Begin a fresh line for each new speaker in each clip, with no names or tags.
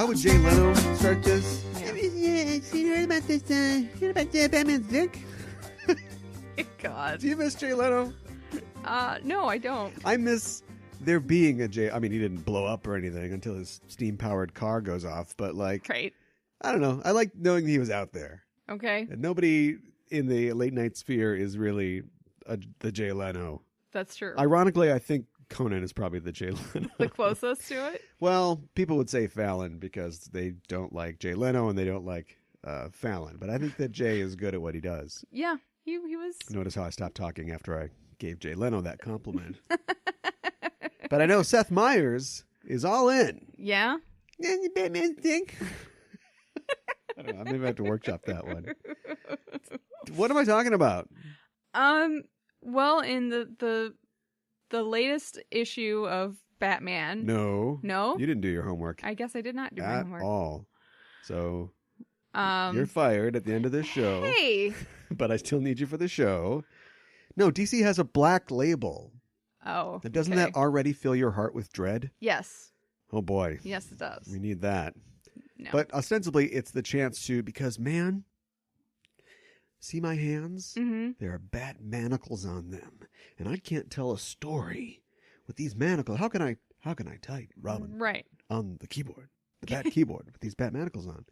How would Jay Leno start this?
Yeah.
You heard about this? Heard about Batman's dick?
God.
Do you miss Jay Leno?
No, I don't.
I miss there being a Jay. I mean, he didn't blow up or anything until his steam-powered car goes off. But like,
Right.
I don't know. I like knowing he was out there.
Okay.
And nobody in the late night sphere is really the Jay Leno.
That's true.
Ironically, I think Conan is probably the Jay Leno.
The closest to it?
Well, people would say Fallon because they don't like Jay Leno and they don't like Fallon. But I think that Jay is good at what he does.
Yeah. He was.
Notice how I stopped talking after I gave Jay Leno that compliment. But I know Seth Meyers is all in.
Yeah?
Batman think. I don't know. Maybe I have to workshop that one. What am I talking about?
Well, in the latest issue of Batman.
No.
No?
You didn't do your homework.
I guess I did not do my
At
homework.
all. So you're fired at the end of this show.
Hey.
But I still need you for the show. No, DC has a black label.
Oh.
Doesn't
okay.
that already fill your heart with dread?
Yes.
Oh boy.
Yes, it does.
We need that.
No.
But ostensibly, it's the chance to, because man, see my hands?
Mm-hmm.
There are bat manacles on them. And I can't tell a story with these manacles. How can I type Robin
Right.
on the keyboard? The bat keyboard with these bat manacles on.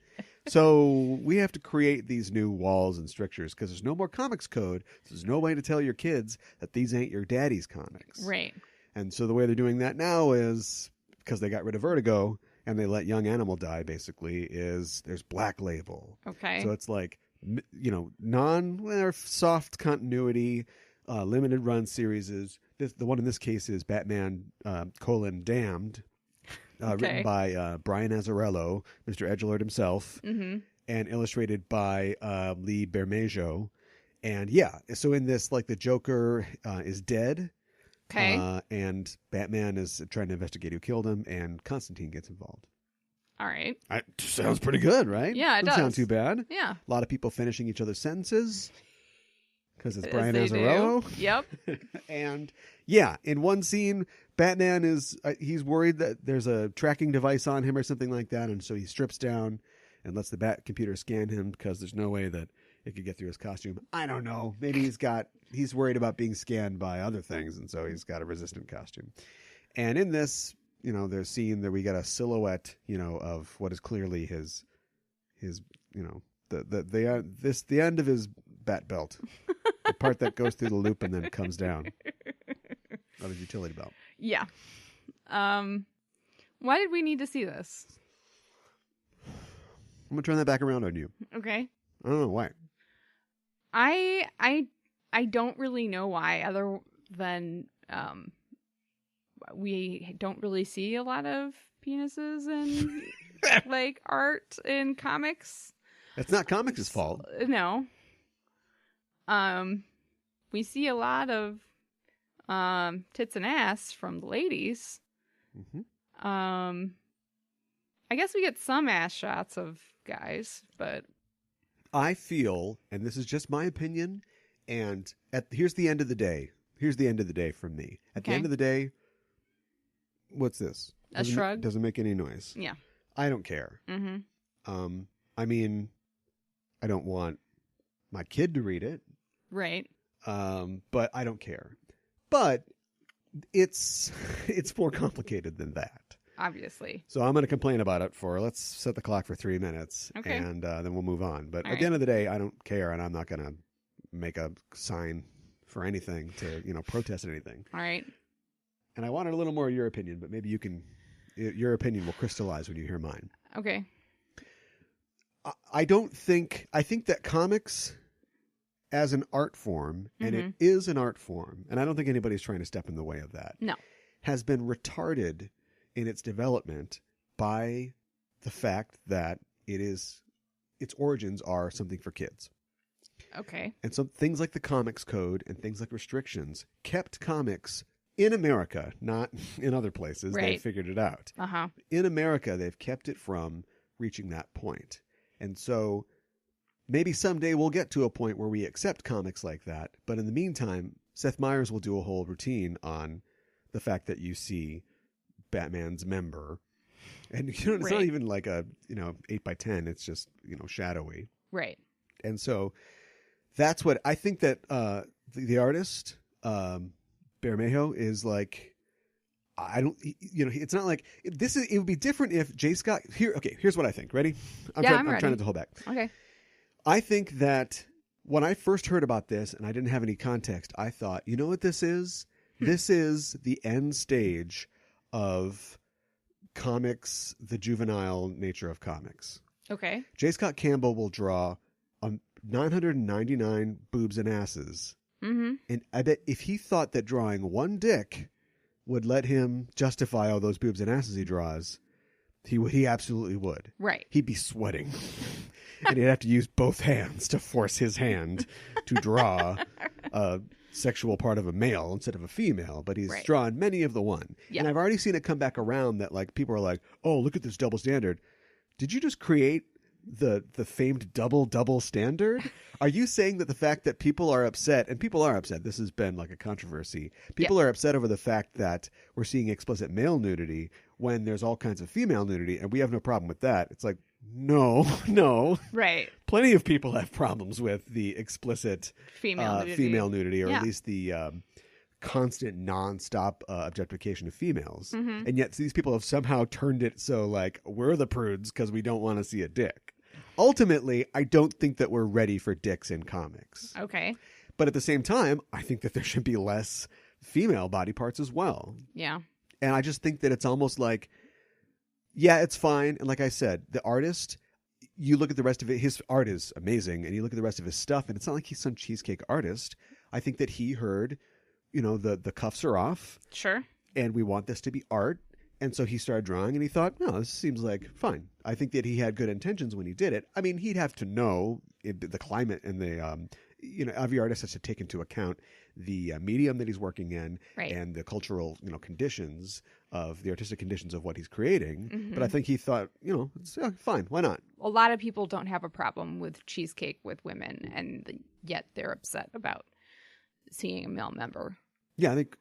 So we have to create these new walls and strictures because there's no more comics code. So there's no way to tell your kids that these ain't your daddy's comics.
Right.
And so the way they're doing that now is because they got rid of Vertigo and they let Young Animal die, basically, is there's Black Label.
Okay.
So it's like, soft continuity, limited run series. The one in this case is Batman, Damned. Written by Brian Azzarello, Mr. Edgelord himself, and illustrated by Lee Bermejo. And yeah, so in this, like, the Joker is dead.
Okay.
And Batman is trying to investigate who killed him, and Constantine gets involved.
All right.
Sounds pretty good, right?
Yeah, it
Doesn't sound
does.
too bad.
Yeah.
A lot of people finishing each other's sentences because it's Brian
As they
Azzarello.
do. Yep.
And yeah, in one scene, Batman is he's worried that there's a tracking device on him or something like that, and so he strips down and lets the Bat computer scan him because there's no way that it could get through his costume. I don't know. Maybe he's worried about being scanned by other things, and so he's got a resistant costume. And in this, there's scene that we got a silhouette, of what is clearly his, the end of his bat belt, the part that goes through the loop and then comes down. Of his utility belt.
Yeah. Why did we need to see this?
I'm gonna turn that back around on you.
Okay.
I don't know why.
I don't really know why, other than we don't really see a lot of penises in like art in comics.
It's not comics' fault.
No. We see a lot of tits and ass from the ladies.
Mm-hmm.
I guess we get some ass shots of guys, but
I feel, and this is just my opinion, and here's the end of the day. Here's the end of the day from me. At the end of the day, what's this?
A shrug?
Doesn't make any noise.
Yeah.
I don't care.
Mm-hmm.
I mean, I don't want my kid to read it.
Right.
But I don't care. But it's more complicated than that.
Obviously.
So I'm going to complain about it let's set the clock for 3 minutes,
okay,
and then we'll move on. But
all
at the end of the day, I don't care, and I'm not going to make a sign for anything to protest anything.
All right.
And I wanted a little more of your opinion, but maybe your opinion will crystallize when you hear mine.
Okay.
I think that comics as an art form, and it is an art form, and I don't think anybody's trying to step in the way of that.
No.
Has been retarded in its development by the fact that its origins are something for kids.
Okay.
And so things like the comics code and things like restrictions kept comics in America, not in other places.
Right.
They figured it out.
Uh-huh.
In America, they've kept it from reaching that point. And so maybe someday we'll get to a point where we accept comics like that. But in the meantime, Seth Meyers will do a whole routine on the fact that you see Batman's member And it's not
Right.
even like a 8x10. It's just shadowy.
Right.
And so that's what I think that the artist Bermejo is like. I don't. It's not like this is. It would be different if J. Scott here. Okay, here's what I think. Ready? I'm
I'm ready.
trying to hold back.
Okay.
I think that when I first heard about this and I didn't have any context, I thought, you know what this is? This is the end stage of comics, the juvenile nature of comics.
Okay.
J. Scott Campbell will draw 999 boobs and asses.
Mm-hmm.
And I bet if he thought that drawing one dick would let him justify all those boobs and asses he draws, he absolutely would.
Right.
He'd be sweating. And he'd have to use both hands to force his hand to draw a sexual part of a male instead of a female. But he's drawn many of the one.
Yeah.
And I've already seen it come back around that like people are like, oh, look at this double standard. Did you just create the famed double standard? Are you saying that the fact that people are upset, and people are upset, this has been like a controversy, people are upset over the fact that we're seeing explicit male nudity when there's all kinds of female nudity, and we have no problem with that? It's like, no.
Right.
Plenty of people have problems with the explicit
Female nudity.
or at least the constant nonstop objectification of females.
Mm-hmm.
And yet these people have somehow turned it so like we're the prudes because we don't want to see a dick. Ultimately, I don't think that we're ready for dicks in comics.
Okay.
But at the same time, I think that there should be less female body parts as well.
Yeah.
And I just think that it's almost like, yeah, it's fine. And like I said, the artist, you look at the rest of it, his art is amazing. And you look at the rest of his stuff, and it's not like he's some cheesecake artist. I think that he heard, the cuffs are off.
Sure.
And we want this to be art. And so he started drawing, and he thought, no, this seems like fine. I think that he had good intentions when he did it. I mean, he'd have to know the climate and the, every artist has to take into account the medium that he's working in and the cultural, conditions of the artistic conditions of what he's creating. Mm-hmm. But I think he thought, it's fine. Why not?
A lot of people don't have a problem with cheesecake with women, and yet they're upset about seeing a male member.
Yeah, I think...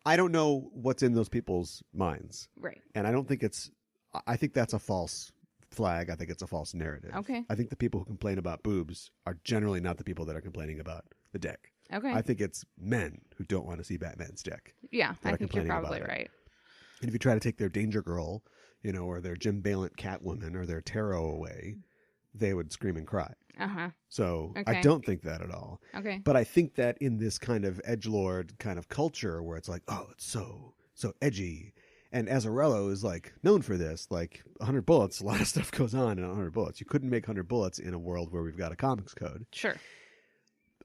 I don't know what's in those people's minds.
Right.
And I don't think I think that's a false flag. I think it's a false narrative.
Okay.
I think the people who complain about boobs are generally not the people that are complaining about the dick.
Okay.
I think it's men who don't want to see Batman's dick.
Yeah, I think you're probably right.
And if you try to take their Danger Girl, or their Jim Balent Catwoman or their Tarot away, they would scream and cry.
Uh-huh.
So
okay.
I don't think that at all.
Okay.
But I think that in this kind of edgelord kind of culture where it's like, oh, it's so edgy. And Azzarello is like known for this, like 100 bullets. A lot of stuff goes on in 100 bullets. You couldn't make 100 bullets in a world where we've got a comics code.
Sure.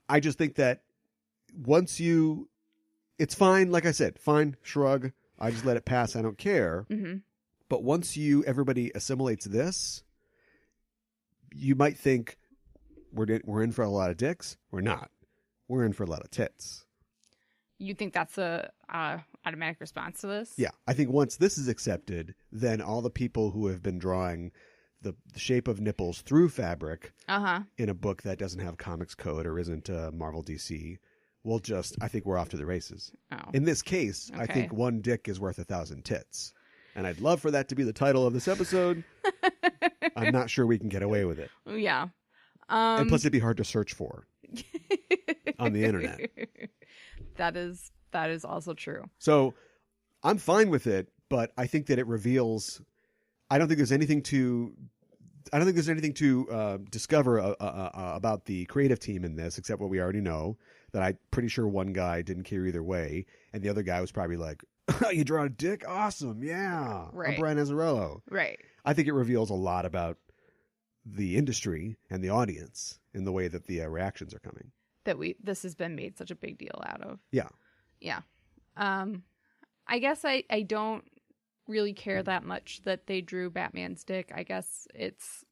I just think that it's fine. Like I said, fine, shrug. I just let it pass. I don't care.
Mm-hmm.
But once everybody assimilates this, you might think we're in for a lot of dicks. We're not. We're in for a lot of tits.
You think that's a automatic response to this?
Yeah. I think once this is accepted, then all the people who have been drawing the shape of nipples through fabric in a book that doesn't have comics code or isn't Marvel DC will I think we're off to the races.
Oh.
In this case, I think one dick is worth 1,000 tits. And I'd love for that to be the title of this episode. I'm not sure we can get away with it.
Yeah.
And plus it'd be hard to search for on the internet.
That is also true.
So I'm fine with it, but I think that it reveals, I don't think there's anything to discover about the creative team in this, except what we already know, that I'm pretty sure one guy didn't care either way. And the other guy was probably like, you draw a dick? Awesome. Yeah.
Right.
I'm Brian Azzarello.
Right.
I think it reveals a lot about the industry and the audience in the way that the reactions are coming.
That this has been made such a big deal out of.
Yeah.
Yeah. I guess I don't really care that much that they drew Batman's dick. I guess it's...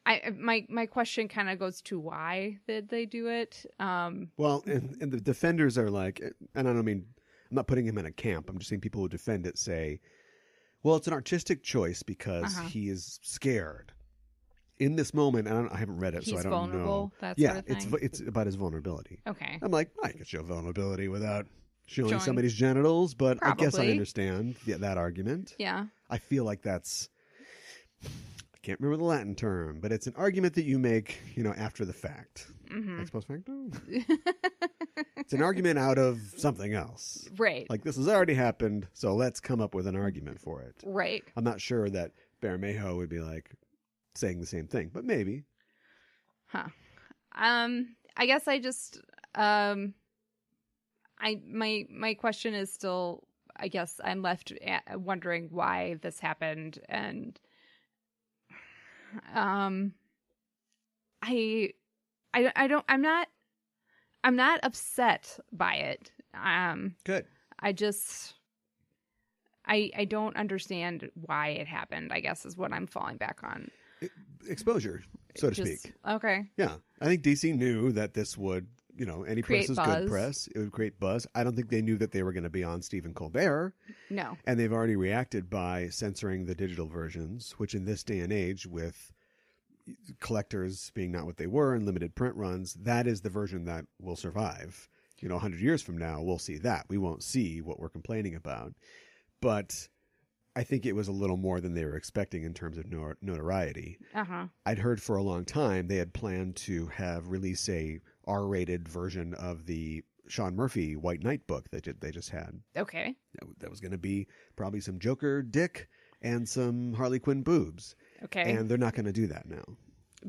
My question kind of goes to why did they do it?
Well, and the defenders are like, and I don't mean, I'm not putting him in a camp. I'm just saying people who defend it say, well, it's an artistic choice because he is scared. In this moment, I haven't read it, so I don't
vulnerable,
know.
That sort of thing.
it's about his vulnerability.
Okay.
I'm like, I can show vulnerability without showing somebody's genitals, but I guess I
Probably.
understand that argument.
Yeah.
I feel like that's, I can't remember the Latin term, but it's an argument that you make, after the fact.
Mm-hmm.
Ex post facto? It's an argument out of something else.
Right.
Like, this has already happened, so let's come up with an argument for it.
Right.
I'm not sure that Bermejo would be like saying the same thing, but maybe.
Huh. I guess I just my question is still, I guess I'm left wondering why this happened, and I'm not upset by it.
Good.
I don't understand why it happened, I guess, is what I'm falling back on.
Exposure, so to speak.
Okay.
Yeah. I think DC knew that this would, any
Create
press is
buzz.
good press. It would create buzz. I don't think they knew that they were going to be on Stephen Colbert.
No.
And they've already reacted by censoring the digital versions, which in this day and age, with collectors being not what they were and limited print runs, that is the version that will survive. 100 years from now, we'll see that. We won't see what we're complaining about. But I think it was a little more than they were expecting in terms of notoriety.
Uh-huh.
I'd heard for a long time they had planned to release a R-rated version of the Sean Murphy White Knight book that they just had.
Okay.
That was going to be probably some Joker dick and some Harley Quinn boobs.
Okay.
And they're not going to do that now.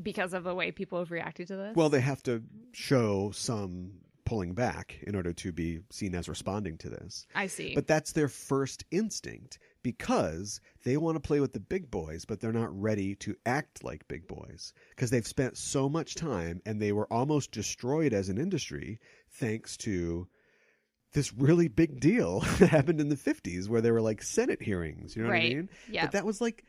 Because of the way people have reacted to this?
Well, they have to show some pulling back in order to be seen as responding to this.
I see.
But that's their first instinct because they want to play with the big boys, but they're not ready to act like big boys because they've spent so much time and they were almost destroyed as an industry thanks to this really big deal that happened in the 50s where there were like Senate hearings. You know what I mean?
Yeah.
But that was like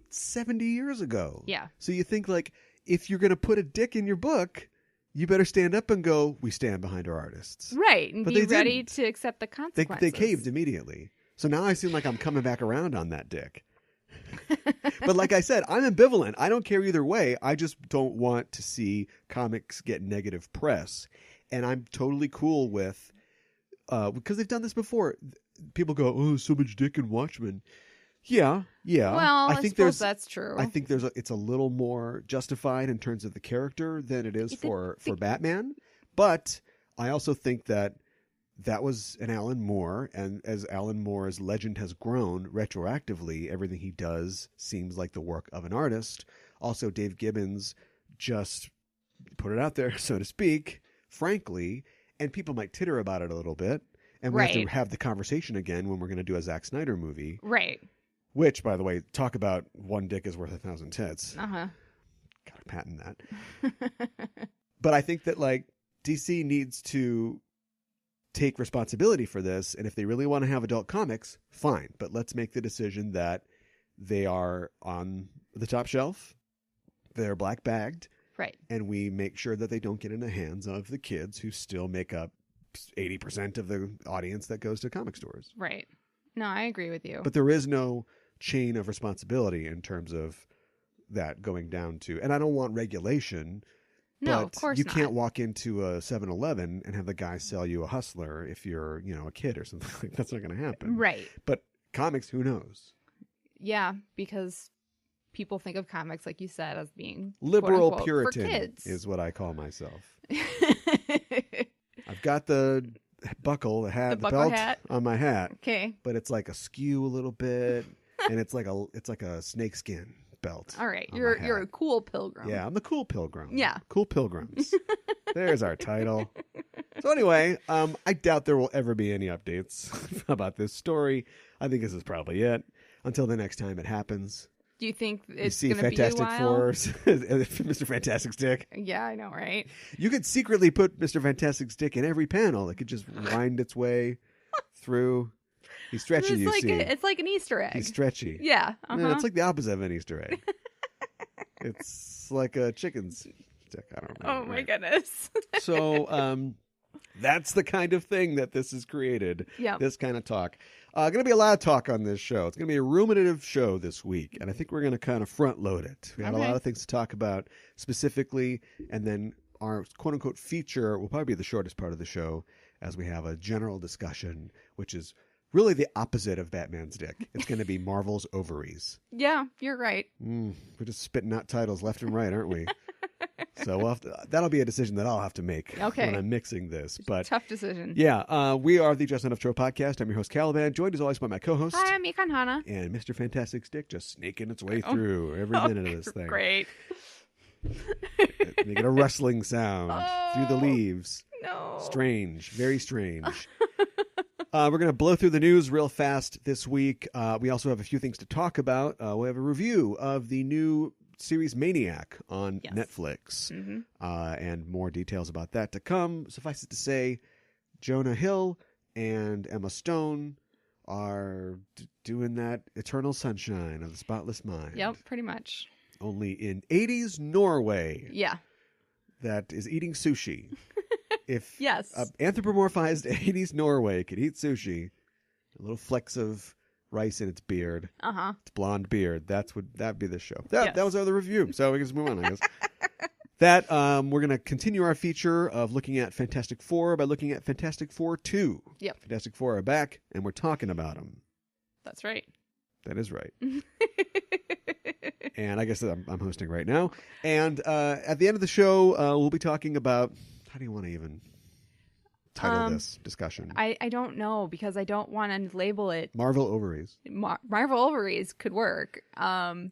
70 years ago.
Yeah.
So you think like if you're going to put a dick in your book, you better stand up and go, we stand behind our artists.
Right. And
But
be
they
ready
didn't.
to accept the consequences.
They caved immediately. So now I seem like I'm coming back around on that dick. But like I said, I'm ambivalent. I don't care either way. I just don't want to see comics get negative press. And I'm totally cool with, because they've done this before. People go, oh, so much dick in Watchmen. Yeah.
Well, I suppose that's true.
I think it's a little more justified in terms of the character than it is for Batman. But I also think that was an Alan Moore, and as Alan Moore's legend has grown retroactively, everything he does seems like the work of an artist. Also, Dave Gibbons just put it out there, so to speak, frankly, and people might titter about it a little bit. And we have to have the conversation again when we're going to do a Zack Snyder movie.
Right.
Which, by the way, talk about one dick is worth 1,000 tits.
Uh-huh.
Gotta patent that. But I think that, like, DC needs to take responsibility for this, and if they really want to have adult comics, fine. But let's make the decision that they are on the top shelf, they're black bagged,
right,
and we make sure that they don't get in the hands of the kids who still make up 80% of the audience that goes to comic stores.
Right. No, I agree with you.
But there is no chain of responsibility in terms of that going down to, and I don't want regulation.
No,
but
of course
you
not.
can't walk into a 7-Eleven and have the guy sell you a Hustler if you're, a kid or something. Like that's not going to happen.
Right.
But comics, who knows?
Yeah, because people think of comics, like you said, as being
Liberal
quote, unquote,
Puritan
for kids.
is what I call myself. I've got the buckle, the belt
hat
on my hat.
Okay.
But it's like askew a little bit, and it's like a snakeskin belt.
All right, you're a cool pilgrim.
Yeah, I'm the cool pilgrim.
Yeah,
cool pilgrims. There's our title. So anyway, I doubt there will ever be any updates about this story. I think this is probably it until the next time it happens.
Do you think it's
going
to be a
Fantastic
while?
Four, Mr. Fantastic's dick?
Yeah, I know, right?
You could secretly put Mr. Fantastic's dick in every panel. It could just wind its way through. He's stretchy,
it's like an Easter egg.
He's stretchy.
Yeah.
No, it's like the opposite of an Easter egg. It's like a chicken's dick. I don't know.
Oh, my goodness.
So that's the kind of thing that this has created.
Yeah.
This kind of talk. Going to be a lot of talk on this show. It's going to be a ruminative show this week, and I think we're going to kind of front load it. We had a lot of things to talk about specifically, and then our quote-unquote feature will probably be the shortest part of the show, as we have a general discussion, which is really the opposite of Batman's dick. It's going to be Marvel's ovaries.
Yeah, you're right.
We're just spitting out titles left and right, aren't we? So that'll be a decision that I'll have to make when I'm mixing this. But
tough decision.
Yeah, we are the Just Enough Trope podcast. I'm your host, Caliban, joined as always by my co-host.
Hi, I'm Mika and Hana.
And Mr. Fantastic Stick just snaking its way through every minute of this thing.
Great.
Making a rustling sound through the leaves.
No.
Strange. Very strange. We're going to blow through the news real fast this week. We also have a few things to talk about. We have a review of the new series Maniac on Netflix. And more details about that to come. Suffice it to say, Jonah Hill and Emma Stone are doing that eternal sunshine of the spotless mind.
Yep, pretty much. Only
in 80s Norway.
Yeah.
That is eating sushi. If
yes.
Anthropomorphized 80s Norway could eat sushi, a little flecks of rice in its beard, its blonde beard, that'd be the show. That was our review. So we can just move on, I guess. That we're going to continue our feature of looking at Fantastic Four by looking at Fantastic Four 2.
Yep.
Fantastic Four are back, and we're talking about them.
That's right.
That is right. And I guess I'm hosting right now. And at the end of the show, we'll be talking about, how do you want to even title this discussion?
I don't know, because I don't want to label it.
Marvel ovaries.
Marvel ovaries could work. I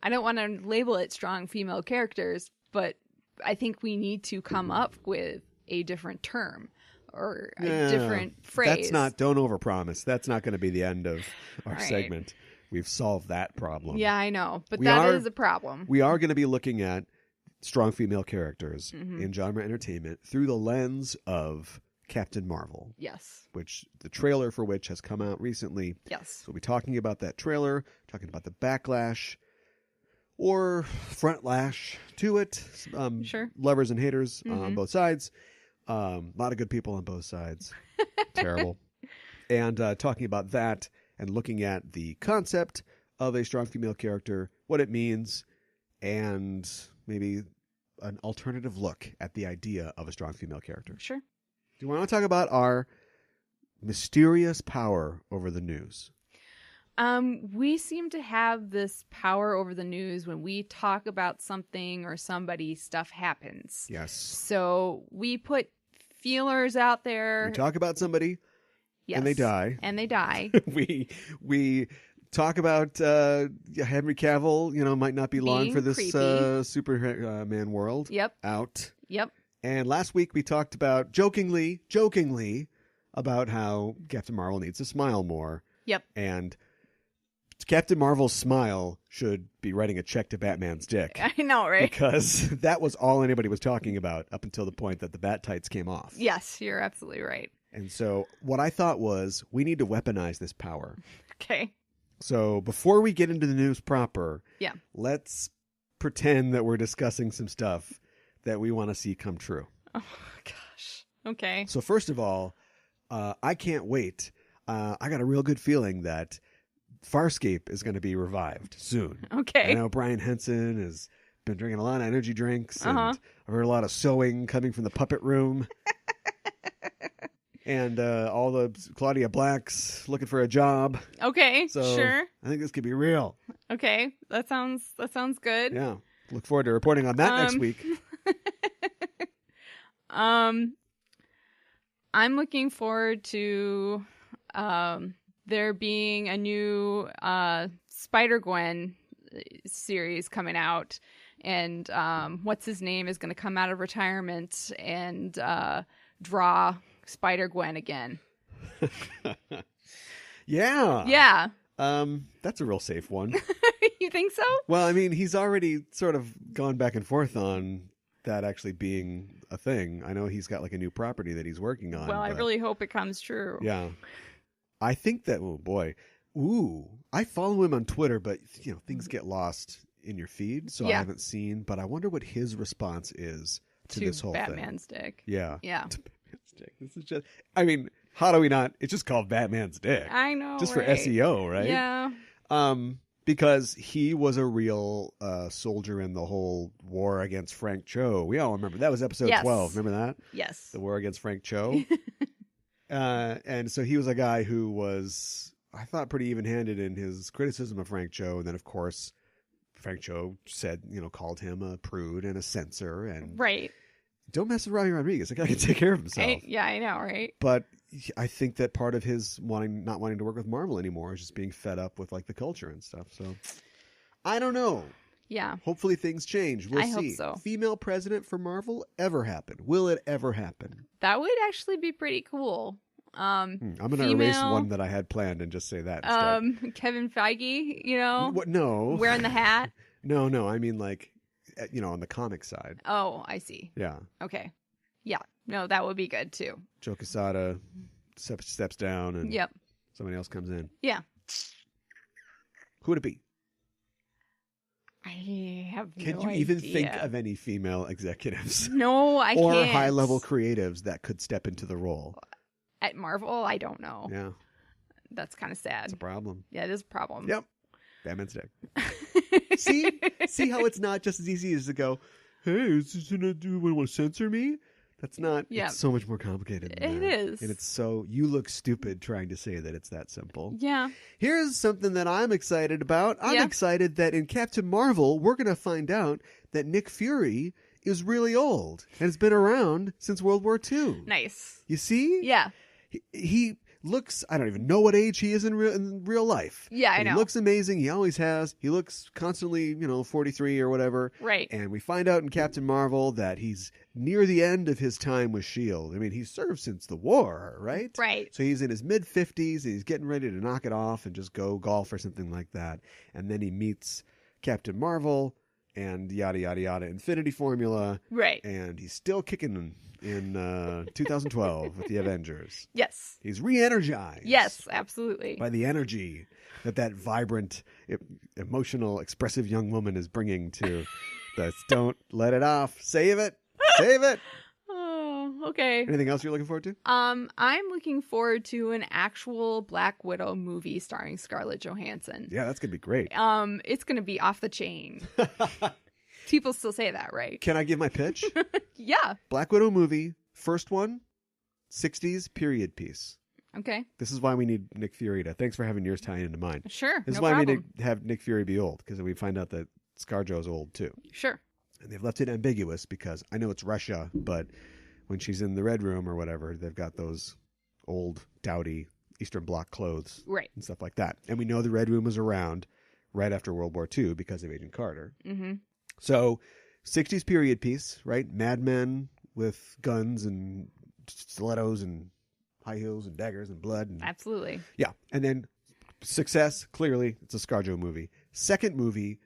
don't want to label it strong female characters, but I think we need to come up with a different term or a different phrase.
Don't overpromise. That's not going to be the end of our segment. We've solved that problem.
Yeah, I know. But that is a problem.
We are going to be looking at strong female characters in genre entertainment through the lens of Captain Marvel.
Yes.
Which the trailer for which has come out recently.
Yes.
So we'll be talking about that trailer, talking about the backlash or front lash to it.
Sure.
Lovers and haters on both sides. A lot of good people on both sides. Terrible. And talking about that and looking at the concept of a strong female character, what it means, and maybe an alternative look at the idea of a strong female character.
Sure.
Do you want to talk about our mysterious power over the news?
We seem to have this power over the news when we talk about something or somebody, stuff happens.
Yes.
So we put feelers out there.
We talk about somebody, and they die.
And they die.
we talk about Henry Cavill, might not be long for this Superman world.
Yep.
Out.
Yep.
And last week we talked about, jokingly, about how Captain Marvel needs to smile more.
Yep.
And Captain Marvel's smile should be writing a check to Batman's dick.
I know, right?
Because that was all anybody was talking about up until the point that the bat tights came off.
Yes, you're absolutely right.
And so what I thought was, we need to weaponize this power.
Okay.
So before we get into the news proper, let's pretend that we're discussing some stuff that we want to see come true.
Oh, gosh. Okay.
So first of all, I can't wait. I got a real good feeling that Farscape is going to be revived soon.
Okay.
I know Brian Henson has been drinking a lot of energy drinks, and I've heard a lot of sewing coming from the puppet room. And all the Claudia Blacks looking for a job.
Okay,
so
sure.
I think this could be real.
Okay, that sounds good.
Yeah, look forward to reporting on that next week.
I'm looking forward to there being a new Spider-Gwen series coming out, and what's his name is going to come out of retirement and draw Spider-Gwen again. Yeah.
That's a real safe one.
You think so?
Well, I mean, he's already sort of gone back and forth on that actually being a thing. I know he's got like a new property that he's working on.
Well, I really hope it comes true.
Yeah. I think that, oh boy. Ooh, I follow him on Twitter, but things get lost in your feed, so I haven't seen, but I wonder what his response is to this whole
Batman's
thing.
dick.
Yeah.
Yeah.
Dick. This is just, I mean, how do we not? It's just called Batman's dick.
I know,
just
right?
for SEO, right?
Yeah.
Because he was a real soldier in the whole war against Frank Cho. We all remember that was episode 12. Remember that?
Yes.
The war against Frank Cho. And so he was a guy who was, I thought, pretty even-handed in his criticism of Frank Cho. And then, of course, Frank Cho said, called him a prude and a censor. And
Right.
don't mess with Robbie Rodriguez. The guy can take care of himself.
I know, right?
But I think that part of his not wanting to work with Marvel anymore is just being fed up with like the culture and stuff. So I don't know.
Yeah.
Hopefully things change. We'll see.
I hope so.
Female president for Marvel ever happen? Will it ever happen?
That would actually be pretty cool.
I'm going to erase one that I had planned and just say that instead.
Kevin Feige,
What? No.
wearing the hat.
No. I mean, like, on the comic side.
Oh, I see.
Yeah.
Okay. Yeah. No, that would be good too.
Joe Quesada steps down and
Yep.
somebody else comes in.
Yeah.
Who would it be?
I have no
Can you
idea.
even think of any female executives?
No, I
or
can't.
high-level creatives that could step into the role?
At Marvel, I don't know.
Yeah.
That's kind of sad.
It's a problem.
Yeah, it is a problem.
Yep. Batman's dead. See how it's not just as easy as to go, hey, is this gonna want to censor me? That's not.
Yeah.
It's so much more complicated than
It
that.
is.
And it's so, you look stupid trying to say that it's that simple.
Yeah.
Here's something that I'm excited about. I'm
Yeah.
excited that in Captain Marvel, we're going to find out that Nick Fury is really old and has been around since World War II.
Nice.
You see?
Yeah.
He looks, I don't even know what age he is in real life.
Yeah, I
But
know.
He looks amazing. He always has. He looks constantly, 43 or whatever.
Right.
And we find out in Captain Marvel that he's near the end of his time with S.H.I.E.L.D. I mean, he's served since the war, right?
Right.
So he's in his mid-50s and he's getting ready to knock it off and just go golf or something like that. And then he meets Captain Marvel and yada, yada, yada, Infinity Formula.
Right.
And he's still kicking in 2012 with the Avengers.
Yes.
He's re-energized.
Yes, absolutely.
By the energy that vibrant, emotional, expressive young woman is bringing to this. Don't let it off. Save it. Save it.
Oh, okay.
Anything else you're looking forward to?
I'm looking forward to an actual Black Widow movie starring Scarlett Johansson.
Yeah, that's going to be great.
It's going to be off the chain. People still say that, right?
Can I give my pitch?
Yeah.
Black Widow movie, first one, 60s period piece.
Okay.
This is why we need Nick Fury to. Thanks for having yours tie into mine.
Sure.
This is
no
why
problem.
we need to have Nick Fury be old, because we find out that ScarJo's old too.
Sure.
And they've left it ambiguous because I know it's Russia, but when she's in the Red Room or whatever, they've got those old, dowdy Eastern Bloc clothes.
Right.
And stuff like that. And we know the Red Room was around right after World War II because of Agent Carter.
Mm-hmm.
So, 60s period piece, right? Mad men with guns and stilettos and high heels and daggers and blood. And,
Absolutely.
yeah. And then success, clearly, it's a ScarJo movie. Second movie,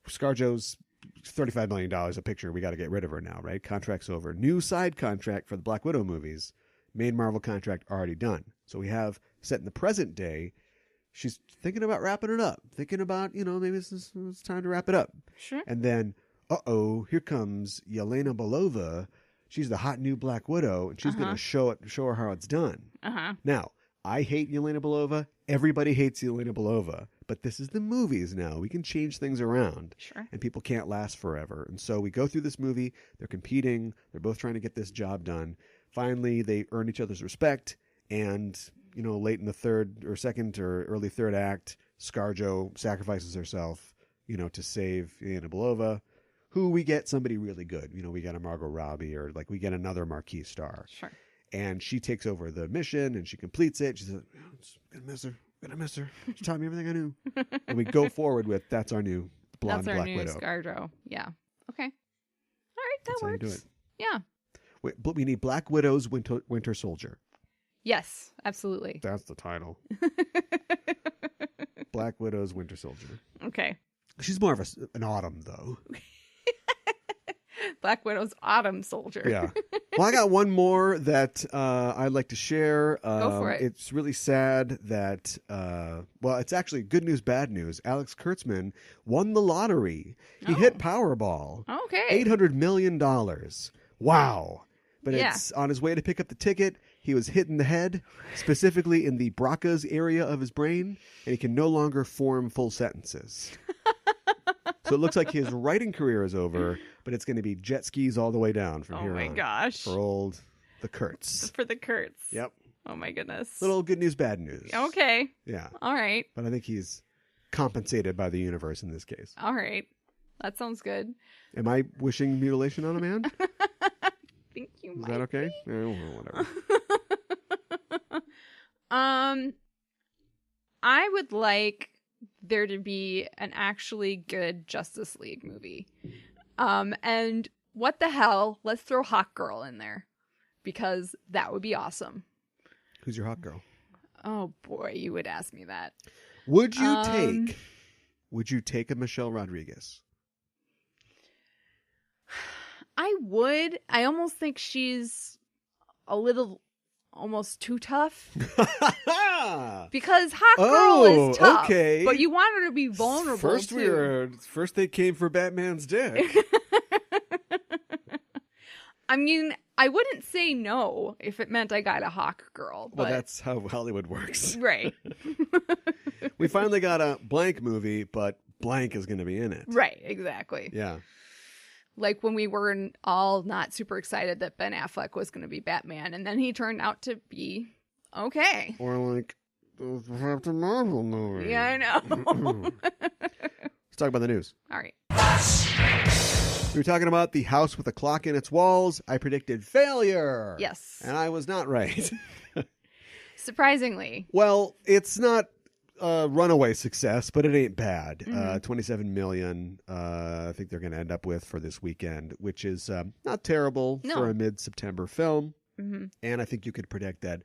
ScarJo's $35 million a picture. We got to get rid of her now, right? Contract's over. New side contract for the Black Widow movies. Main Marvel contract already done. So we have, set in the present day, she's thinking about wrapping it up. Thinking about, maybe it's time to wrap it up.
Sure.
And then, here comes Yelena Belova. She's the hot new Black Widow, and she's going to show her how it's done.
Uh-huh.
Now, I hate Yelena Belova. Everybody hates Yelena Belova. But this is the movies now. We can change things around.
Sure.
And people can't last forever. And so we go through this movie. They're competing. They're both trying to get this job done. Finally, they earn each other's respect. And, late in the third or second or early third act, ScarJo sacrifices herself, to save Yelena Belova, who we get somebody really good. We get a Margot Robbie or we get another marquee star.
Sure.
And she takes over the mission and she completes it. She says, gonna miss her. She taught me everything I knew. And we go forward with, that's our new blonde
That's our
Black
new
Widow.
ScarJo. Yeah. Okay. All right, that
That's how you
works.
do it.
Yeah.
But we need Black Widow's Winter Soldier.
Yes, absolutely.
That's the title. Black Widow's Winter Soldier.
Okay.
She's more of an autumn, though.
Black Widow's Autumn Soldier.
Yeah. Well, I got one more that I'd like to share.
Go for it.
It's really sad that, it's actually good news, bad news. Alex Kurtzman won the lottery. He hit Powerball.
Okay.
$800 million. Wow. But
Yeah.
it's on his way to pick up the ticket. He was hit in the head, specifically in the Broca's area of his brain, and he can no longer form full sentences. So it looks like his writing career is over, but it's going to be jet skis all the way down from here on.
Oh my gosh.
For old the Kurtz.
For the Kurtz.
Yep.
Oh my goodness.
Little good news, bad news.
Okay.
Yeah.
All right.
But I think he's compensated by the universe in this case.
All right. That sounds good.
Am I wishing mutilation on a man?
I think you
Is
might.
that okay?
Be.
Whatever.
I would like there to be an actually good Justice League movie. And what the hell? Let's throw Hawk Girl in there because that would be awesome.
Who's your hot girl?
Oh boy, you would ask me that.
Would you take a Michelle Rodriguez?
I would. I almost think she's a little almost too tough. Because Hawk Girl is tough.
Okay.
But you want her to be vulnerable
First they came for Batman's dick.
I mean, I wouldn't say no if it meant I got a Hawk Girl.
Well,
But...
that's how Hollywood works.
Right.
We finally got a blank movie, but blank is going to be in it.
Right, exactly.
Yeah.
Like when we were all not super excited that Ben Affleck was going to be Batman, and then he turned out to be okay.
Or like Captain Marvel movie.
Yeah, I know.
Let's talk about the news.
All right.
We were talking about the house with a clock in its walls. I predicted failure.
Yes.
And I was not right.
Surprisingly.
Well, it's not a runaway success, but it ain't bad.
Mm-hmm.
27 million, I think they're going to end up with for this weekend, which is not terrible for a mid-September film.
Mm-hmm.
And I think you could predict that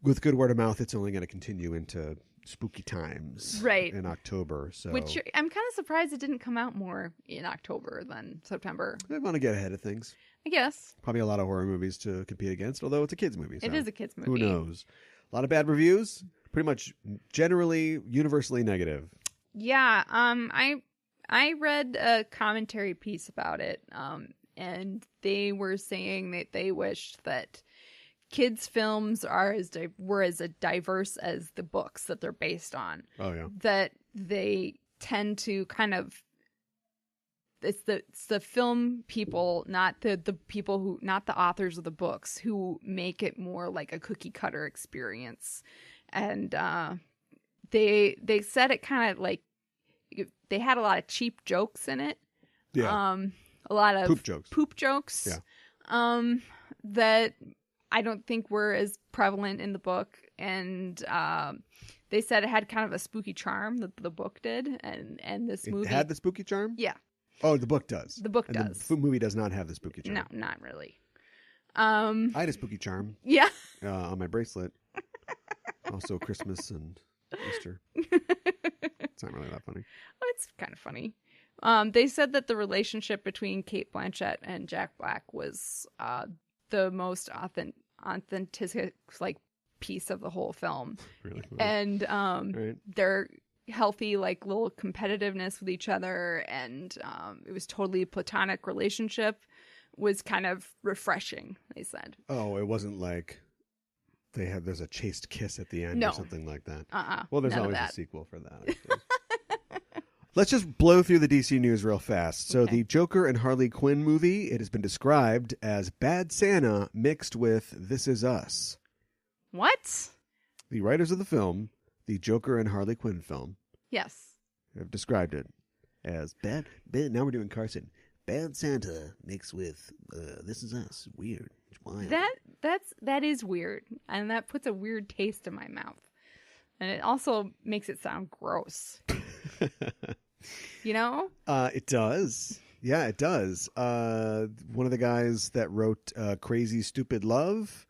with good word of mouth, it's only going to continue into spooky times in October. So,
which I'm kind of surprised it didn't come out more in October than September.
They want to get ahead of things.
I guess.
Probably a lot of horror movies to compete against, although it's a kid's movie. So
it is a kid's movie.
Who knows? A lot of bad reviews. Pretty much generally, universally negative.
Yeah. I read a commentary piece about it, and they were saying that they wished that kids' films were as diverse as the books that they're based on.
Oh yeah.
That they tend to kind of it's the film people, not the people who, not the authors of the books, who make it more like a cookie cutter experience. And they said it kind of like they had a lot of cheap jokes in it.
Yeah.
A lot of
poop jokes.
Yeah. That I don't think were as prevalent in the book, and they said it had kind of a spooky charm that the book did, and this movie
had the spooky charm.
Yeah.
Oh, the book does.
The book does.
The movie does not have the spooky charm.
No, not really.
I had a spooky charm.
Yeah.
On my bracelet. Also Christmas and Easter. It's not really that funny.
Oh, it's kind of funny. They said that the relationship between Cate Blanchett and Jack Black was the most authentic like piece of the whole film.
Really?
And
right.
Their healthy like little competitiveness with each other, and it was totally a platonic relationship, was kind of refreshing, they said.
Oh, it wasn't like there's a chaste kiss at the end or something like that. Well, there's always a sequel for that. Let's just blow through the DC news real fast. So the Joker and Harley Quinn movie, it has been described as Bad Santa mixed with This Is Us.
What?
The writers of the film, the Joker and Harley Quinn film,
yes, have
described it as bad. Now we're doing Carson. Bad Santa mixed with This Is Us. Weird. Wild.
That is weird, and that puts a weird taste in my mouth, and it also makes it sound gross. You know?
It does. Yeah, it does. One of the guys that wrote Crazy Stupid Love,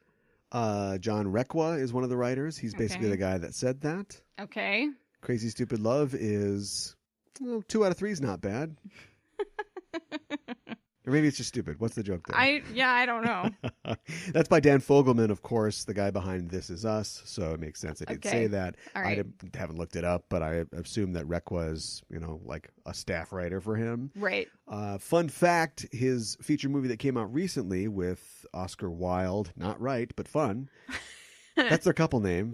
John Requa, is one of the writers. He's basically the guy that said that.
Okay. Crazy
Stupid Love is 2 out of 3 is not bad. Or maybe it's just stupid. What's the joke there?
I don't know.
That's by Dan Fogelman, of course, the guy behind This Is Us. So it makes sense that he'd say that.
Right.
I haven't looked it up, but I assume that Requa is, like a staff writer for him.
Right.
Fun fact, his feature movie that came out recently with Oscar Wilde, not right, but fun. That's their couple name.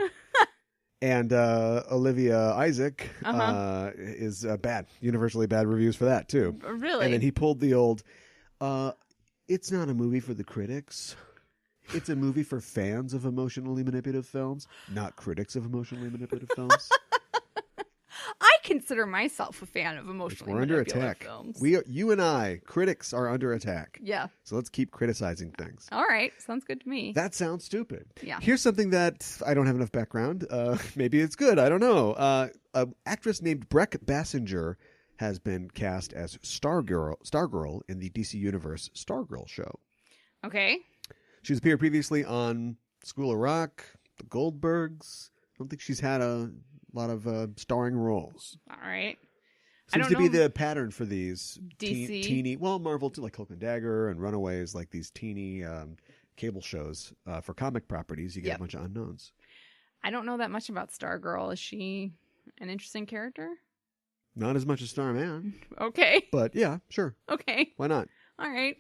And Olivia Isaac is bad. Universally bad reviews for that, too.
Really?
And then he pulled the old... it's not a movie for the critics. it's a movie for fans of emotionally manipulative films, not critics of emotionally manipulative films.
I consider myself a fan of emotionally
We're under
manipulative
attack.
films.
You and I, critics, are under attack.
Yeah.
So let's keep criticizing things.
All right. Sounds good to me.
That sounds stupid.
Yeah.
Here's something that I don't have enough background. Maybe it's good. I don't know. An actress named Breck Bassinger has been cast as Stargirl in the DC Universe Stargirl show.
Okay.
She's appeared previously on School of Rock, The Goldbergs. I don't think she's had a lot of starring roles.
All right.
Seems to be the pattern for these
DC.
teeny, well, Marvel too, like Cloak and Dagger and Runaways, like these teeny cable shows for comic properties. You get a bunch of unknowns.
I don't know that much about Stargirl. Is she an interesting character?
Not as much as Starman.
Okay.
But yeah, sure.
Okay.
Why not?
All right.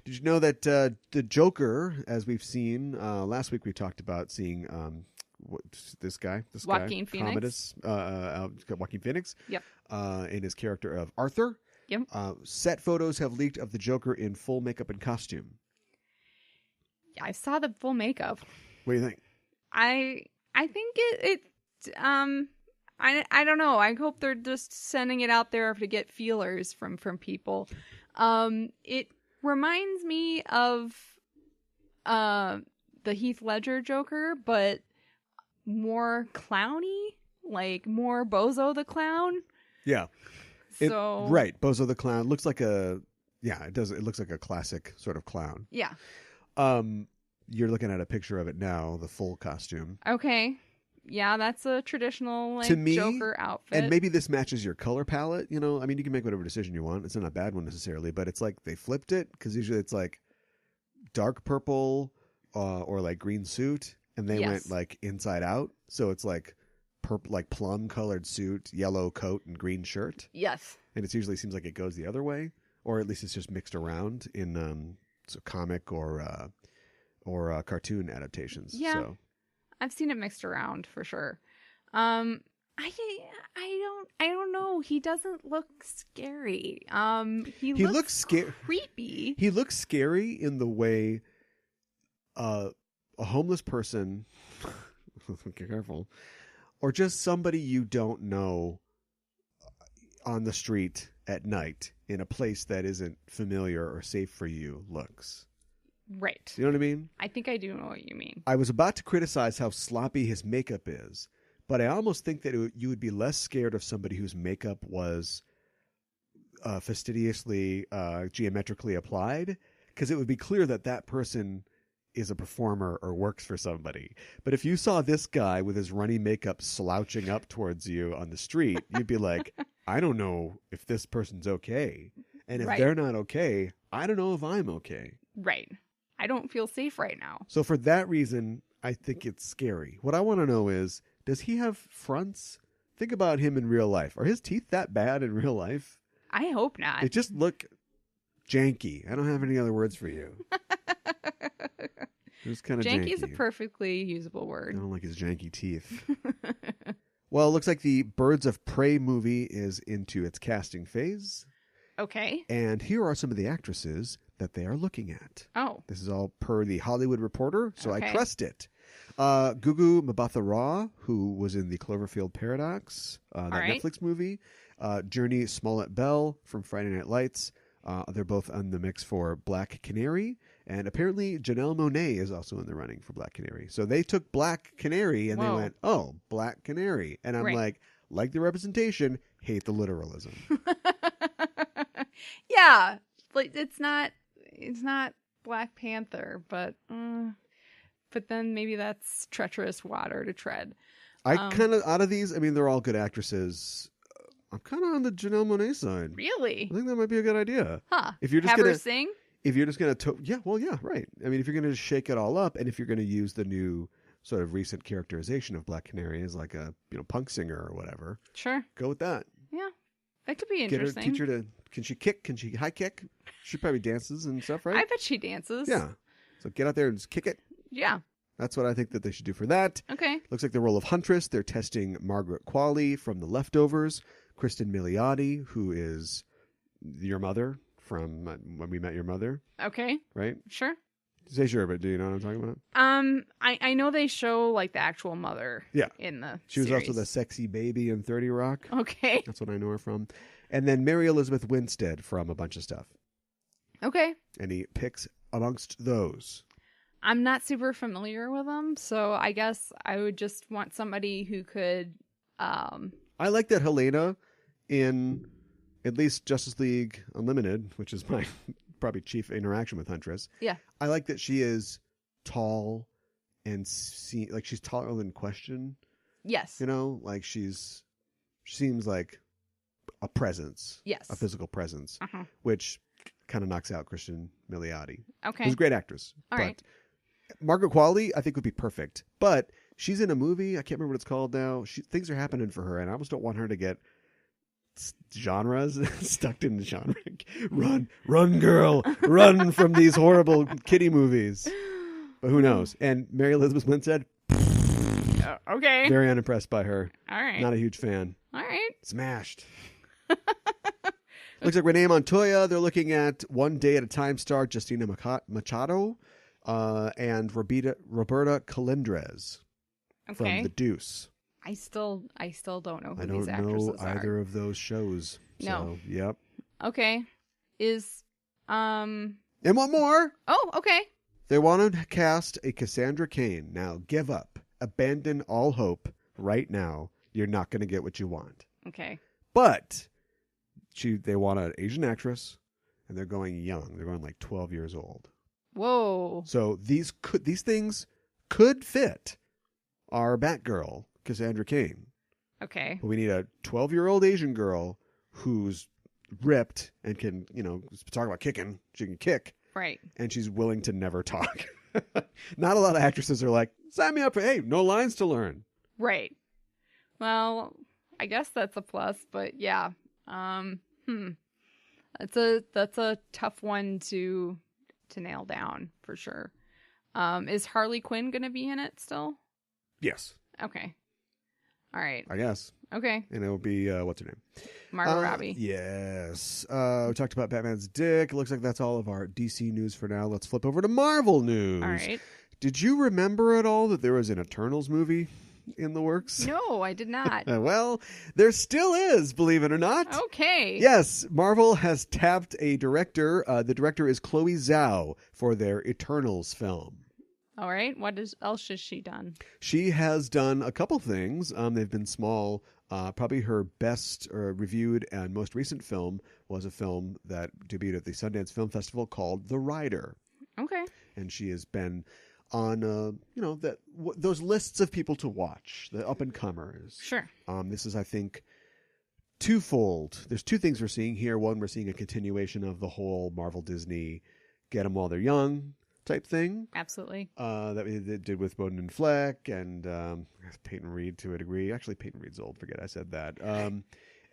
Did you know that the Joker, as we've seen last week, we talked about seeing this guy,
Joaquin Phoenix.
Joaquin Phoenix.
Yep.
In his character of Arthur.
Yep.
Set photos have leaked of the Joker in full makeup and costume.
Yeah, I saw the full makeup.
What do you think?
I think I don't know. I hope they're just sending it out there to get feelers from people. It reminds me of the Heath Ledger Joker, but more clowny, like more Bozo the Clown.
Yeah.
So
right, Bozo the Clown looks like it does. It looks like a classic sort of clown.
Yeah.
You're looking at a picture of it now, the full costume.
Okay. Yeah, that's a traditional
to me,
Joker outfit.
And maybe this matches your color palette, you know? I mean, you can make whatever decision you want. It's not a bad one necessarily, but it's like they flipped it because usually it's like dark purple or like green suit, and they went like inside out. So it's like purple, like plum colored suit, yellow coat, and green shirt.
Yes.
And it usually seems like it goes the other way, or at least it's just mixed around in comic or cartoon adaptations.
Yeah.
So.
I've seen it mixed around for sure. I don't know. He doesn't look scary. He looks scary, creepy.
He looks scary in the way a homeless person, be careful, or just somebody you don't know on the street at night in a place that isn't familiar or safe for you looks.
Right.
You know what I mean?
I think I do know what you mean.
I was about to criticize how sloppy his makeup is, but I almost think that you would be less scared of somebody whose makeup was fastidiously, geometrically applied, because it would be clear that that person is a performer or works for somebody. But if you saw this guy with his runny makeup slouching up towards you on the street, you'd be like, I don't know if this person's okay. And if they're not okay, I don't know if I'm okay.
Right. I don't feel safe right now.
So for that reason, I think it's scary. What I want to know is, does he have fronts? Think about him in real life. Are his teeth that bad in real life?
I hope not.
They just look janky. I don't have any other words for you. It's kind of janky.
Janky is a perfectly usable word.
I don't like his janky teeth. Well, it looks like the Birds of Prey movie is into its casting phase.
Okay.
And here are some of the actresses that they are looking at.
Oh.
This is all per the Hollywood Reporter, so
okay.
I trust it. Gugu Mbatha-Raw, who was in the Cloverfield Paradox, Netflix movie. Journey Smollett-Bell from Friday Night Lights. They're both on the mix for Black Canary. And apparently Janelle Monáe is also in the running for Black Canary. So they took Black Canary and they went, oh, Black Canary. And I'm like the representation, hate the literalism.
Yeah. Like it's not Black Panther, but then maybe that's treacherous water to tread.
I kind of, out of these, I mean, they're all good actresses. I'm kind of on the Janelle Monáe side.
Really?
I think that might be a good idea.
Huh.
If you're just
have
gonna
her sing?
If you're just going to, yeah, right. I mean, if you're going to shake it all up, and if you're going to use the new sort of recent characterization of Black Canary as like a punk singer or whatever,
sure,
go with that.
Yeah, that could be interesting.
Teach her to. Can she kick? Can she high kick? She probably dances and stuff, right?
I bet she dances.
Yeah. So get out there and just kick it.
Yeah.
That's what I think that they should do for that.
Okay.
Looks like the role of Huntress. They're testing Margaret Qualley from The Leftovers, Kristen Milioti, who is your mother from When We Met Your Mother.
Okay.
Right?
Sure.
Say sure, but do you know what I'm talking about?
I know they show like the actual mother.
Yeah.
In the
She was
series.
also the sexy baby in 30 Rock.
Okay.
That's what I know her from. And then Mary Elizabeth Winstead from a bunch of stuff.
Okay.
And he picks amongst those.
I'm not super familiar with them, so I guess I would just want somebody who could.
I like that Helena in at least Justice League Unlimited, which is my probably chief interaction with Huntress.
Yeah.
I like that she is tall and like she's taller than Question.
Yes.
You know, like she seems like a presence.
Yes.
A physical presence, which kind of knocks out Christian Milioti.
Okay.
Who's a great actress.
All right.
Margaret Qualley, I think, would be perfect. But she's in a movie. I can't remember what it's called now. Things are happening for her, and I almost don't want her to get genres stuck in the genre. Run, girl, run from these horrible kiddie movies. But who knows? And Mary Elizabeth Winstead,
okay.
very unimpressed by her.
All right.
Not a huge fan.
All right.
Smashed. Looks like Renee Montoya. They're looking at One Day at a Time star Justina Machado and Roberta Colindrez from The Deuce.
I still don't know who
I
these
don't
actresses
know
are.
either of those shows.
No.
So, yep.
Okay.
And one more.
Oh, okay.
They want to cast a Cassandra Cain. Now, give up. Abandon all hope right now. You're not going to get what you want.
Okay.
But they want an Asian actress, and they're going young. They're going like 12 years old.
Whoa.
So these things could fit our Batgirl, Cassandra Cain.
Okay.
But we need a 12-year-old Asian girl who's ripped and can, talk about kicking. She can kick.
Right.
And she's willing to never talk. Not a lot of actresses are like, sign me up for, hey, no lines to learn.
Right. Well, I guess that's a plus, but yeah. That's a tough one to nail down for sure. Is Harley Quinn going to be in it still?
Yes.
Okay. All right.
I guess.
Okay.
And it'll be, what's her name?
Margot Robbie.
Yes. We talked about Batman's dick. It looks like that's all of our DC news for now. Let's flip over to Marvel news.
All right.
Did you remember at all that there was an Eternals movie in the works?
No, I did not.
Well, there still is, believe it or not.
Okay.
Yes, Marvel has tapped a director. The director is Chloe Zhao for their Eternals film.
All right. What else has she done?
She has done a couple things. They've been small. Probably her best reviewed and most recent film was a film that debuted at the Sundance Film Festival called The Rider.
Okay.
And she has been on, those lists of people to watch, the up-and-comers.
Sure.
This is, I think, twofold. There's two things we're seeing here. One, we're seeing a continuation of the whole Marvel Disney get them while they're young type thing.
Absolutely.
That we did with Bowden and Fleck and Peyton Reed to a degree. Actually, Peyton Reed's old. Forget I said that.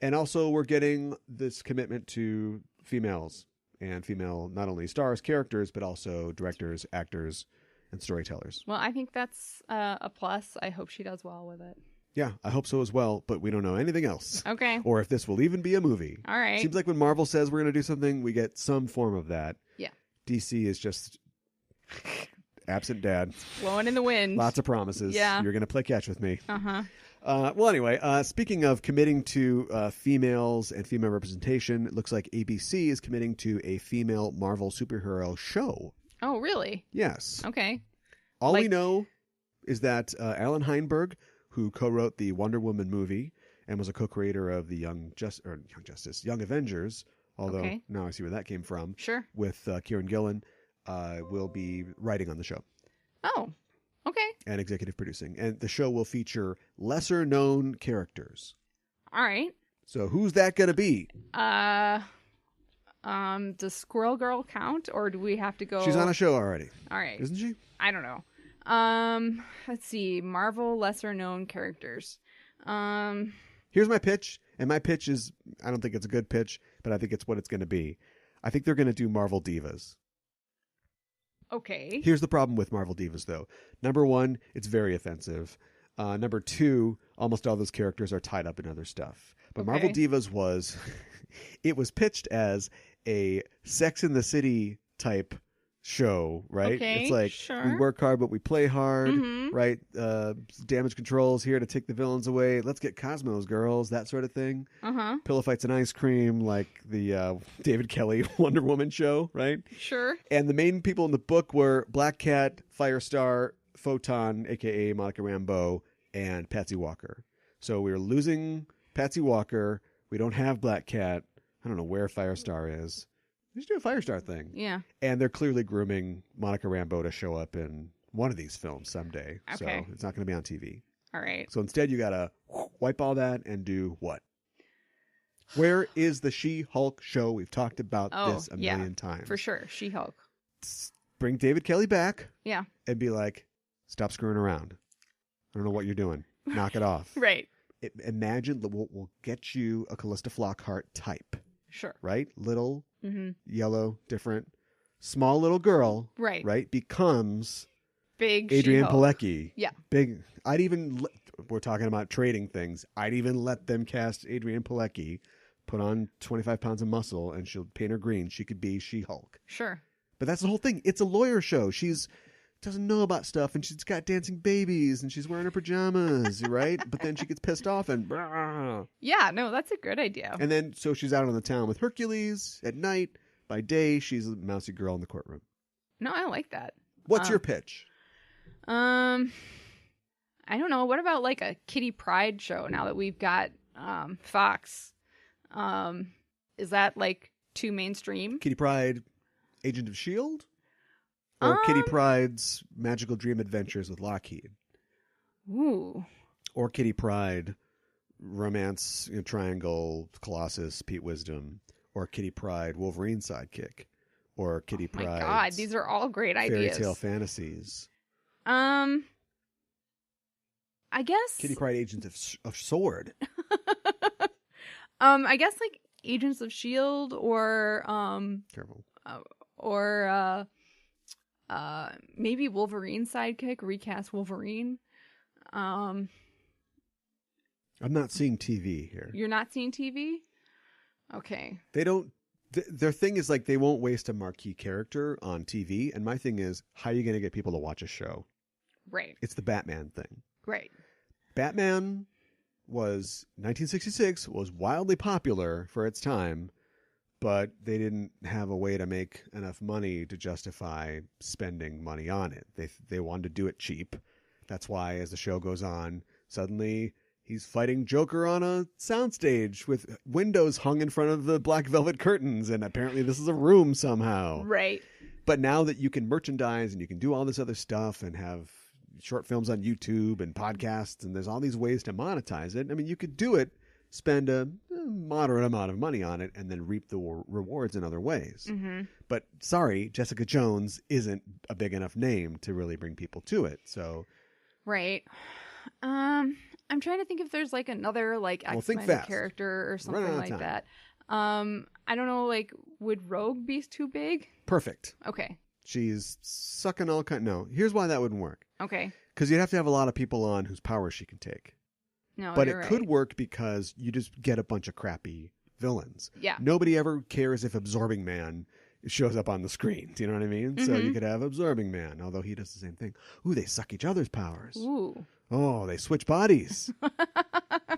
And also we're getting this commitment to females and female not only stars, characters, but also directors, actors, and storytellers.
Well, I think that's a plus. I hope she does well with it.
Yeah, I hope so as well, but we don't know anything else.
Okay.
Or if this will even be a movie.
All right.
Seems like when Marvel says we're going to do something, we get some form of that.
Yeah.
DC is just absent dad.
Blowing in the wind.
Lots of promises.
Yeah.
You're going to play catch with me.
Uh-huh.
Well, anyway, speaking of committing to females and female representation, it looks like ABC is committing to a female Marvel superhero show.
Oh, really?
Yes.
Okay.
All we know is that Alan Heinberg, who co-wrote the Wonder Woman movie and was a co-creator of the Young Avengers, although now I see where that came from.
Sure.
With Kieran Gillen, will be writing on the show.
Oh, okay.
And executive producing. And the show will feature lesser-known characters.
All right.
So who's that going to be?
Does Squirrel Girl count, or do we have to go?
She's on a show already.
All right.
Isn't she?
I don't know. Let's see. Marvel lesser-known characters.
Here's my pitch, and my pitch is, I don't think it's a good pitch, but I think it's what it's going to be. I think they're going to do Marvel Divas.
Okay.
Here's the problem with Marvel Divas, though. Number one, it's very offensive. Number two, almost all those characters are tied up in other stuff. But Marvel Divas was, it was pitched as a Sex in the City type show, right?
Okay,
it's like
sure.
we work hard, but we play hard,
Mhm.
right? Damage control's here to take the villains away. Let's get Cosmos, girls, that sort of thing.
Uh-huh.
Pillow fights and ice cream, like the David Kelly Wonder Woman show, right?
Sure.
And the main people in the book were Black Cat, Firestar, Photon, aka Monica Rambeau, and Patsy Walker. So we were losing Patsy Walker. We don't have Black Cat. I don't know where Firestar is. We should do a Firestar thing.
Yeah.
And they're clearly grooming Monica Rambeau to show up in one of these films someday.
Okay.
So it's not going to be on TV.
All right.
So instead, you got to wipe all that and do what? Where is the She-Hulk show? We've talked about this a million times.
For sure. She-Hulk.
Bring David Kelly back.
Yeah.
And be like, stop screwing around. I don't know what you're doing. Knock it off.
Right.
Imagine we'll get you a Callista Flockhart type.
Sure.
Right? Little,
Mm-hmm.
yellow, different, small little girl.
Right.
Right? Becomes
Big
Adrienne
She-Hulk.
Pilecki.
Yeah.
Big. I'd even, we're talking about trading things. I'd even let them cast Adrienne Pilecki, put on 25 pounds of muscle, and she'll paint her green. She could be She-Hulk.
Sure.
But that's the whole thing. It's a lawyer show. She's doesn't know about stuff, and she's got dancing babies, and she's wearing her pajamas, right? But then she gets pissed off and
Yeah, no, that's a good idea.
and then so she's out on the town with Hercules at night. By day, she's a mousy girl in the courtroom.
No, I like that.
What's your pitch?
I don't know. What about like a Kitty Pryde show now that we've got Fox? Is that like too mainstream?
Kitty Pryde, Agent of S.H.I.E.L.D.? Or Kitty Pryde's Magical Dream Adventures with Lockheed?
Ooh.
Or Kitty Pryde, Romance Triangle, Colossus, Pete Wisdom? Or Kitty Pryde, Wolverine Sidekick? Or Kitty Pryde?
My God, these are all great
Fairy
ideas.
Tale Fantasies.
I guess
Kitty Pryde, Agents of S.W.O.R.D.
I guess like Agents of S.H.I.E.L.D. or
Careful.
or maybe Wolverine sidekick, recast Wolverine.
I'm not seeing TV here.
You're not seeing TV? Okay.
They don't. Their thing is like they won't waste a marquee character on TV. And my thing is, how are you going to get people to watch a show?
Right.
It's the Batman thing.
Right.
Batman was 1966 was wildly popular for its time, but they didn't have a way to make enough money to justify spending money on it. They wanted to do it cheap. That's why as the show goes on, suddenly he's fighting Joker on a soundstage with windows hung in front of the black velvet curtains, and apparently this is a room somehow.
Right.
But now that you can merchandise and you can do all this other stuff and have short films on YouTube and podcasts, and there's all these ways to monetize it. I mean, you could do it, spend a moderate amount of money on it, and then reap the rewards in other ways.
Mm-hmm.
But sorry, Jessica Jones isn't a big enough name to really bring people to it. So,
right. I'm trying to think if there's like another like X-Men character or something like that. I don't know. Like, would Rogue be too big?
Perfect.
Okay.
She's sucking all kind. No, here's why that wouldn't work.
Okay.
Because you'd have to have a lot of people on whose powers she can take.
No,
but
you're
it
right.
could work because you just get a bunch of crappy villains.
Yeah.
Nobody ever cares if Absorbing Man shows up on the screen. Do you know what I mean?
Mm-hmm.
So you could have Absorbing Man, although he does the same thing. Ooh, they suck each other's powers.
Ooh.
Oh, they switch bodies.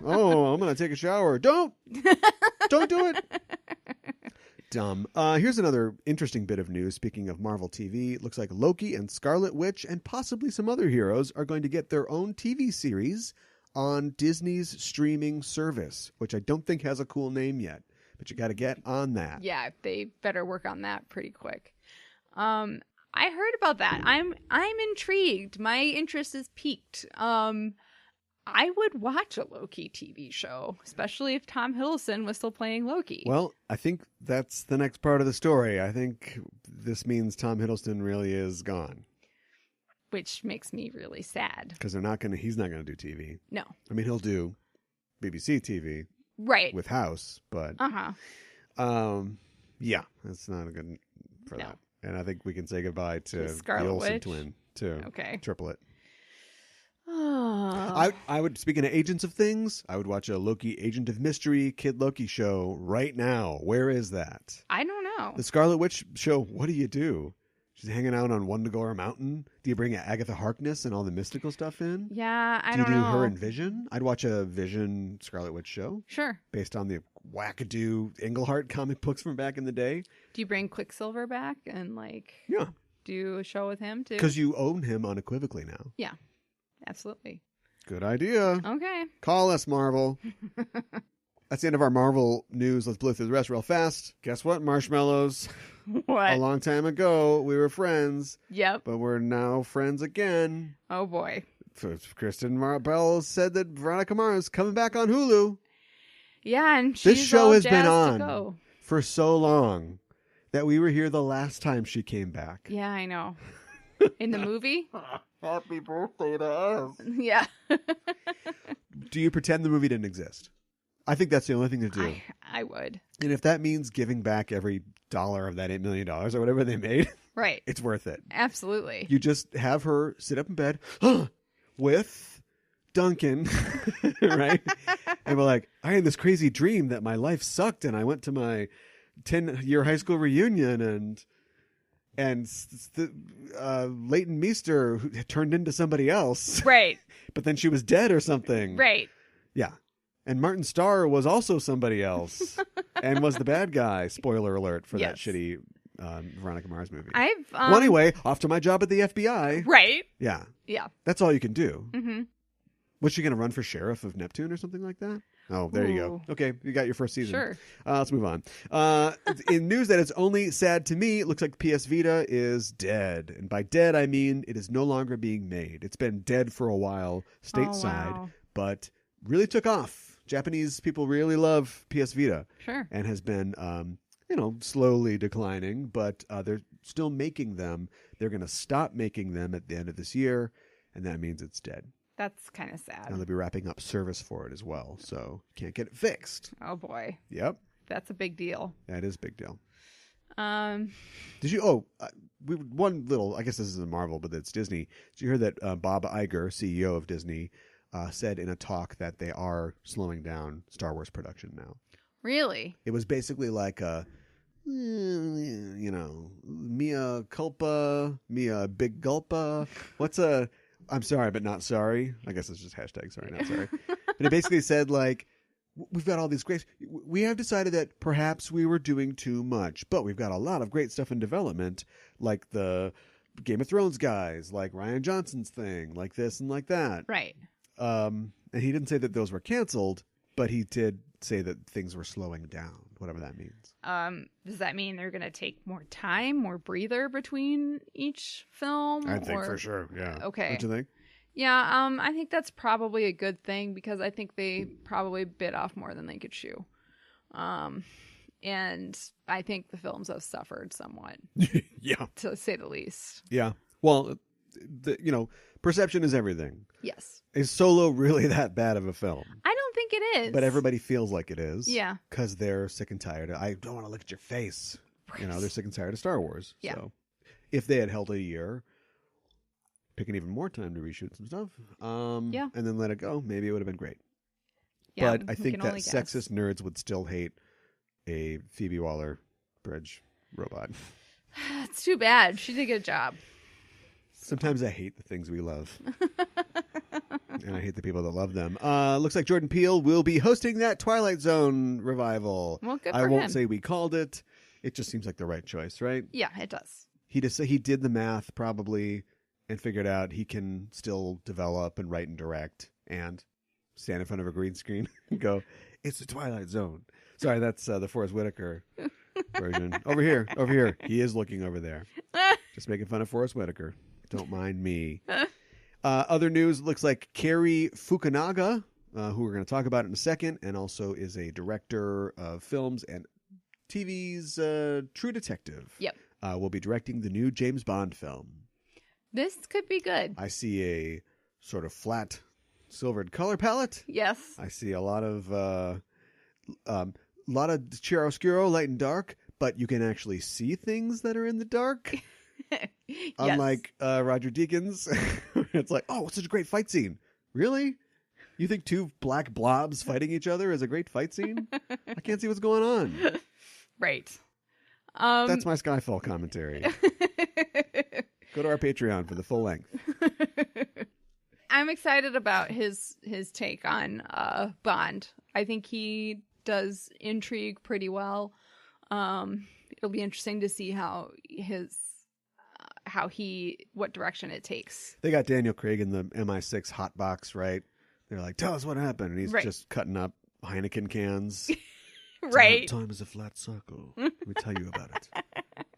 Oh, I'm going to take a shower. Don't do it. Dumb. Here's another interesting bit of news. Speaking of Marvel TV, it looks like Loki and Scarlet Witch and possibly some other heroes are going to get their own TV series on Disney's streaming service, which I don't think has a cool name yet, but you got to get on that.
Yeah, they better work on that pretty quick. I heard about that. I'm intrigued. My interest is piqued. I would watch a Loki TV show, especially if Tom Hiddleston was still playing Loki.
Well, I think that's the next part of the story. I think this means Tom Hiddleston really is gone.
Which makes me really sad.
Because he's not going to do TV.
No.
I mean, he'll do BBC TV.
Right.
With House, but. Yeah, that's not a good for that. And I think we can say goodbye to the Olsen twin, too.
Okay.
Triplet. I would, speaking of agents of things, I would watch a Loki Agent of Mystery Kid Loki show right now. Where is that?
I don't know.
The Scarlet Witch show, what do you do? She's hanging out on Wundagore Mountain. Do you bring Agatha Harkness and all the mystical stuff in?
Yeah, I
do you
don't
do
know.
her and Vision? I'd watch a Vision Scarlet Witch show.
Sure.
Based on the wackadoo Englehart comic books from back in the day.
Do you bring Quicksilver back and like
Yeah.
do a show with him too?
Because you own him unequivocally now.
Yeah, absolutely.
Good idea.
Okay.
Call us, Marvel. That's the end of our Marvel news. Let's blow through the rest real fast. Guess what, Marshmallows?
What?
A long time ago, we were friends.
Yep.
But we're now friends again.
Oh boy.
Kristen Bell said that Veronica Mars coming back on Hulu.
Yeah, and
This
she's
show
all
has been
jazzed to
on
go.
for so long that we were here the last time she came back.
Yeah, I know. In the movie?
Happy birthday to us.
Yeah.
Do you pretend the movie didn't exist? I think that's the only thing to do.
I would.
And if that means giving back every dollar of that $8 million or whatever they made,
Right.
it's worth it.
Absolutely.
You just have her sit up in bed with Duncan, right? And we're like, I had this crazy dream that my life sucked and I went to my 10-year high school reunion and Leighton Meester who turned into somebody else.
Right.
But then she was dead or something.
Right.
Yeah. And Martin Starr was also somebody else and was the bad guy. Spoiler alert for that shitty Veronica Mars movie. Well, anyway, off to my job at the FBI.
Right.
Yeah.
Yeah.
That's all you can do.
Mm-hmm.
Was she going to run for sheriff of Neptune or something like that? Oh, there you go. Okay, you got your first season.
Sure.
Let's move on. In news that is only sad to me, it looks like PS Vita is dead. And by dead, I mean it is no longer being made. It's been dead for a while stateside, but really took off. Japanese people really love PS Vita.
Sure.
And has been, slowly declining, but they're still making them. They're going to stop making them at the end of this year, and that means it's dead.
That's kind of sad.
And they'll be wrapping up service for it as well, so can't get it fixed.
Oh boy.
Yep.
That's a big deal.
That is a big deal.
Did
you? One little. I guess this isn't Marvel, but it's Disney. Did you hear that Bob Iger, CEO of Disney, said in a talk that they are slowing down Star Wars production now?
Really?
It was basically like a, mea culpa, mea big gulpa. I'm sorry, but not sorry. I guess it's just hashtag sorry, not sorry. But it basically said, like, we've got all these great... We have decided that perhaps we were doing too much, but we've got a lot of great stuff in development, like the Game of Thrones guys, like Rian Johnson's thing, like this and like that.
Right.
And he didn't say that those were canceled, but he did say that things were slowing down, whatever that means.
Does that mean they're going to take more time, more breather between each film?
I think for sure, yeah.
Okay.
What do you think?
Yeah, I think that's probably a good thing because I think they probably bit off more than they could chew. And I think the films have suffered somewhat.
Yeah.
To say the least.
Yeah. Well, perception is everything.
Yes.
Is Solo really that bad of a film?
I don't think it is.
But everybody feels like it is.
Yeah.
Because they're sick and tired. I don't want to look at your face.
Right.
They're sick and tired of Star Wars.
Yeah.
So if they had held a year, picking even more time to reshoot some stuff, and then let it go, maybe it would have been great.
Yeah,
but I think that sexist nerds would still hate a Phoebe Waller-Bridge robot.
It's too bad. She did a good job.
Sometimes I hate the things we love. And I hate the people that love them. Looks like Jordan Peele will be hosting that Twilight Zone revival.
Well, good for
I won't
him.
say we called it. It just seems like the right choice, right?
Yeah, it does.
He did the math probably and figured out he can still develop and write and direct and stand in front of a green screen and go, it's the Twilight Zone. Sorry, that's the Forrest Whitaker version. Over here. He is looking over there. Just making fun of Forrest Whitaker. Don't mind me. Other news, looks like Cary Fukunaga, who we're going to talk about in a second, and also is a director of films and TV's True Detective.
Yep.
Will be directing the new James Bond film.
This could be good.
I see a sort of flat silvered color palette.
Yes.
I see a lot of chiaroscuro, light and dark, but you can actually see things that are in the dark.
Yes.
Unlike Roger Deakins, it's like, oh, such a great fight scene. Really? You think two black blobs fighting each other is a great fight scene? I can't see what's going on.
Right.
That's my Skyfall commentary. Go to our Patreon for the full length.
I'm excited about his take on Bond. I think he does intrigue pretty well. It'll be interesting to see what direction it takes.
They got Daniel Craig in the MI6 hot box, right? They're like, tell us what happened. And he's just cutting up Heineken cans.
Right.
Time is a flat circle. Let me tell you about it.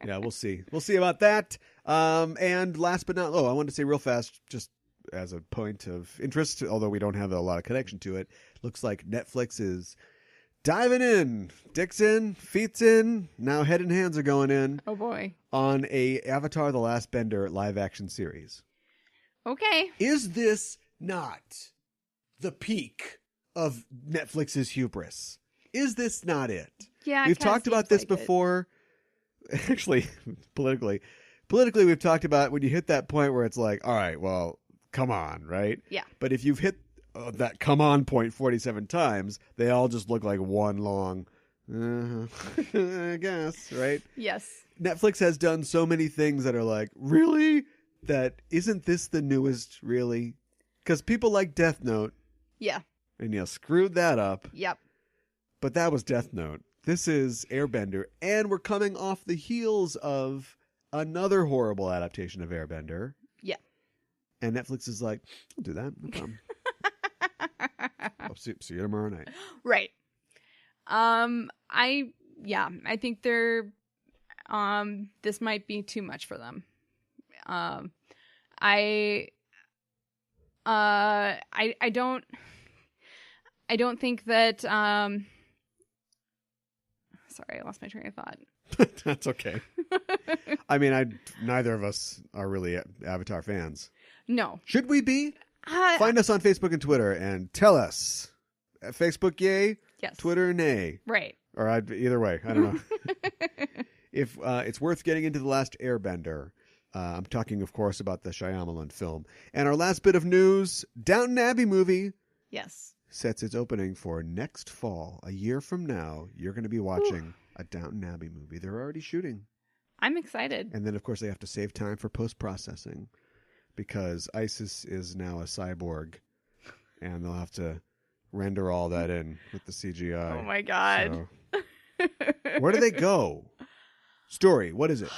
Yeah, we'll see. We'll see about that. And last but not least, I wanted to say real fast, just as a point of interest, although we don't have a lot of connection to it, looks like Netflix is diving in. Dick's in, feet's in. Now head and hands are going in.
Oh, boy.
On a Avatar: The Last Bender live action series.
Okay.
Is this not the peak of Netflix's hubris? Is this not it?
Yeah,
we've talked about this before. Actually, politically, we've talked about when you hit that point where it's like, all right, well, come on, right?
Yeah.
But if you've hit that come on point 47 times, they all just look like one long, I guess, right?
Yes.
Netflix has done so many things that are like, really? That isn't this the newest, really? Because people like Death Note.
Yeah.
And you screwed that up.
Yep.
But that was Death Note. This is Airbender. And we're coming off the heels of another horrible adaptation of Airbender.
Yeah.
And Netflix is like, I'll do that. No problem. I'll see you tomorrow night.
Right. I think they're, this might be too much for them. I don't think that, sorry, I lost my train of thought.
That's okay. I mean, neither of us are really Avatar fans.
No.
Should we be? Find us on Facebook and Twitter and tell us. Facebook, yay.
Yes.
Twitter, nay.
Right.
Or either way. I don't know. If it's worth getting into The Last Airbender. I'm talking, of course, about the Shyamalan film. And our last bit of news, Downton Abbey movie.
Yes.
Sets its opening for next fall. A year from now, you're going to be watching a Downton Abbey movie. They're already shooting.
I'm excited.
And then, of course, they have to save time for post-processing because Isis is now a cyborg, and they'll have to render all that in with the CGI.
Oh my god!
So, where do they go? Story. What is it?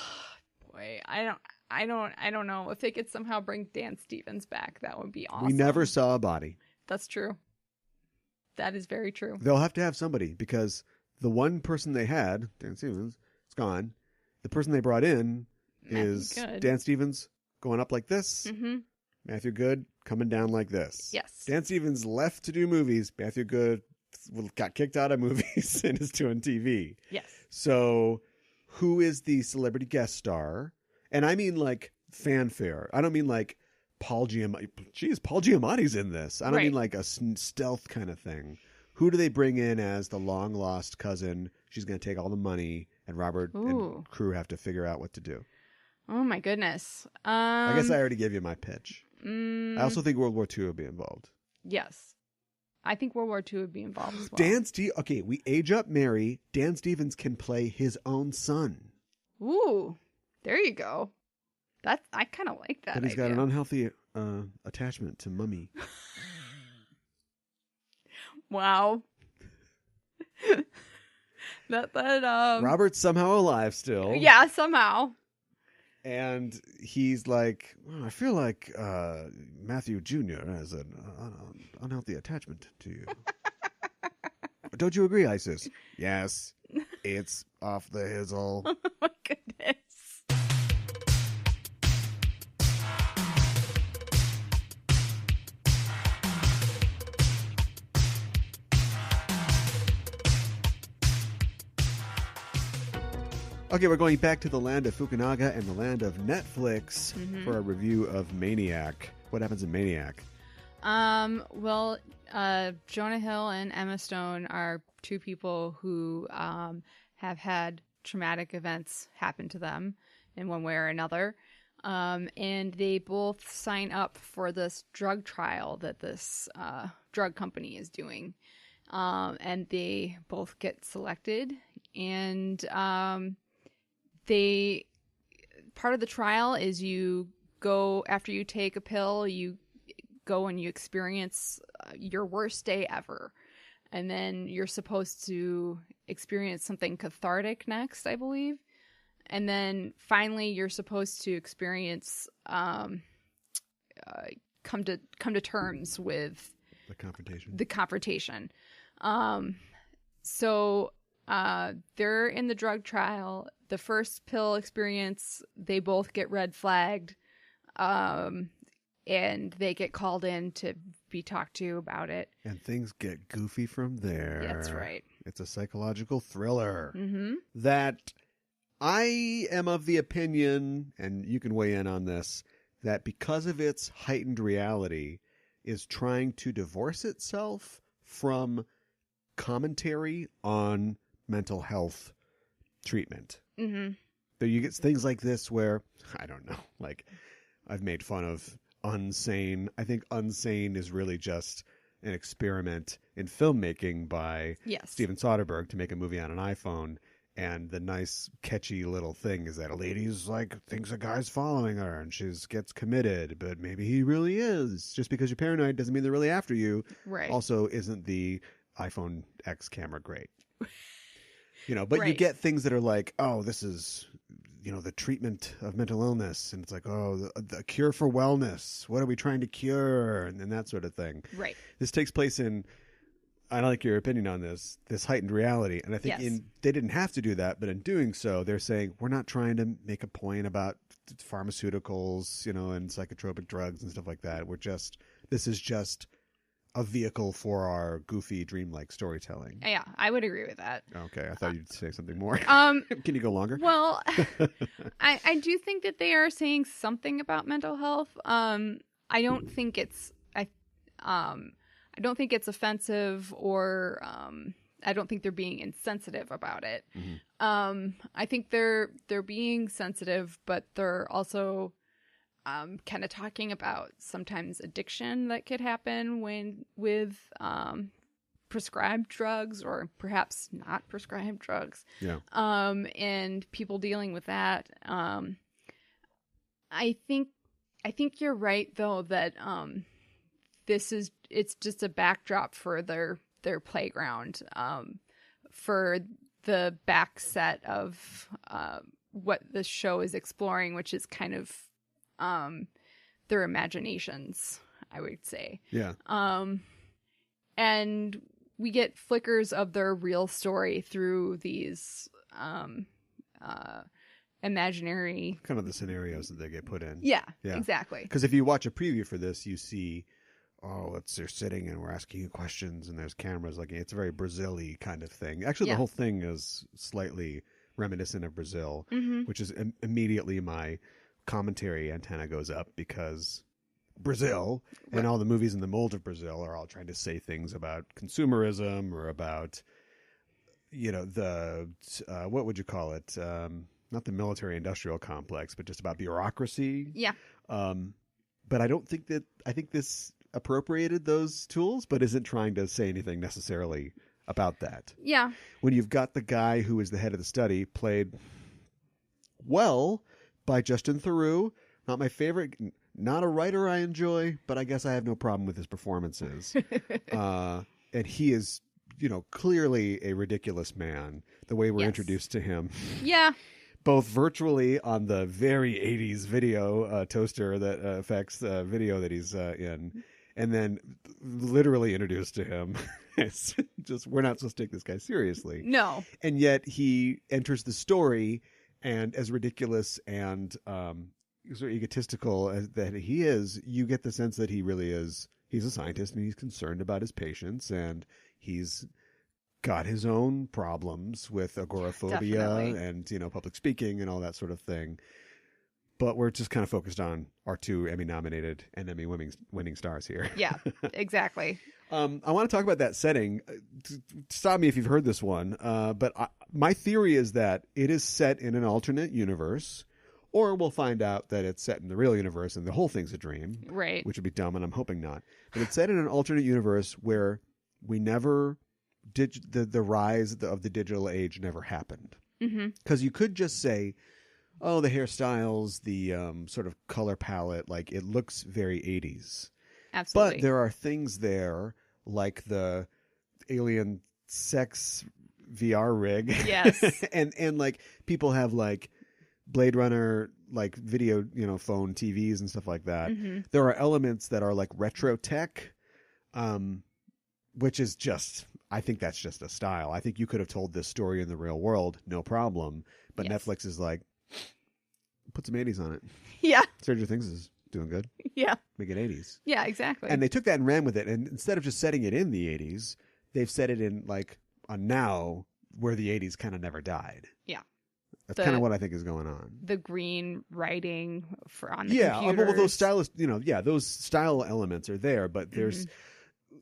Boy, I don't know. If they could somehow bring Dan Stevens back, that would be awesome.
We never saw a body.
That's true. That is very true.
They'll have to have somebody because the one person they had, Dan Stevens, is gone. The person they brought in is Dan Stevens going up like this.
Mm-hmm.
Matthew Good coming down like this.
Yes.
Dan Stevens left to do movies. Matthew Good got kicked out of movies and is doing TV.
Yes.
So who is the celebrity guest star? And I mean like fanfare. I don't mean like Paul Giamatti. Jeez, Paul Giamatti's in this. I don't mean like a stealth kind of thing. Who do they bring in as the long lost cousin? She's going to take all the money, and Robert and crew have to figure out what to do.
Oh my goodness.
I guess I already gave you my pitch. I also think World War II would be involved.
Yes. I think World War II would be involved as well.
Okay, we age up Mary. Dan Stevens can play his own son.
Ooh, there you go. I kind of like that.
But he's got an unhealthy attachment to Mummy.
Wow.
Robert's somehow alive still.
Yeah, somehow.
And he's like, I feel like Matthew Jr. has an unhealthy attachment to you. Don't you agree, Isis? Yes. It's off the hizzle.
Oh my goodness.
Okay, we're going back to the land of Fukunaga and the land of Netflix for a review of Maniac. What happens in Maniac?
Well, Jonah Hill and Emma Stone are two people who have had traumatic events happen to them in one way or another. And they both sign up for this drug trial that this drug company is doing. And they both get selected. And they part of the trial is you go after you take a pill, you go and you experience your worst day ever. And then you're supposed to experience something cathartic next, I believe. And then finally you're supposed to experience come to terms with the confrontation. So they're in the drug trial. The first pill experience, they both get red flagged. And they get called in to be talked to about it.
And things get goofy from there.
That's right.
It's a psychological thriller
Mm-hmm.
that I am of the opinion, and you can weigh in on this, that because of its heightened reality, is trying to divorce itself from commentary on mental health treatment.
Mm-hmm.
So you get things like this where, I don't know, like I've made fun of Unsane. I think Unsane is really just an experiment in filmmaking by Steven Soderbergh to make a movie on an iPhone. And the nice, catchy little thing is that a lady's like thinks a guy's following her and she gets committed, but maybe he really is. Just because you're paranoid doesn't mean they're really after you.
Right.
Also, isn't the iPhone X camera great? But
right.
You get things that are like, oh, this is, the treatment of mental illness. And it's like, oh, the cure for wellness. What are we trying to cure? And that sort of thing.
Right.
This takes place in, I like your opinion on this heightened reality. And I think they didn't have to do that, but in doing so, they're saying, we're not trying to make a point about pharmaceuticals, and psychotropic drugs and stuff like that. This is just a vehicle for our goofy, dreamlike storytelling.
Yeah, I would agree with that.
Okay, I thought you'd say something more. Can you go longer?
Well, I do think that they are saying something about mental health. I don't think it's I don't think it's offensive, or I don't think they're being insensitive about it. Mm-hmm. I think they're being sensitive, but they're also kind of talking about sometimes addiction that could happen with prescribed drugs, or perhaps not prescribed drugs.
Yeah.
And people dealing with that. I think you're right though that it's just a backdrop for their playground, for the back set of what the show is exploring, which is kind of their imaginations, I would say.
Yeah.
And we get flickers of their real story through these imaginary,
kind of the scenarios that they get put in.
Yeah. Exactly.
Because if you watch a preview for this, you see, they're sitting and we're asking you questions and there's cameras. Like, it's a very Brazil-y kind of thing. Actually, the whole thing is slightly reminiscent of Brazil,
mm-hmm.
which is immediately my commentary antenna goes up, because Brazil and all the movies in the mold of Brazil are all trying to say things about consumerism or about, the, what would you call it? Not the military industrial complex, but just about bureaucracy.
Yeah.
But I think this appropriated those tools, but isn't trying to say anything necessarily about that.
Yeah.
When you've got the guy who is the head of the study played well by Justin Theroux, not my favorite, not a writer I enjoy, but I guess I have no problem with his performances. And he is, clearly a ridiculous man, the way we're introduced to him.
Yeah.
Both virtually on the very 80s video toaster that affects the video that he's in, and then literally introduced to him. It's just, we're not supposed to take this guy seriously.
No. And
yet he enters the story, and as ridiculous and sort of egotistical as that he is, you get the sense that he really is, he's a scientist and he's concerned about his patients, and he's got his own problems with agoraphobia and, public speaking and all that sort of thing. But we're just kind of focused on our two Emmy-nominated and Emmy-winning stars here.
Yeah, exactly.
I want to talk about that setting. Stop me if you've heard this one. But my theory is that it is set in an alternate universe, or we'll find out that it's set in the real universe and the whole thing's a dream.
Right.
Which would be dumb, and I'm hoping not. But it's set in an alternate universe where we never... the rise of the digital age never happened. Because you could just say, oh, the hairstyles, the sort of color palette, like it looks very 80s.
Absolutely.
But there are things there like the alien sex VR rig.
Yes.
and like people have like Blade Runner, like video, phone TVs and stuff like that. There are elements that are like retro tech, which is just, I think that's just a style. I think you could have told this story in the real world, no problem. But
Yes.
Netflix is like, put some 80s on it.
Yeah.
Stranger Things is doing good.
Yeah.
Make it 80s.
Yeah, exactly.
And they took that and ran with it. And instead of just setting it in the 80s, they've set it in like a now where the 80s kind of never died.
Yeah.
That's kind of what I think is going on.
The green writing on the
Yeah,
computers.
well, those stylist, those style elements are there, but there's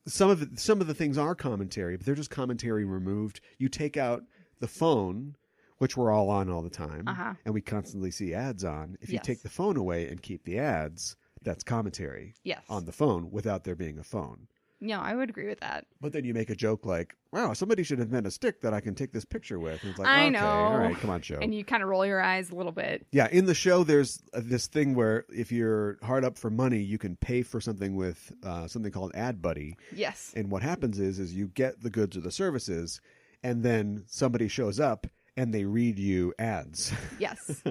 some of the things are commentary, but they're just commentary removed. You take out the phone, which we're all on all the time, and we constantly see ads on. If you take the phone away and keep the ads, that's commentary on the phone without there being a phone.
No, I would agree with that.
But then you make a joke like, wow, somebody should invent a stick that I can take this picture with. And it's like,
I
okay,
know.
all right, come on, show.
And you kind of roll your eyes a little bit.
Yeah, in the show, there's this thing where if you're hard up for money, you can pay for something with something called Ad Buddy.
Yes.
And what happens is you get the goods or the services, and then somebody shows up and they read you ads.
Yes.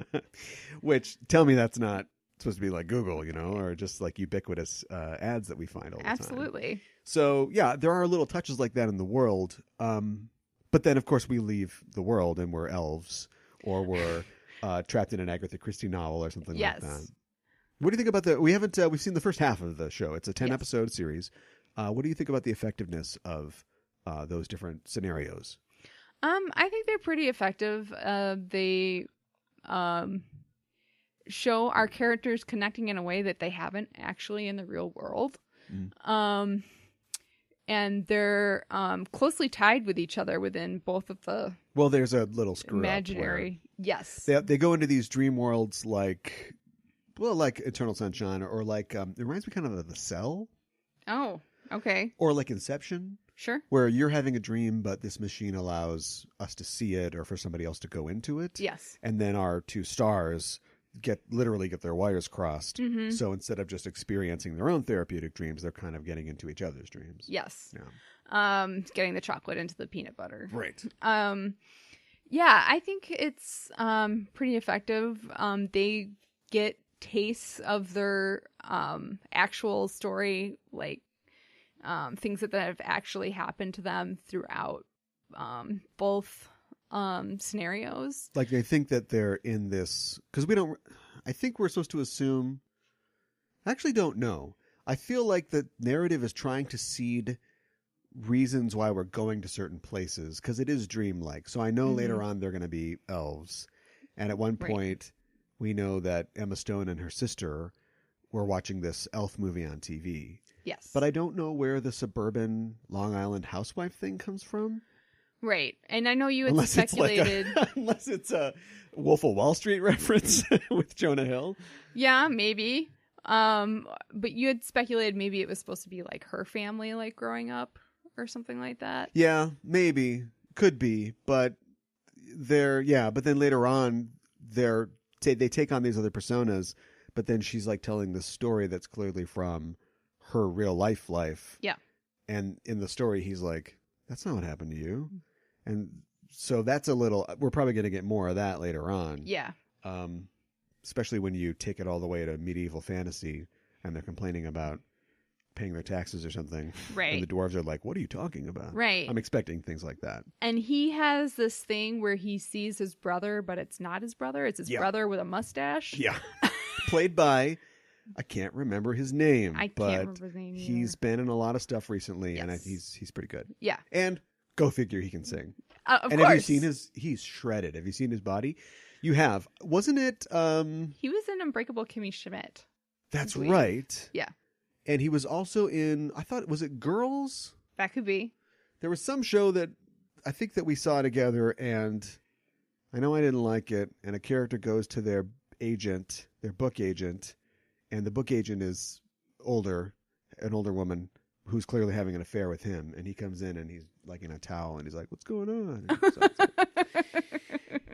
Which, tell me that's not supposed to be like Google, or just like ubiquitous ads that we find all the time.
Absolutely.
So, yeah, there are little touches like that in the world. But then, of course, we leave the world and we're elves or we're trapped in an Agatha Christie novel or something like that. What do you think about we've seen the first half of the show. It's a 10-episode series. What do you think about the effectiveness of those different scenarios?
I think they're pretty effective. They show our characters connecting in a way that they haven't actually in the real world. And they're closely tied with each other within both of the
there's a little screw
imaginary.
Yes. They go into these dream worlds like Eternal Sunshine or like, it reminds me kind of The Cell.
Oh, okay.
Or like Inception.
Sure.
Where you're having a dream, but this machine allows us to see it or for somebody else to go into it.
Yes. And
then our two stars literally get their wires crossed. So instead of just experiencing their own therapeutic dreams, they're kind of getting into each other's dreams.
Yes.
Yeah.
Getting the chocolate into the peanut butter.
Right.
Yeah, I think it's pretty effective. They get tastes of their actual story, like things that have actually happened to them throughout both scenarios.
Like they think that they're in this because I think we're supposed to assume. I actually don't know. I feel like the narrative is trying to seed reasons why we're going to certain places because it is dreamlike. So I know later on they're going to be elves, and at one point we know that Emma Stone and her sister were watching this elf movie on TV.
Yes,
but I don't know where the suburban Long Island housewife thing comes from.
Right. And I know you had speculated.
Unless it's a Wolf of Wall Street reference with Jonah Hill.
Yeah, maybe. But you had speculated maybe it was supposed to be like her family, like growing up or something like that.
Yeah, maybe. Could be. But but then later on, they take on these other personas, but then she's like telling this story that's clearly from her real life. Yeah. And in the story, he's like, that's not what happened to you. And so that's we're probably going to get more of that later on.
Yeah.
Especially when you take it all the way to medieval fantasy and they're complaining about paying their taxes or something.
Right.
And the dwarves are like, what are you talking about?
Right.
I'm expecting things like that.
And he has this thing where he sees his brother, but it's not his brother. It's his brother with a mustache.
Yeah. Played by... I can't remember his name.
I can't remember his name either.
He's been in a lot of stuff recently, and he's pretty good.
Yeah.
And go figure, he can sing.
Of
and
course.
Have you seen he's shredded. Have you seen his body? You have. Wasn't it?
He was in Unbreakable Kimmy Schmidt.
That's right.
Yeah.
And he was also in, was it Girls?
That could be.
There was some show that I think that we saw together, and I know I didn't like it, and a character goes to their book agent, and the book agent is an older woman who's clearly having an affair with him. And he comes in and he's like in a towel and he's like, what's going on?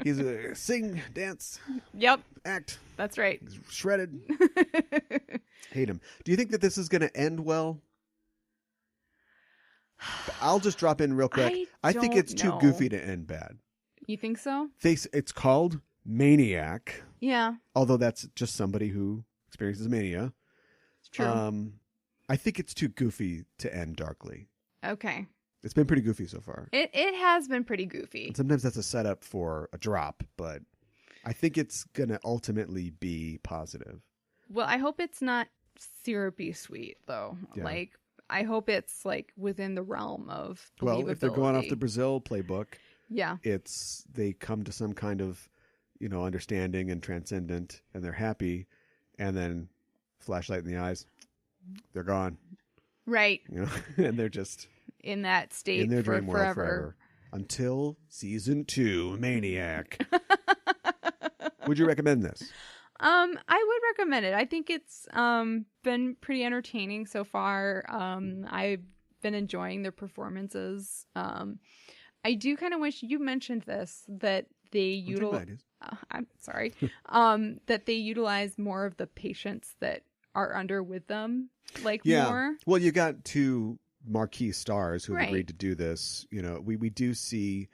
He's a sing, dance,
Yep,
act.
that's right.
He's shredded. Hate him. Do you think that this is going to end well? I'll just drop in real quick. I think
don't
it's too
know.
goofy to end bad.
You think so?
It's called Maniac,
Yeah,
although that's just somebody who experiences mania.
it's true.
I think it's too goofy to end darkly.
Okay.
It's been pretty goofy so far.
It has been pretty goofy.
And sometimes that's a setup for a drop, but I think it's going to ultimately be positive.
Well, I hope it's not syrupy sweet, though.
Yeah.
Like, I hope it's, like, within the realm of believability.
Well, if they're going off the Brazil playbook,
yeah.
they come to some kind of, understanding and transcendent, and they're happy, and then flashlight in the eyes, they're gone.
Right.
And they're just
In that state
in their
for
dream world forever. Until season 2, Maniac. Would you recommend this?
I would recommend it. I think it's been pretty entertaining so far. I've been enjoying their performances. I do kind of wish you mentioned this, that they utilize. I'm sorry. That they utilize more of the patients that are under with them, more.
Well, you got 2 marquee stars who have
Right.
agreed to do this. We do see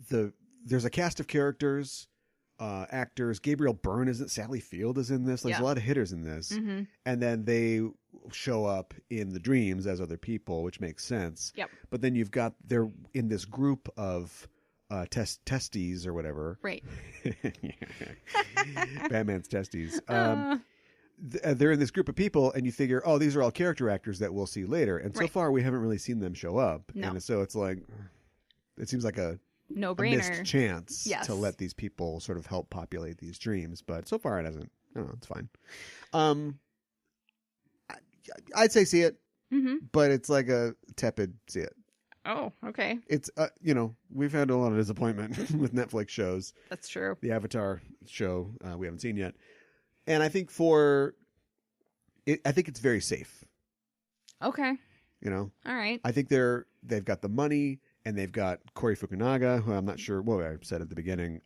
there's a cast of characters, actors. Gabriel Byrne is in, Sally Field is in this. There's a lot of hitters in this,
Mm-hmm.
and then they show up in the dreams as other people, which makes sense.
Yep.
But then they're in this group of testes or whatever.
Right.
Batman's testes. They're in this group of people, and you figure, oh, these are all character actors that we'll see later. And so
Right.
far, we haven't really seen them show up.
No.
And so it's like, it seems like a
No-brainer.
missed chance
Yes.
to let these people sort of help populate these dreams. But so far, it hasn't. I don't know. It's fine. I'd say see it,
Mm-hmm.
but it's like a tepid see it.
Oh, okay.
It's, we've had a lot of disappointment with Netflix shows.
That's true.
The Avatar show we haven't seen yet. And I think I think it's very safe.
Okay.
All
right.
I think they've got the money, and they've got Corey Fukunaga, who I'm not sure what I said at the beginning,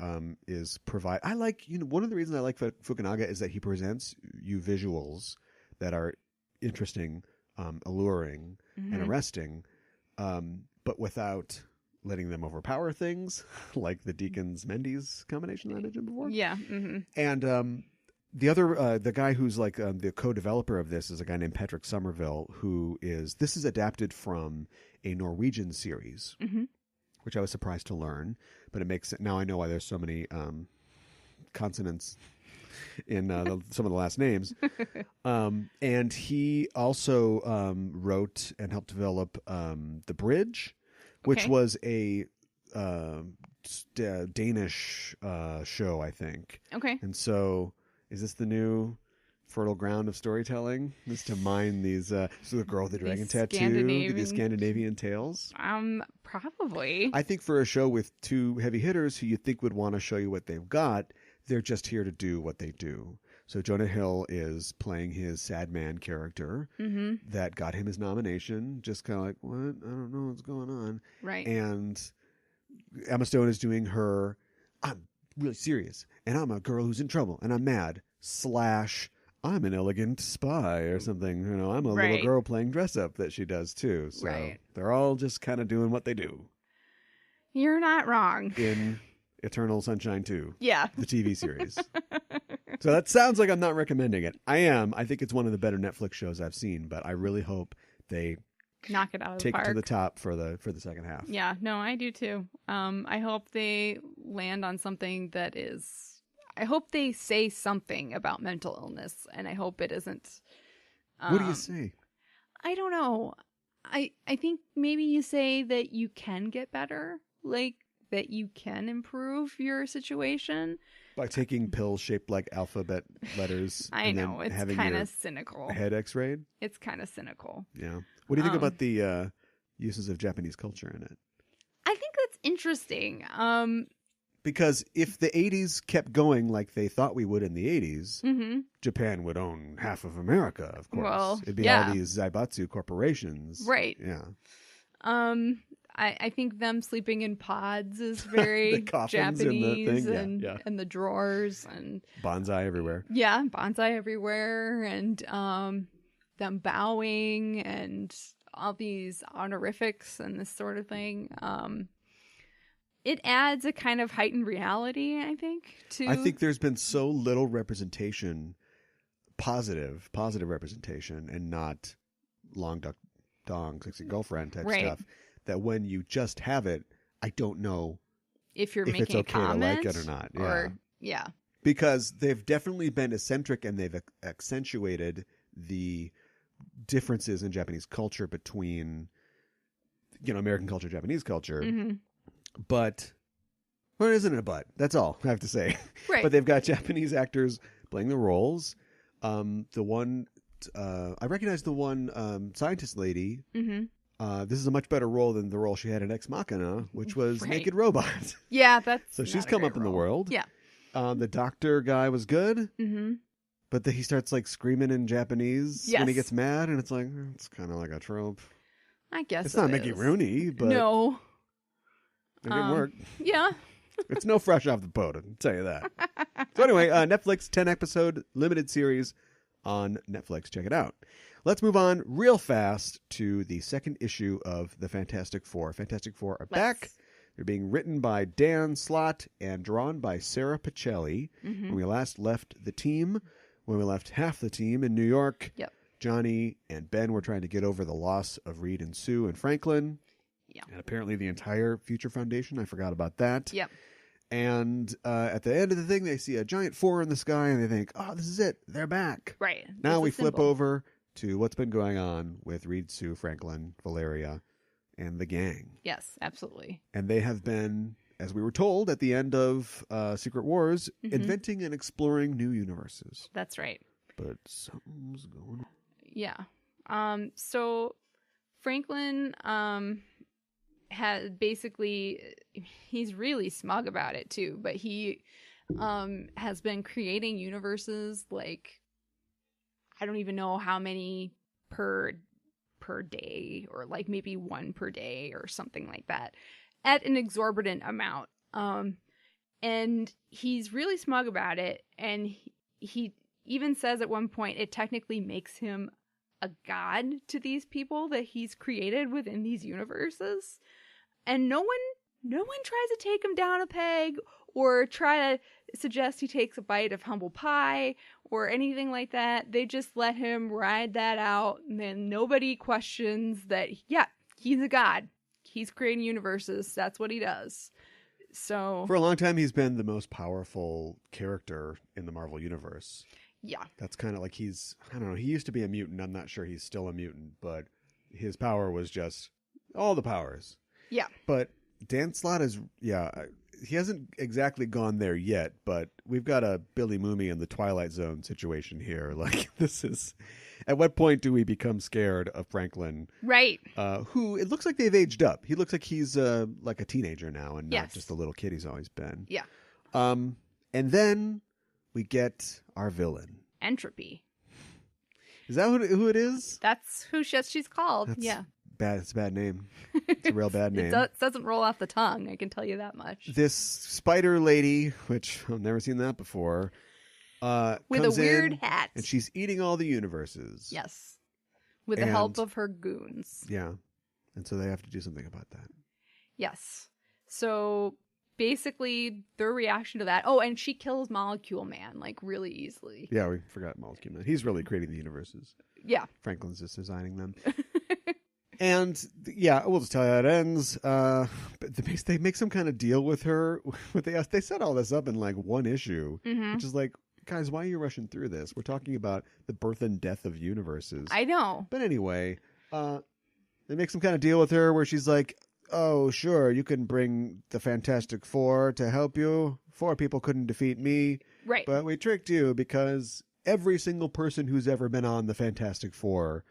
is provide. I like, one of the reasons I like Fukunaga is that he presents you visuals that are interesting, alluring, and arresting, but without letting them overpower things like the Deacons Mendes combination that I mentioned before.
Yeah. Mm-hmm.
And the other, the guy who's like the co-developer of this is a guy named Patrick Somerville, this is adapted from a Norwegian series,
Mm-hmm.
which I was surprised to learn, but it makes now I know why there's so many consonants in some of the last names. And he also wrote and helped develop The Bridge, which
Okay.
was a Danish show, I think.
Okay.
And so, is this the new fertile ground of storytelling? Is to mine these, so the girl with the dragon
These
tattoo, these Scandinavian tales?
Probably.
I think for a show with 2 heavy hitters who you think would want to show you what they've got, they're just here to do what they do. So Jonah Hill is playing his sad man character
Mm-hmm.
that got him his nomination. Just kind of like, what? I don't know what's going on.
Right.
And Emma Stone is doing her, I'm really serious, and I'm a girl who's in trouble, and I'm mad, / I'm an elegant spy or something. I'm a little
Right.
girl playing dress up that she does too. So
Right.
they're all just kind of doing what they do
You're not wrong.
in Eternal Sunshine 2,
Yeah.
the TV series. So that sounds like I'm not recommending it. I am. I think it's one of the better Netflix shows I've seen, but I really hope they
Knock it out of the
take it
park.
to the top for the second half.
Yeah, no, I do too. I hope they land on something that is. I hope they say something about mental illness, and I hope it isn't.
What do you say?
I don't know. I think maybe you say that you can get better, like that you can improve your situation.
By taking pills shaped like alphabet letters.
I
and
know,
then
it's
having
kind
your
of cynical.
head x-rayed.
It's kind of cynical.
Yeah. What do you think about the uses of Japanese culture in it?
I think that's interesting.
Because if the 80s kept going like they thought we would in the 80s,
Mm-hmm.
Japan would own half of America, of course.
Well,
It'd be
yeah.
all these Zaibatsu corporations.
Right.
Yeah.
I think them sleeping in pods is very Japanese, and the drawers and
bonsai everywhere.
Yeah, bonsai everywhere, and them bowing and all these honorifics and this sort of thing. It adds a kind of heightened reality, I think. I
think there's been so little representation, positive representation, and not long duck dong, sexy girlfriend type stuff, that when you just have it, I don't know
if making
it's okay
a comment
to like it or not.
Yeah.
Because they've definitely been eccentric, and they've accentuated the differences in Japanese culture between, American culture, Japanese culture.
Mm-hmm.
But, well, isn't it a but? That's all I have to say.
Right.
But they've got Japanese actors playing the roles. The one, I recognize the one scientist lady.
Mm-hmm.
This is a much better role than the role she had in Ex Machina, which was Naked Robot.
Yeah, that's
so she's come up in the world.
Yeah.
The doctor guy was good.
Mm-hmm.
But he starts like screaming in Japanese when he gets mad, and it's like, it's kind of like a trope.
I guess
it's not Mickey Rooney, but
no.
It didn't work.
Yeah.
It's no fresh off the boat, I can tell you that. So anyway, Netflix 10-episode limited series on Netflix. Check it out. Let's move on real fast to the second issue of the Fantastic Four. Fantastic Four are back. They're being written by Dan Slott and drawn by Sarah Pichelli.
Mm-hmm.
When we last left the team, when we left half the team in New York, Johnny and Ben were trying to get over the loss of Reed and Sue and Franklin.
Yeah.
And apparently the entire Future Foundation. I forgot about that.
Yep.
And at the end of the thing, they see a giant four in the sky, and they think, oh, this is it. They're back.
Right.
Now we flip over to what's been going on with Reed, Sue, Franklin, Valeria, and the gang.
Yes, absolutely.
And they have been, as we were told at the end of Secret Wars, inventing and exploring new universes.
That's right.
But something's going on.
Yeah. So Franklin has basically, he's really smug about it too, but he has been creating universes like, I don't even know how many per day, or like maybe one per day or something like that, at an exorbitant amount. And he's really smug about it, and he even says at one point it technically makes him a god to these people that he's created within these universes. And no one tries to take him down a peg or try to suggest he takes a bite of humble pie or anything like that. They just let him ride that out, and then nobody questions that, yeah, he's a god. He's creating universes. That's what he does. So
for a long time, he's been the most powerful character in the Marvel Universe.
Yeah.
That's kind of like I don't know, he used to be a mutant. I'm not sure he's still a mutant, but his power was just all the powers.
Yeah.
But Dan Slott is, he hasn't exactly gone there yet, but we've got a Billy Mooney in the Twilight Zone situation here. Like, this is, at what point do we become scared of Franklin?
Right.
Who, it looks like they've aged up. He looks like he's like a teenager now and not just the little kid he's always been.
Yeah.
And then we get our villain.
Entropy.
Is that who it is?
That's who she's called. Yeah.
Bad. It's a bad name. It's a real bad name.
It doesn't roll off the tongue, I can tell you that much.
This spider lady, which I've never seen that before,
with a weird hat.
And she's eating all the universes.
Yes. With the help of her goons.
Yeah. And so they have to do something about that.
Yes. So basically their reaction to that. Oh, and she kills Molecule Man like really easily.
Yeah, we forgot Molecule Man. He's really creating the universes.
Yeah.
Franklin's just designing them. And yeah, we'll just tell you how it ends. But they make some kind of deal with her. They set all this up in like one issue, which is like, guys, why are you rushing through this? We're talking about the birth and death of universes.
I know.
But anyway, they make some kind of deal with her where she's like, oh, sure, you can bring the Fantastic Four to help you. 4 people couldn't defeat me.
Right.
But we tricked you because every single person who's ever been on the Fantastic Four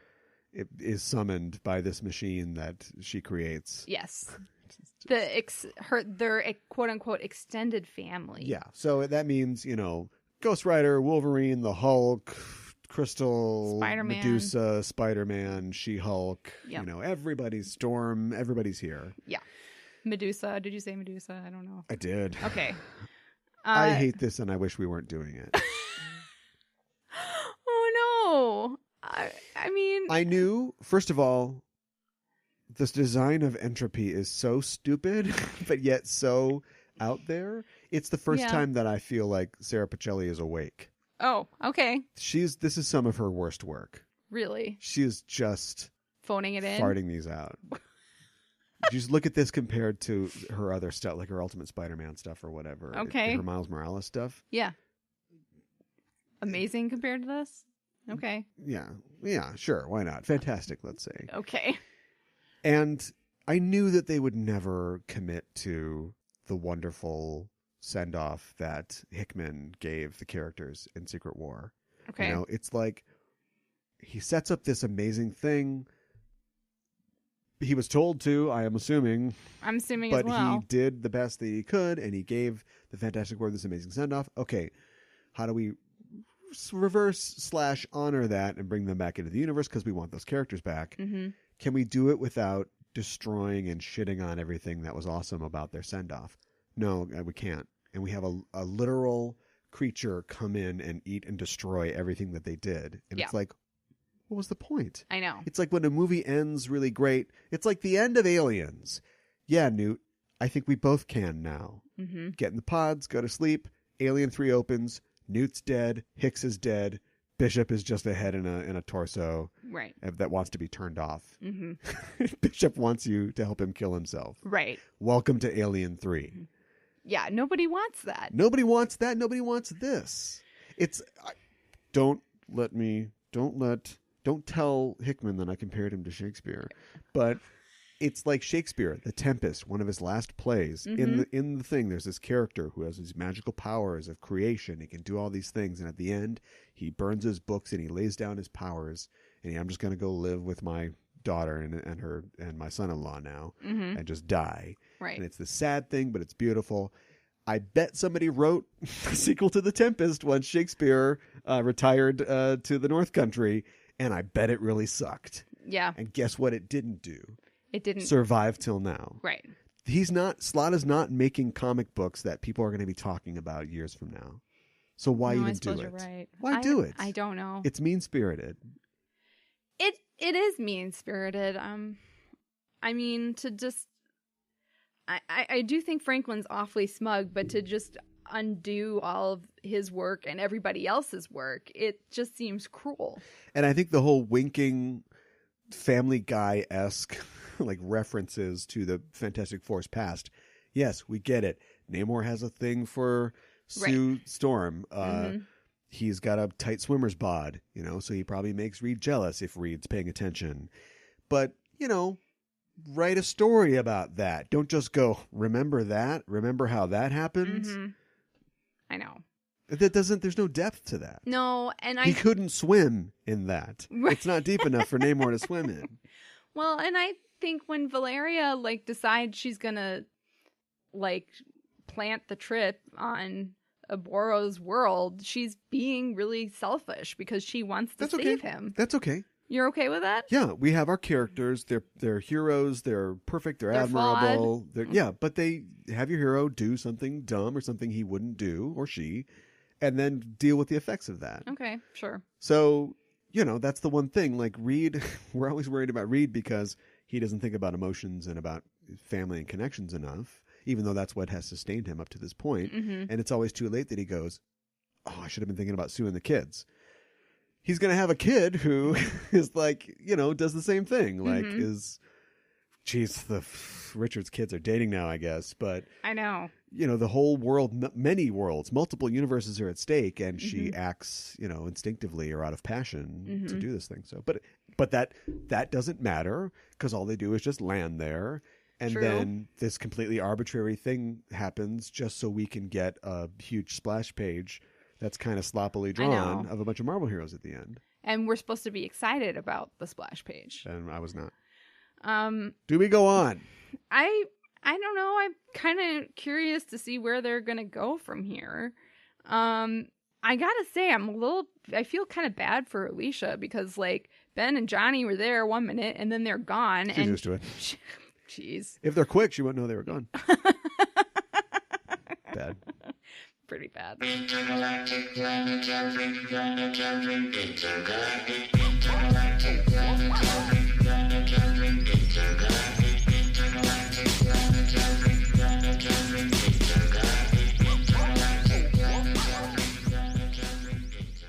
is summoned by this machine that she creates.
Yes. Their quote unquote extended family.
Yeah. So that means, Ghost Rider, Wolverine, the Hulk, Crystal,
Spider-Man.
Medusa, Spider-Man, She-Hulk,
Yep.
everybody's Storm, everybody's here.
Yeah. Medusa. Did you say Medusa? I don't know.
I did.
Okay.
I hate this and I wish we weren't doing it.
Oh, no. I mean...
I knew, first of all, this design of Entropy is so stupid, but yet so out there. It's the first time that I feel like Sarah Pacelli is awake.
Oh, okay.
This is some of her worst work.
Really?
She is just
phoning it in?
farting these out. Just look at this compared to her other stuff, like her Ultimate Spider-Man stuff or whatever.
Okay.
Her Miles Morales stuff.
Yeah. Amazing compared to this? Okay.
Yeah. Yeah, sure. Why not? Fantastic, let's say.
Okay.
And I knew that they would never commit to the wonderful send-off that Hickman gave the characters in Secret War.
Okay.
It's like he sets up this amazing thing. He was told to, I am assuming.
I'm assuming
but
as well.
He did the best that he could, and he gave the Fantastic Four this amazing send-off. Okay, how do we reverse/honor that and bring them back into the universe because we want those characters back?
Mm-hmm.
Can we do it without destroying and shitting on everything that was awesome about their send-off? No, we can't. And we have a literal creature come in and eat and destroy everything that they did. And it's like, what was the point?
I know.
It's like when a movie ends really great. It's like the end of Aliens. Yeah, Newt, I think we both can now.
Mm-hmm.
Get in the pods, go to sleep. Alien 3 opens. Newt's dead. Hicks is dead. Bishop is just a head in a torso.
Right.
That wants to be turned off.
Mm-hmm.
Bishop wants you to help him kill himself.
Right.
Welcome to Alien 3.
Yeah, nobody wants that.
Nobody wants that. Nobody wants this. Don't tell Hickman that I compared him to Shakespeare, but it's like Shakespeare, The Tempest, one of his last plays.
Mm-hmm.
In the thing, there's this character who has these magical powers of creation. He can do all these things, and at the end, he burns his books and he lays down his powers. And I'm just going to go live with my daughter and my son-in-law now,
mm-hmm.
and just die.
Right.
And it's the sad thing, but it's beautiful. I bet somebody wrote a sequel to The Tempest once Shakespeare retired to the North Country. And I bet it really sucked.
Yeah.
And guess what it didn't do?
It didn't
survive till now.
Right.
Slott is not making comic books that people are going to be talking about years from now. So why even do it?
You're right.
Why do it?
I don't know.
It's mean-spirited.
It is mean-spirited. I mean, to just I do think Franklin's awfully smug, but to just undo all of his work and everybody else's work, it just seems cruel.
And I think the whole winking Family Guy-esque like references to the Fantastic Four's past. Yes, we get it. Namor has a thing for Sue Storm.
Mm-hmm.
He's got a tight swimmer's bod, so he probably makes Reed jealous if Reed's paying attention. But, write a story about that. Don't just go, remember that? Remember how that happened?
Mm-hmm. I know.
There's no depth to that.
No, and
he couldn't swim in that.
Right.
It's not deep enough for Namor to swim in.
Well, and I think when Valeria decides she's gonna plant the trip on Oboro's world, she's being really selfish because she wants to save him.
That's okay.
You're okay with that?
Yeah, we have our characters. They're heroes. They're perfect. They're admirable. But they have your hero do something dumb or something he wouldn't do, or she, and then deal with the effects of that.
Okay, sure.
So, that's the one thing. Like Reed, we're always worried about Reed because he doesn't think about emotions and about family and connections enough, even though that's what has sustained him up to this point.
Mm-hmm.
And it's always too late that he goes, oh, I should have been thinking about Sue and the kids. He's going to have a kid who is does the same thing.
Mm-hmm.
Richard's kids are dating now, I guess. But
I know.
The whole world, many worlds, multiple universes are at stake, and
mm-hmm.
she acts, instinctively or out of passion
mm-hmm.
to do this thing. So, but that doesn't matter because all they do is just land there. And
True.
Then this completely arbitrary thing happens just so we can get a huge splash page that's kind of sloppily drawn of a bunch of Marvel heroes at the end.
And we're supposed to be excited about the splash page.
And I was not. Do we go on?
I don't know. I'm kind of curious to see where they're going to go from here. I I gotta say, I feel kind of bad for Alicia because, like, Ben and Johnny were there 1 minute and then they're gone.
She's used to it.
Jeez.
If they're quick, she wouldn't know they were gone. Bad.
Pretty bad.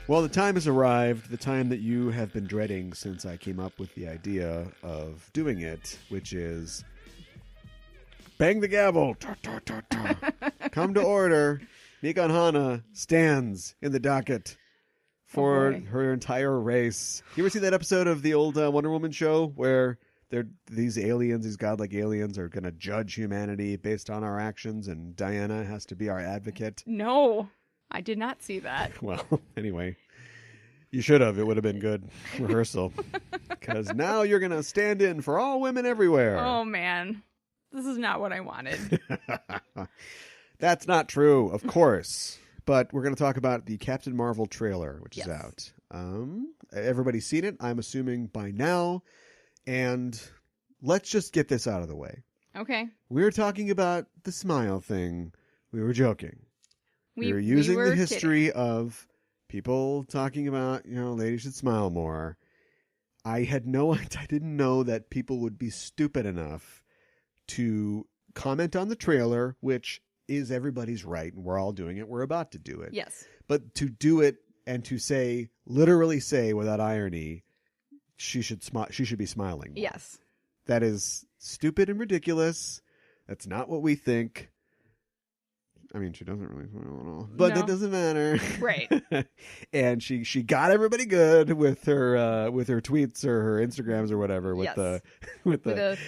Well, the time has arrived, the time that you have been dreading since I came up with the idea of doing it, which is bang the gavel. Ta, ta, ta, ta. Come to order. Mika and Hana stands in the docket for her entire race. You ever see that episode of the old Wonder Woman show where these aliens, these godlike aliens, are going to judge humanity based on our actions, and Diana has to be our advocate?
No. I did not see that.
Well, anyway, you should have. It would have been good rehearsal. Because now you're going to stand in for all women everywhere.
Oh, man. This is not what I wanted.
That's not true, of course. But we're going to talk about the Captain Marvel trailer, which is out. Everybody's seen it, I'm assuming, by now. And let's just get this out of the way.
Okay.
We were talking about the smile thing. We were joking. We were using the history of people talking about, ladies should smile more. I didn't know that people would be stupid enough to comment on the trailer, which is everybody's right, and we're all doing it. We're about to do it.
Yes.
But to do it and to literally say without irony, she should be smiling more.
Yes.
That is stupid and ridiculous. That's not what we think. I mean, she doesn't really smile at all, but that doesn't matter,
right?
And she got everybody good with her tweets or her Instagrams or whatever with the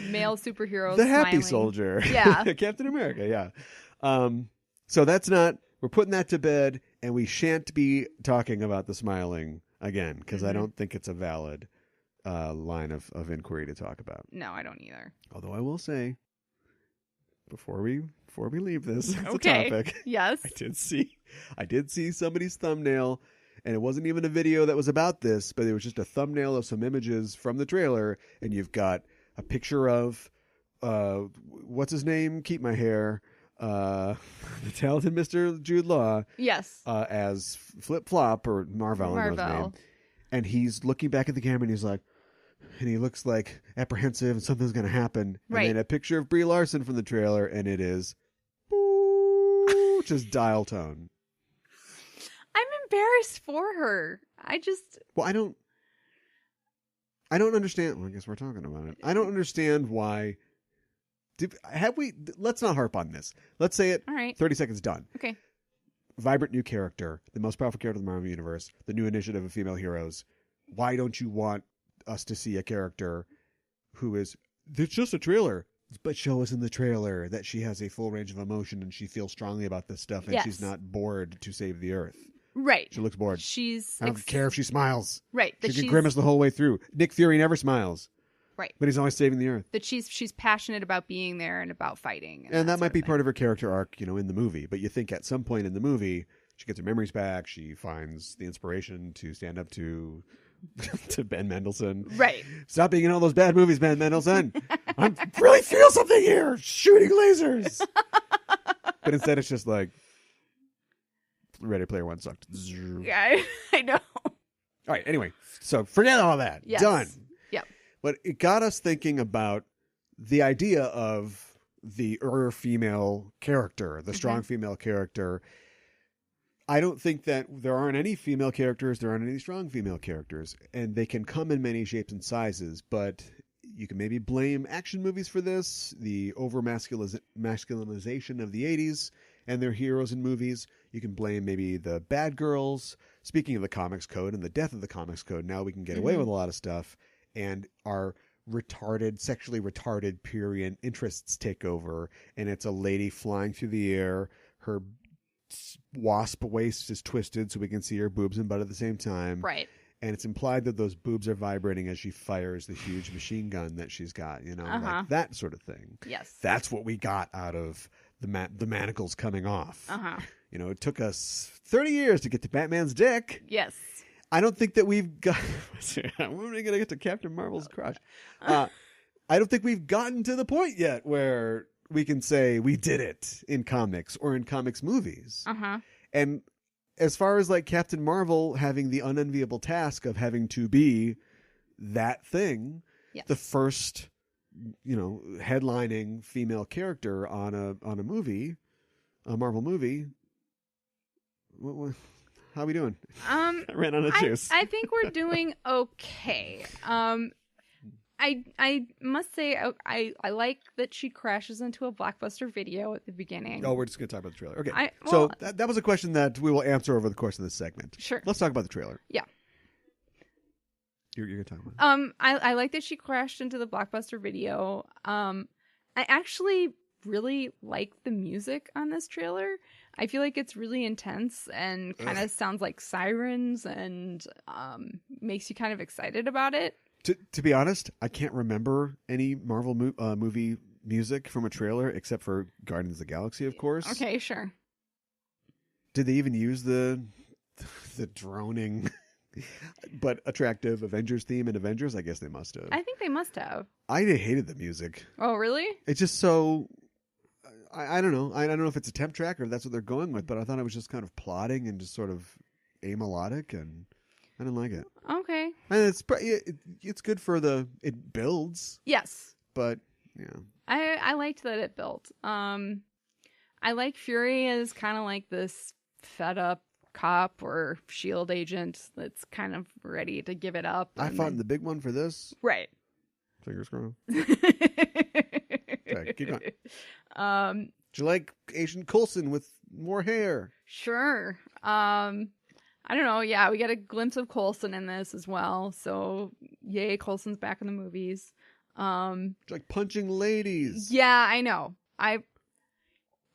male superhero,
the
smiling.
happy soldier, Captain America, So that's not. We're putting that to bed, and we shan't be talking about the smiling again because I don't think it's a valid line of inquiry to talk about.
No, I don't either.
Although I will say, before we leave this
topic, yes,
I did see somebody's thumbnail, and it wasn't even a video that was about this, but it was just a thumbnail of some images from the trailer, and you've got a picture of what's his name? Keep my hair. The talented Mr. Jude Law.
Yes.
As Flip Flop or Marvel. I don't know his name. And he's looking back at the camera and he's like, and he looks like apprehensive and something's going to happen.
Right.
And then a picture of Brie Larson from the trailer, and it is just dial tone.
I'm embarrassed for her.
Well, I don't understand. Well, I guess we're talking about it. I don't understand why. Let's not harp on this. Let's say it.
All right.
30 seconds, done.
Okay.
Vibrant new character, the most powerful character in the Marvel Universe, the new initiative of female heroes. Why don't you want us to see a character who is, it's just a trailer, but show us in the trailer that she has a full range of emotion and she feels strongly about this stuff and she's not bored to save the earth.
Right.
She looks bored. I don't care if she smiles.
Right.
She can grimace the whole way through. Nick Fury never smiles.
Right.
But he's always saving the earth.
That she's passionate about being there and about fighting.
And that might be part of her character arc, in the movie. But you think at some point in the movie, she gets her memories back. She finds the inspiration to stand up to Ben Mendelsohn.
Right.
Stop being in all those bad movies, Ben Mendelsohn. I really feel something here. Shooting lasers. But instead it's just like Ready Player One sucked.
Yeah, I know.
All right. Anyway, so forget all that.
Yes.
Done.
Yep.
But it got us thinking about the idea of the female character, the strong female character. I don't think that there aren't any female characters, there aren't any strong female characters, and they can come in many shapes and sizes, but you can maybe blame action movies for this, the over-masculinization of the 80s and their heroes in movies. You can blame maybe the bad girls. Speaking of the comics code and the death of the comics code, now we can get away with a lot of stuff, and our sexually retarded period interests take over, and it's a lady flying through the air, her wasp waist is twisted so we can see her boobs and butt at the same time.
Right.
And it's implied that those boobs are vibrating as she fires the huge machine gun that she's got, like that sort of thing.
Yes.
That's what we got out of the manacles coming off. it took us 30 years to get to Batman's dick.
Yes.
I don't think that we've got. When are we going to get to Captain Marvel's crush? I don't think we've gotten to the point yet where we can say we did it in comics or in comics movies. And as far as like Captain Marvel having the unenviable task of having to be that thing, the first, headlining female character on a movie, a Marvel movie. How are we doing? I ran out of juice.
I think we're doing okay. I must say I like that she crashes into a Blockbuster Video at the beginning.
Oh, we're just going to talk about the trailer. Okay. So that was a question that we will answer over the course of this segment.
Sure.
Let's talk about the trailer.
Yeah.
You're going to talk about it.
I like that she crashed into the Blockbuster Video. I actually really like the music on this trailer. I feel like it's really intense and kind of sounds like sirens and makes you kind of excited about it.
To be honest, I can't remember any Marvel movie music from a trailer except for Guardians of the Galaxy, of course.
Okay, sure.
Did they even use the droning but attractive Avengers theme in Avengers? I guess they must have.
I think they must have.
I hated the music.
Oh, really?
It's just so... I don't know. I don't know if it's a temp track or if that's what they're going with, but I thought it was just kind of plodding and just sort of amelodic, and I didn't like it.
Okay.
And it's good for it builds.
Yes.
But yeah.
I liked that it built. I like Fury as kind of like this fed up cop or shield agent that's kind of ready to give it up.
I fought in the big one for this.
Right.
Fingers crossed. Okay, keep going. Do you like Agent Coulson with more hair?
Sure. I don't know. Yeah, we get a glimpse of Coulson in this as well. So, yay, Coulson's back in the movies.
It's like punching ladies.
Yeah, I know.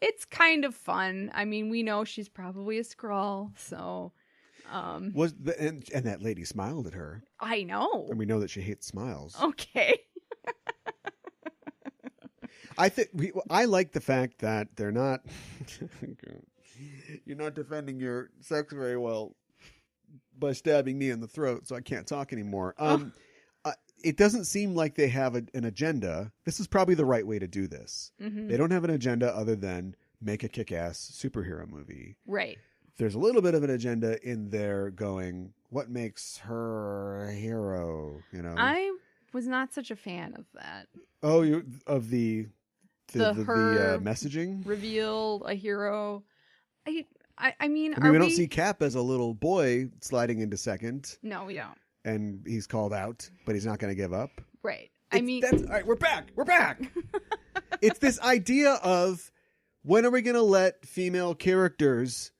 It's kind of fun. I mean, we know she's probably a Skrull, so.
And that lady smiled at her.
I know.
And we know that she hates smiles.
Okay.
I like the fact that they're not. You're not defending your sex very well by stabbing me in the throat, so I can't talk anymore. It doesn't seem like they have an agenda. This is probably the right way to do this. Mm-hmm. They don't have an agenda other than make a kick-ass superhero movie.
Right.
There's a little bit of an agenda in there going, what makes her a hero?
I was not such a fan of that.
Oh, of the messaging?
Reveal a hero. I mean,
we don't see Cap as a little boy sliding into second.
No, we don't.
And he's called out, but he's not going to give up.
Right.
All right, we're back. It's this idea of when are we going to let female characters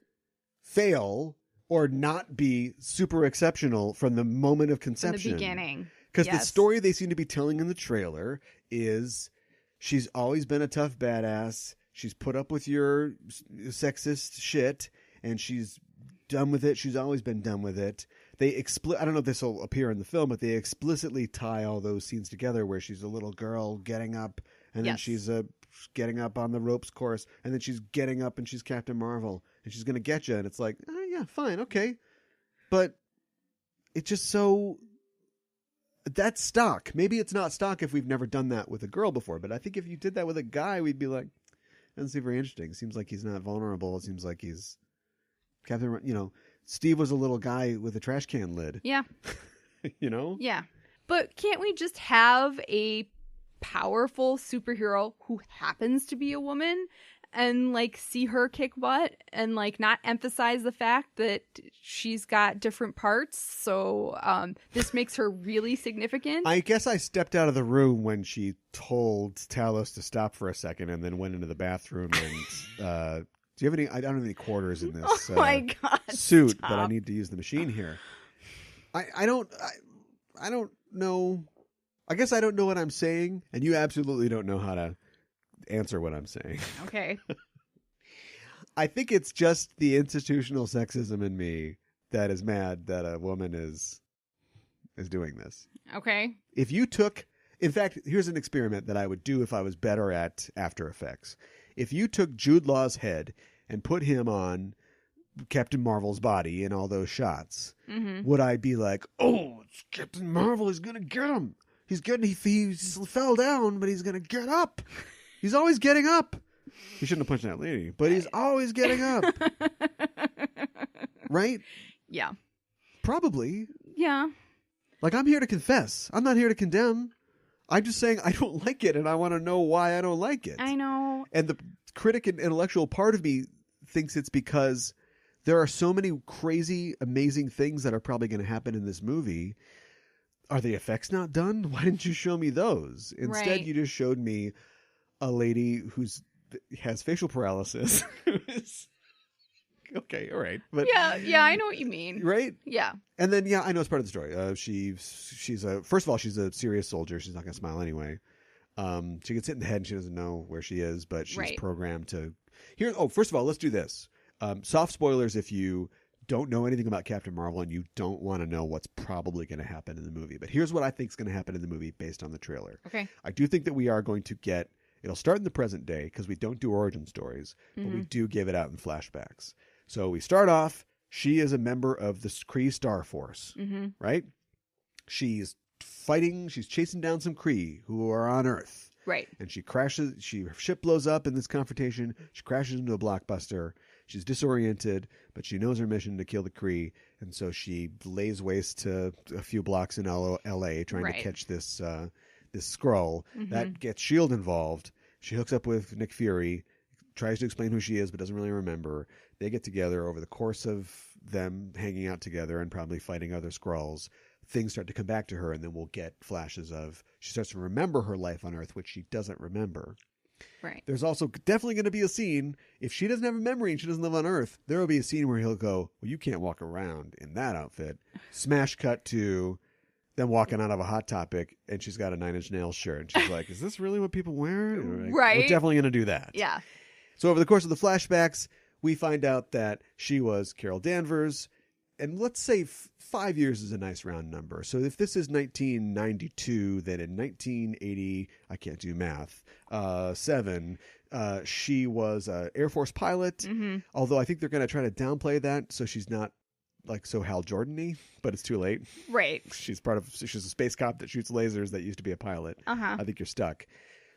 fail or not be super exceptional from the moment of conception?
From the beginning.
Because the story they seem to be telling in the trailer is she's always been a tough badass. She's put up with your sexist shit, and she's done with it. She's always been done with it. I don't know if this will appear in the film, but they explicitly tie all those scenes together where she's a little girl getting up, and then she's getting up on the ropes course, and then she's getting up and she's Captain Marvel, and she's going to get you. And it's like, oh, yeah, fine, okay. But it's just so... That's stock. Maybe it's not stock if we've never done that with a girl before, but I think if you did that with a guy, we'd be like, doesn't seem very interesting. It seems like he's not vulnerable. It seems like he's Captain, Steve was a little guy with a trash can lid.
Yeah.
Yeah.
But can't we just have a powerful superhero who happens to be a woman and see her kick butt and not emphasize the fact that she's got different parts? So this makes her really significant.
I guess I stepped out of the room when she told Talos to stop for a second and then went into the bathroom and do you have any? I don't have any quarters in this suit, but I need to use the machine here. I don't know. I guess I don't know what I'm saying, and you absolutely don't know how to answer what I'm saying.
Okay.
I think it's just the institutional sexism in me that is mad that a woman is doing this.
Okay.
If you took, in fact, here's an experiment that I would do if I was better at After Effects. If you took Jude Law's head and put him on Captain Marvel's body in all those shots,
Mm-hmm.
would I be like, oh, it's Captain Marvel is going to get him. He fell down, but he's going to get up. He's always getting up. He shouldn't have punched that lady, but he's always getting up. Right?
Yeah.
Probably.
Yeah.
Like, I'm here to confess. I'm not here to condemn. I'm just saying I don't like it, and I want to know why I don't like it.
I know.
And the critic and intellectual part of me thinks it's because there are so many crazy, amazing things that are probably going to happen in this movie. Are the effects not done? Why didn't you show me those? Instead,
Right.
you just showed me a lady has facial paralysis. Okay, all right. But
Yeah, I know what you mean.
right?
Yeah.
And then, I know it's part of the story. First of all, she's a serious soldier. She's not going to smile anyway. She gets hit in the head and she doesn't know where she is, but she's
Right.
programmed to first of all, let's do this. Soft spoilers if you don't know anything about Captain Marvel and you don't want to know what's probably going to happen in the movie. But here's what I think is going to happen in the movie based on the trailer.
Okay.
I do think that we are going to get, it'll start in the present day because we don't do origin stories, but we do give it out in flashbacks. So we start off, she is a member of the Kree Star Force, right? She's fighting, she's chasing down some Kree who are on Earth.
Right.
And her ship blows up in this confrontation. She crashes into a blockbuster. She's disoriented, but she knows her mission to kill the Kree. And so she lays waste to a few blocks in L.A. trying to catch this Skrull. That gets S.H.I.E.L.D. involved. She hooks up with Nick Fury, tries to explain who she is, but doesn't really remember. They get together over the course of them hanging out together and probably fighting other Skrulls. Things start to come back to her, and then we'll get flashes of she starts to remember her life on Earth, which she doesn't remember.
Right.
There's also definitely going to be a scene, if she doesn't have a memory and she doesn't live on Earth, there will be a scene where he'll go, well, you can't walk around in that outfit. Smash cut to them walking out of a Hot Topic, and she's got a 9 Inch Nails shirt. And she's like, is this really what people wear? Like,
right.
We're definitely going to do that.
Yeah.
So over the course of the flashbacks, we find out that she was Carol Danvers, and let's say 5 years is a nice round number. So if this is 1992, then in 1980, I can't do math, 7, she was an Air Force pilot, although I think they're going to try to downplay that so she's not like so Hal Jordan-y, but it's too late.
Right.
She's a space cop that shoots lasers that used to be a pilot.
Uh-huh.
I think you're stuck.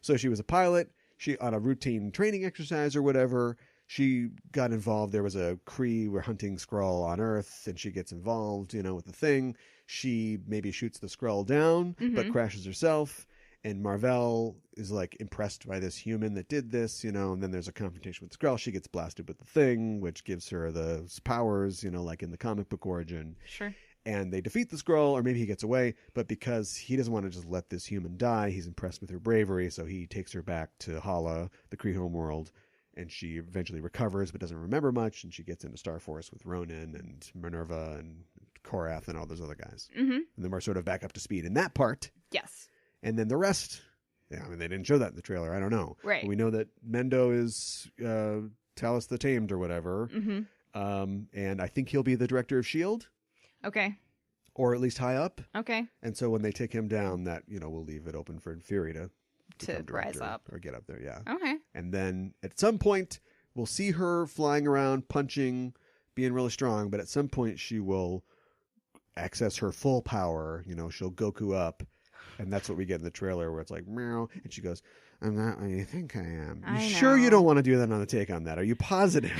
So she was a pilot. She, on a routine training exercise or whatever, she got involved. There was a Kree were hunting Skrull on Earth, and she gets involved, with the thing. She maybe shoots the Skrull down, but crashes herself. And Marvel is like impressed by this human that did this, and then there's a confrontation with Skrull. She gets blasted with the thing, which gives her the powers, like in the comic book origin.
Sure.
And they defeat the Skrull, or maybe he gets away, but because he doesn't want to just let this human die, he's impressed with her bravery, so he takes her back to Hala, the Kree homeworld, and she eventually recovers but doesn't remember much, and she gets into Star Force with Ronan and Minerva and Korath and all those other guys. And then we're sort of back up to speed in that part.
Yes.
And then the rest, they didn't show that in the trailer. I don't know.
Right.
But we know that Mendo is Talos the Tamed or whatever. And I think he'll be the director of S.H.I.E.L.D.
Okay.
Or at least high up.
Okay.
And so when they take him down, that, we'll leave it open for Fury to
rise up.
Or get up there, yeah.
Okay.
And then at some point, we'll see her flying around, punching, being really strong, but at some point she will access her full power. She'll Goku up. And that's what we get in the trailer where it's like, meow. And she goes, I'm not what you think I am. Sure you don't want to do that on the take on that? Are you positive?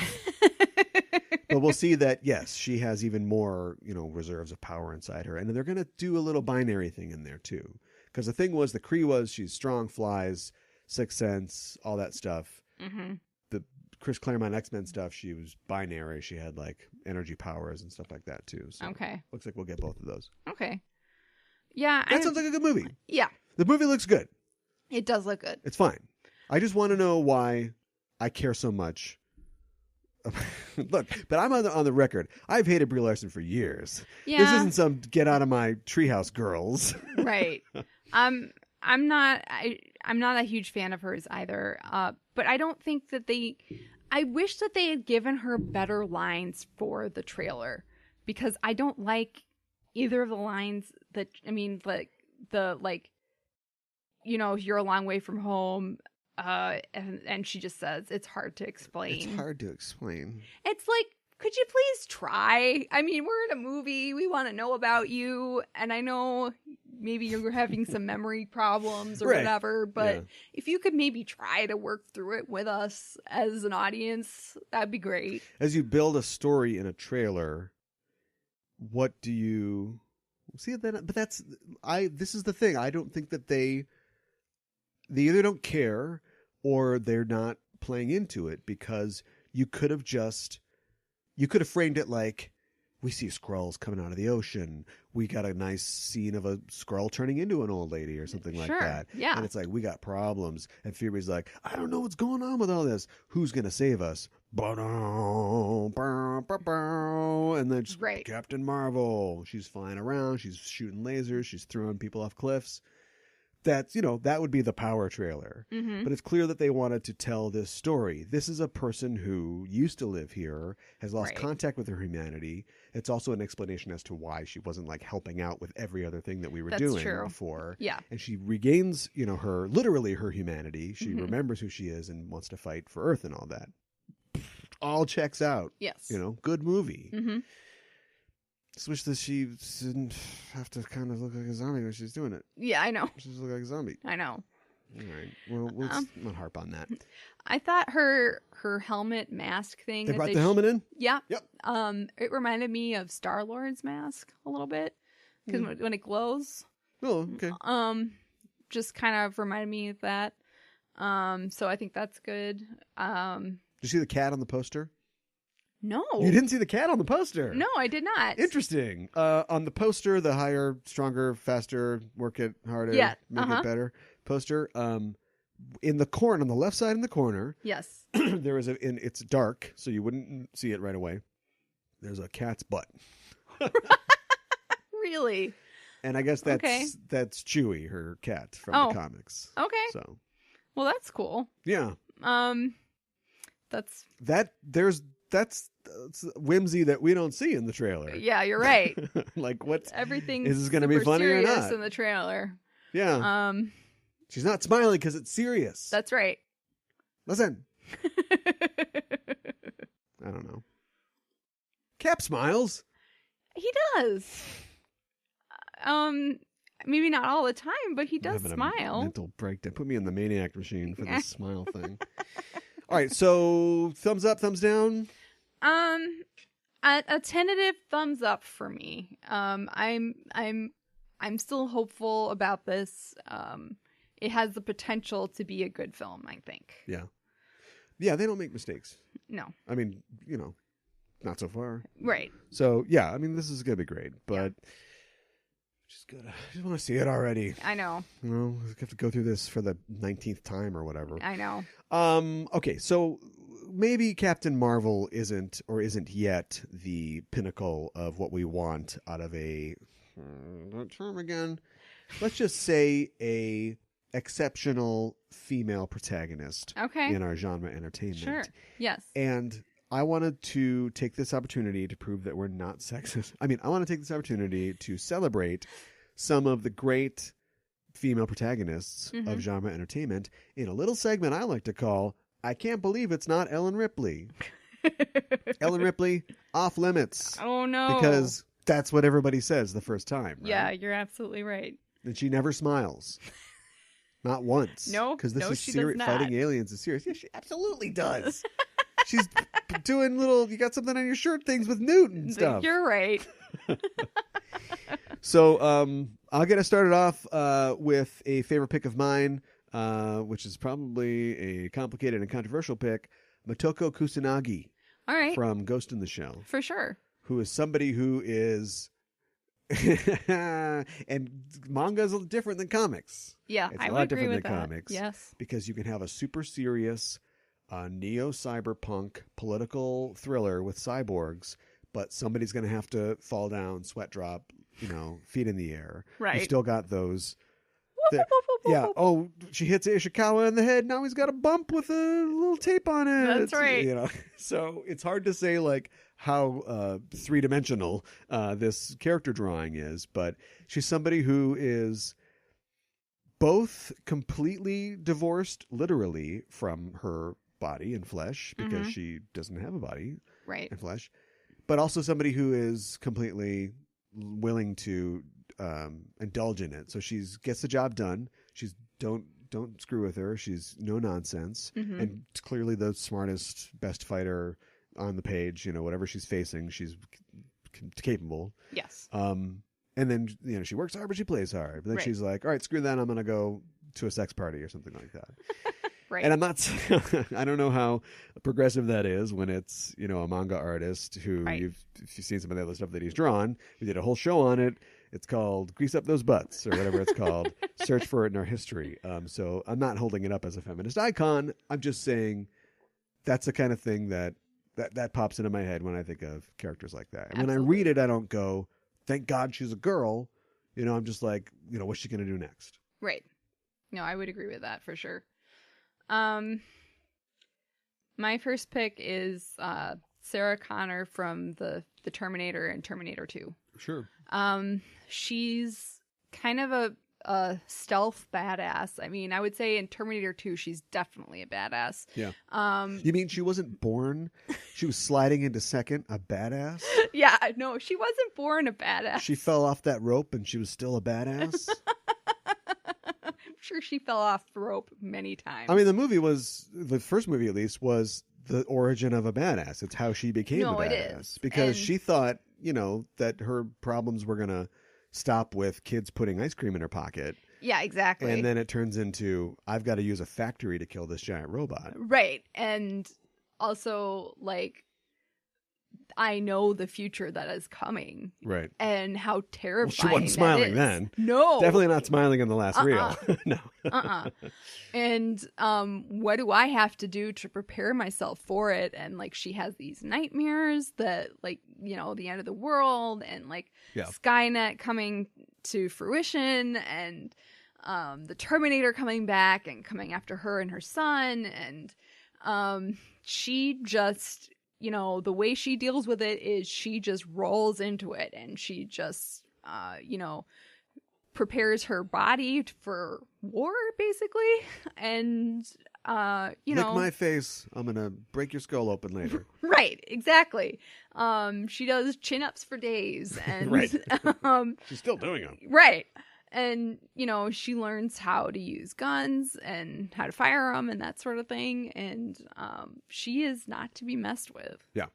But we'll see that, yes, she has even more, reserves of power inside her. And they're going to do a little binary thing in there, too. Because the thing was, the Kree was, she's strong, flies, Sixth Sense, all that stuff. The Chris Claremont X-Men stuff, she was binary. She had, like, energy powers and stuff like that, too. So
okay.
Looks like we'll get both of those.
Okay. Yeah.
That sounds like a good movie.
Yeah.
The movie looks good.
It does look good.
It's fine. I just want to know why I care so much. Look, but I'm on the record. I've hated Brie Larson for years.
Yeah.
This isn't some get out of my treehouse girls.
Right. I'm not a huge fan of hers either. But I don't think that I wish that they had given her better lines for the trailer, because I don't like either of the lines you're a long way from home. And she just says, it's hard to explain.
It's hard to explain.
It's like, could you please try? I mean, we're in a movie. We want to know about you. And I know maybe you're having some memory problems or
Right.
whatever, but
Yeah.
if you could maybe try to work through it with us as an audience, that'd be great.
As you build a story in a trailer, what do you see? But this is the thing. I don't think that they either don't care or they're not playing into it, because you could have framed it like, we see Skrulls coming out of the ocean. We got a nice scene of a Skrull turning into an old lady or something like
Sure,
that.
yeah.
And it's like, we got problems. And Phoebe's like, I don't know what's going on with all this. Who's going to save us? And then just
Right.
Captain Marvel. She's flying around. She's shooting lasers. She's throwing people off cliffs. That's, that would be the power trailer.
Mm-hmm.
But it's clear that they wanted to tell this story. This is a person who used to live here, has lost
Right.
contact with her humanity. It's also an explanation as to why she wasn't like helping out with every other thing that we were
That's
doing
true.
before.
Yeah.
And she regains, her humanity. She remembers who she is and wants to fight for Earth and all that. All checks out.
Yes.
Good movie.
Mm-hmm.
Just wish that she didn't have to kind of look like a zombie when she's doing it.
Yeah, I know.
She just look like a zombie.
I know.
All right. Well, let's not harp on that.
I thought her helmet mask thing.
They
that
brought the helmet in?
Yeah.
Yep.
It reminded me of Star-Lord's mask a little bit, because when it glows,
Oh, okay.
just kind of reminded me of that. So I think that's good.
Did you see the cat on the poster?
No.
You didn't see the cat on the poster?
No, I did not.
Interesting. On the poster, the higher, stronger, faster, work it harder,
Yeah,
make it better poster. In the corner, on the left side in the corner,
Yes.
there is it's dark, so you wouldn't see it right away. There's a cat's butt.
Really?
And I guess that's
Okay.
that's Chewie, her cat from
Oh.
the comics.
Okay.
So
Well, that's cool.
yeah,
That's
that's whimsy that we don't see in the trailer.
yeah. You're right.
Like, what
Everything
is this going to be funny or not?
in the trailer?
Yeah, she's not smiling because it's serious.
That's right.
Listen, I don't know. Cap smiles.
He does. Maybe not all the time, but he
I'm
does
having a
smile.
mental breakdown. Put me in the Maniac machine for this smile thing. All right, so thumbs up, thumbs down.
A tentative thumbs up for me. I'm still hopeful about this. It has the potential to be a good film, I think.
Yeah, they don't make mistakes.
No.
I mean, not so far.
Right.
So yeah, I mean, this is gonna be great, but I just want to see it already.
I know.
We have to go through this for the 19th time or whatever.
I know.
Okay, so maybe Captain Marvel isn't yet the pinnacle of what we want out of that term again. Let's just say a exceptional female protagonist
Okay.
in our genre entertainment.
Sure. Yes.
And I wanted to take this opportunity to prove that we're not sexist. I mean, I want to take this opportunity to celebrate some of the great female protagonists of genre entertainment in a little segment I like to call I Can't Believe It's Not Ellen Ripley. Ellen Ripley, off limits.
Oh, no.
Because that's what everybody says the first time. Right?
Yeah, you're absolutely right.
And she never smiles. Not once.
No,
because this is
she
serious.
does not.
Fighting aliens is serious. Yeah, she absolutely does. She's doing you got something on your shirt things with Newt and stuff.
You're right.
So I'll get us started off with a favorite pick of mine, which is probably a complicated and controversial pick, Motoko Kusanagi
All right.
from Ghost in the Shell,
For sure.
who is somebody who is... and manga is a little different than comics.
Yeah,
It's
I
a
would
lot
agree
different
with
than
that.
comics.
Yes.
Because you can have a super serious neo-cyberpunk political thriller with cyborgs, but somebody's going to have to fall down, sweat drop, feet in the air.
Right.
You've still got those.
Whoop, whoop, whoop, whoop,
Yeah.
whoop.
Oh, she hits Ishikawa in the head. Now he's got a bump with a little tape on it.
That's right.
So it's hard to say how both completely divorced, literally, from her body and flesh, because she doesn't have a body and flesh, but also somebody who is completely willing to indulge in it. So she's gets the job done. She's don't screw with her. She's no nonsense, and clearly the smartest, best fighter on the page. You know, whatever she's facing, she's capable.
Yes.
And then, you know, she works hard, but she plays hard. But then she's like, all right, screw that. I'm going to go to a sex party or something like that.
Right.
And I'm not, I don't know how progressive that is when it's, you know, a manga artist who if you've seen some of the other stuff that he's drawn, we did a whole show on it. It's called Grease Up Those Butts or whatever it's called. Search for it in our history. So I'm not holding it up as a feminist icon. I'm just saying that's the kind of thing that pops into my head when I think of characters like that. And when I read it, I don't go, thank God she's a girl. You know, I'm just like, you know, what's she going to do next?
Right. No, I would agree with that for sure. My first pick is Sarah Connor from the Terminator and Terminator 2.
Sure.
She's kind of a stealth badass. I mean, I would say in Terminator 2, she's definitely a badass.
Yeah. You mean she wasn't born? She was sliding into second, a badass?
Yeah, no, she wasn't born a badass.
She fell off that rope and she was still a badass?
I'm sure she fell off the rope many times.
I mean, the first movie at least, was the origin of a badass. It's how she became a badass.
It is.
Because she thought, you know, that her problems were going to stop with kids putting ice cream in her pocket.
Yeah, exactly.
And then it turns into, I've got to use a factory to kill this giant robot.
Right. And also, like, I know the future that is coming.
Right.
And how terrifying
she wasn't smiling then.
No.
Definitely not smiling in the last reel. No.
And what do I have to do to prepare myself for it? And, like, she has these nightmares that, like, you know, the end of the world and, like, Skynet coming to fruition and the Terminator coming back and coming after her and her son. And she just... You know, the way she deals with it is she just rolls into it and she just, you know, prepares her body for war, basically. And, you know.
Lick my face. I'm going to break your skull open later.
Right, exactly. She does chin-ups for days. And,
right. She's still doing them.
Right. And, you know, she learns how to use guns and how to fire them and that sort of thing. And she is not to be messed with.
Yeah.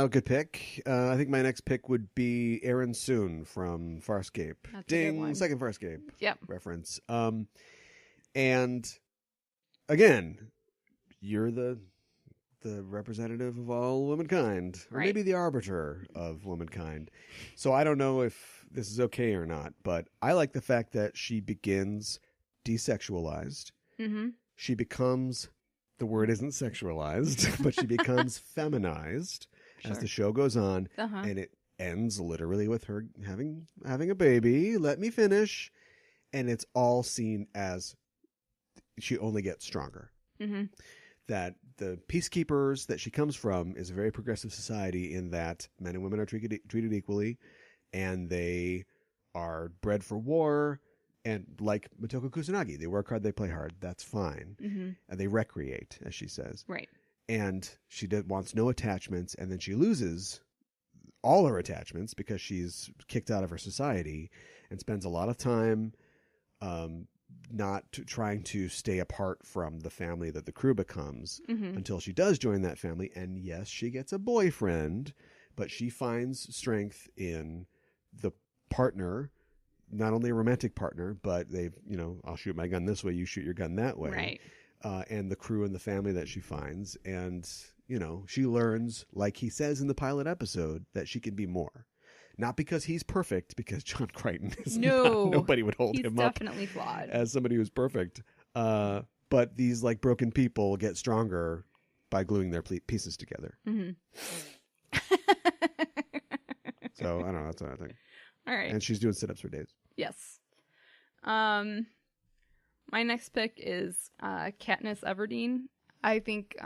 Good pick. I think my next pick would be Aaron Soon from Farscape.
That's
Ding! Second Farscape
Yep.
reference. And again, you're the representative of all womankind, or maybe the arbiter of womankind. So I don't know if this is okay or not, but I like the fact that she begins desexualized.
Mm-hmm.
She becomes, the word isn't sexualized, but she becomes feminized as the show goes on, and it ends literally with her having a baby. Let me finish. And it's all seen as she only gets stronger.
Mm-hmm.
That the peacekeepers that she comes from is a very progressive society in that men and women are treated equally, and they are bred for war. And like Motoko Kusanagi, they work hard, they play hard. That's fine.
Mm-hmm.
And they recreate, as she says.
Right.
And she wants no attachments, and then she loses all her attachments because she's kicked out of her society and spends a lot of time trying to stay apart from the family that the crew becomes until she does join that family. And yes, she gets a boyfriend, but she finds strength in the partner, not only a romantic partner, but I'll shoot my gun this way, you shoot your gun that way.
Right.
And the crew and the family that she finds. And, she learns, like he says in the pilot episode, that she can be more. Not because he's perfect, because John Crichton is nobody would hold him up.
He's definitely flawed.
As somebody who's perfect. But these broken people get stronger by gluing their pieces together.
Mm-hmm.
So, I don't know. That's what I think.
All right.
And she's doing sit-ups for days.
Yes. My next pick is Katniss Everdeen. I think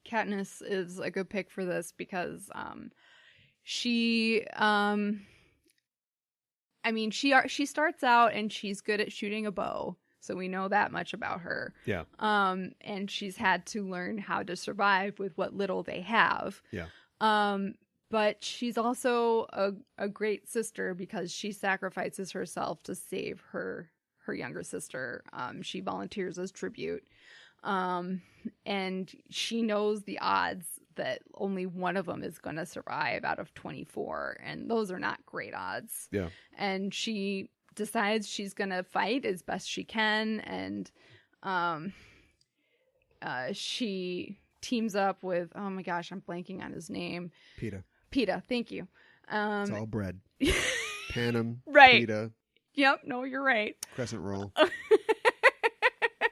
Katniss is a good pick for this because she, I I mean, she starts out and she's good at shooting a bow. So we know that much about her.
Yeah.
And she's had to learn how to survive with what little they have.
Yeah.
But she's also a great sister because she sacrifices herself to save her younger sister. She volunteers as tribute. And she knows the odds that only one of them is going to survive out of 24. And those are not great odds.
Yeah.
And she decides she's going to fight as best she can. And she teams up with, oh my gosh, I'm blanking on his name. Peta, thank you.
It's all bread. Panem,
right.
pita.
Yep, no, you're right.
Crescent roll.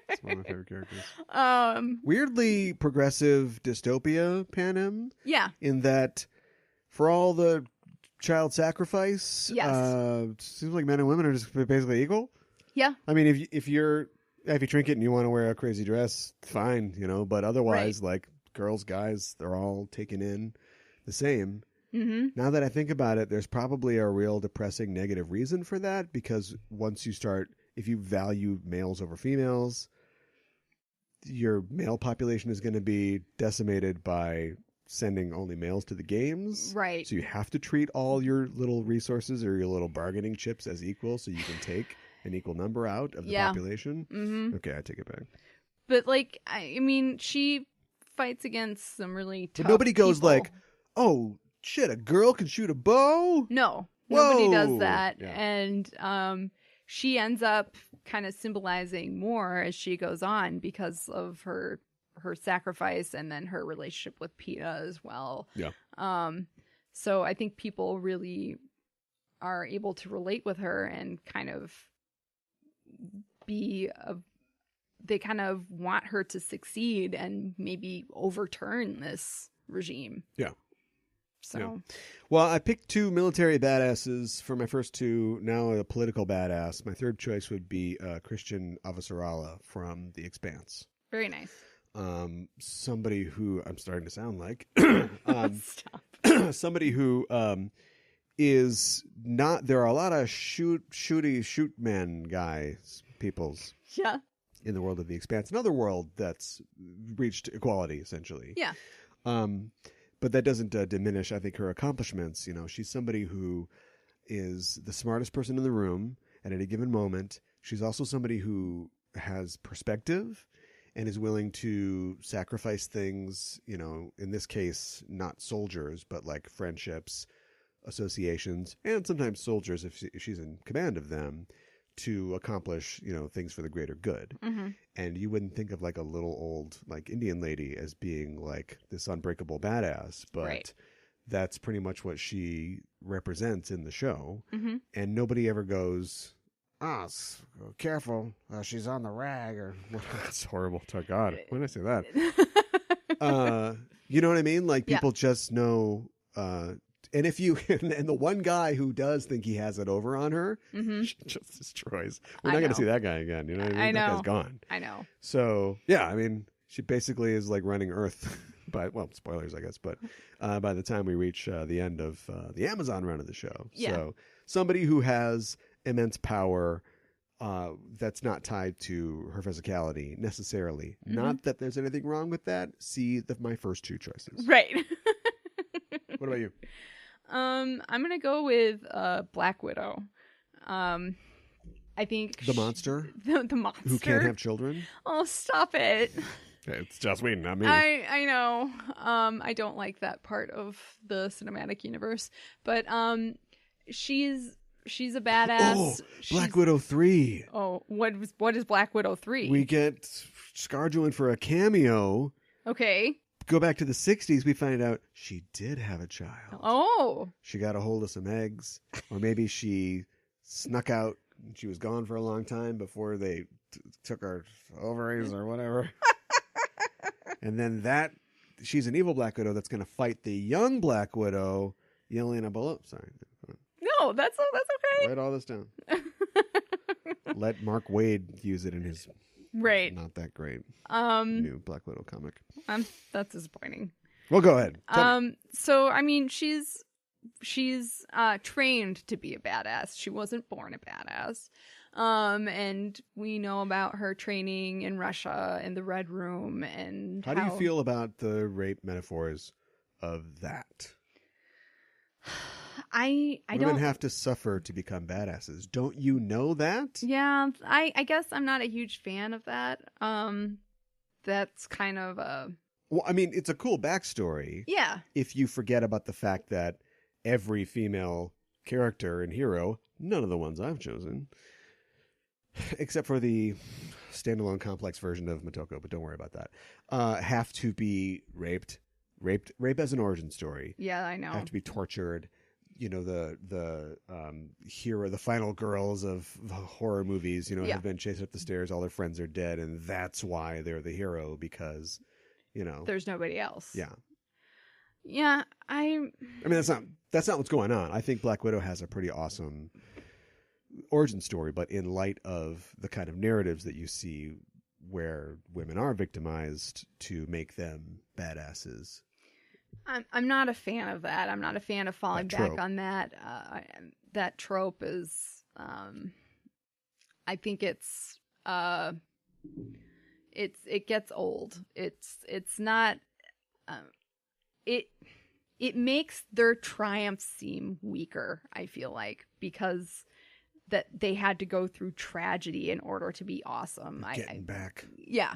It's one of my favorite characters. Weirdly progressive dystopia, Panem.
Yeah.
In that, for all the child sacrifice,
yes.
Seems like men and women are just basically equal.
Yeah.
I mean, if you're trinket and you want to wear a crazy dress, fine, but otherwise,
right.
like girls, guys, they're all taken in the same.
Mm-hmm.
Now that I think about it, there's probably a real depressing negative reason for that, because once you start, if you value males over females, your male population is going to be decimated by sending only males to the games.
Right.
So you have to treat all your little resources or your little bargaining chips as equal so you can take an equal number out of the population.
Mm-hmm.
Okay, I take it back.
But, like, I mean, she fights against some really tough
But nobody goes
people.
like, oh, shit, a girl can shoot a bow?
No.
Whoa!
Nobody does that.
Yeah.
And she ends up kind of symbolizing more as she goes on because of her sacrifice and then her relationship with Peta as well.
Yeah.
So I think people really are able to relate with her and kind of they kind of want her to succeed and maybe overturn this regime.
Yeah.
So,
yeah. Well, I picked two military badasses for my first two. Now a political badass. My third choice would be Christian Avasarala from The Expanse.
Very nice.
Somebody who I'm starting to sound like.
Stop.
Somebody who is not. There are a lot of shoot men guys, peoples.
Yeah.
In the world of The Expanse, another world that's reached equality essentially.
Yeah.
But that doesn't diminish, I think, her accomplishments. She's somebody who is the smartest person in the room at any given moment. She's also somebody who has perspective and is willing to sacrifice things, in this case, not soldiers, but like friendships, associations, and sometimes soldiers if she's in command of them, to accomplish, things for the greater good.
Mm-hmm.
And you wouldn't think of like a little old like Indian lady as being like this unbreakable badass, but
right.
That's pretty much what she represents in the show.
Mm-hmm.
And nobody ever goes, careful, she's on the rag, or it's horrible. Oh God, when did I say that? You know what I mean? Like people just know. And if you and the one guy who does think he has it over on her, she just destroys. We're not going to see that guy again. You know what I mean? That guy's gone.
I know.
So yeah, I mean, she basically is like running Earth. Spoilers, I guess. But by the time we reach the end of the Amazon run of the show, so somebody who has immense power. That's not tied to her physicality necessarily. Mm-hmm. Not that there's anything wrong with that. See my first two choices.
Right.
What about you?
I'm gonna go with Black Widow. I think
the monster.
The monster
who can't have children.
Oh, stop it!
It's Joss Whedon, not me.
I know. I don't like that part of the cinematic universe, but she's a badass.
Oh, Black Widow 3.
Oh, what is Black Widow 3?
We get ScarJo for a cameo.
Okay.
Go back to the 60s, we find out she did have a child.
Oh.
She got a hold of some eggs. Or maybe she snuck out. She was gone for a long time before they took her ovaries or whatever. And then she's an evil Black Widow that's going to fight the young Black Widow, Yelena Belova. Sorry.
No, that's okay.
Write all this down. Let Mark Waid use it in his...
Right.
Not that great. New Black Widow comic.
That's disappointing.
Well, go ahead.
So I mean, she's she's trained to be a badass. She wasn't born a badass. And we know about her training in Russia in the Red Room. And
how do you feel about the rape metaphors of that?
I
Women
don't
have to suffer to become badasses. Don't you know that?
Yeah, I guess I'm not a huge fan of that. That's kind of a...
Well, I mean, it's a cool backstory.
Yeah.
If you forget about the fact that every female character and hero, none of the ones I've chosen, except for the standalone complex version of Motoko, but don't worry about that, have to be raped. Rape as an origin story.
Yeah, I know.
Have to be tortured. You know, the hero, the final girls of horror movies, you know, have been chased up the stairs. All their friends are dead, and that's why they're the hero, because, you know,
there's nobody else.
Yeah.
Yeah, I
mean, that's not what's going on. I think Black Widow has a pretty awesome origin story, but in light of the kind of narratives that you see where women are victimized to make them badasses.
I'm not a fan of that. I'm not a fan of falling back on that. That trope is, I think it gets old. It's not, it makes their triumph seem weaker, I feel like, because that they had to go through tragedy in order to be awesome.
Getting back.
Yeah.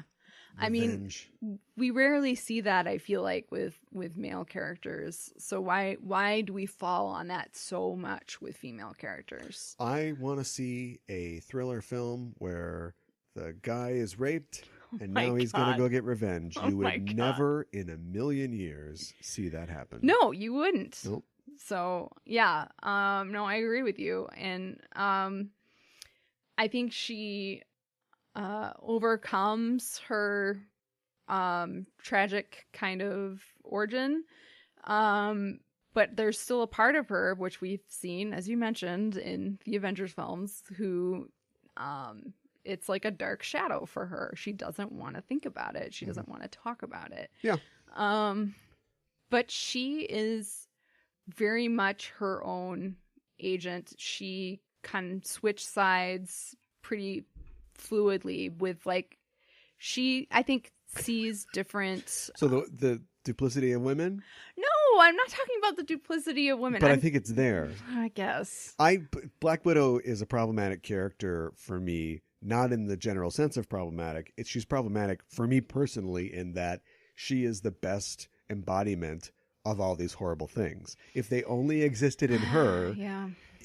Revenge.
I mean, we rarely see that, I feel like, with male characters. So why do we fall on that so much with female characters?
I want to see a thriller film where the guy is raped and now he's going to go get revenge. You would never in a million years see that happen.
No, you wouldn't.
Nope.
So, yeah. No, I agree with you. And I think she overcomes her tragic kind of origin. But there's still a part of her, which we've seen, as you mentioned, in the Avengers films, who it's like a dark shadow for her. She doesn't want to think about it. She doesn't want to talk about it.
Yeah.
But she is very much her own agent. She can switch sides pretty fluidly with, like, I think sees different.
So the duplicity of women?
No, I'm not talking about the duplicity of women.
But I think it's there.
I guess.
Black Widow is a problematic character for me, not in the general sense of problematic. She's problematic for me personally in that she is the best embodiment of all these horrible things. If they only existed in her,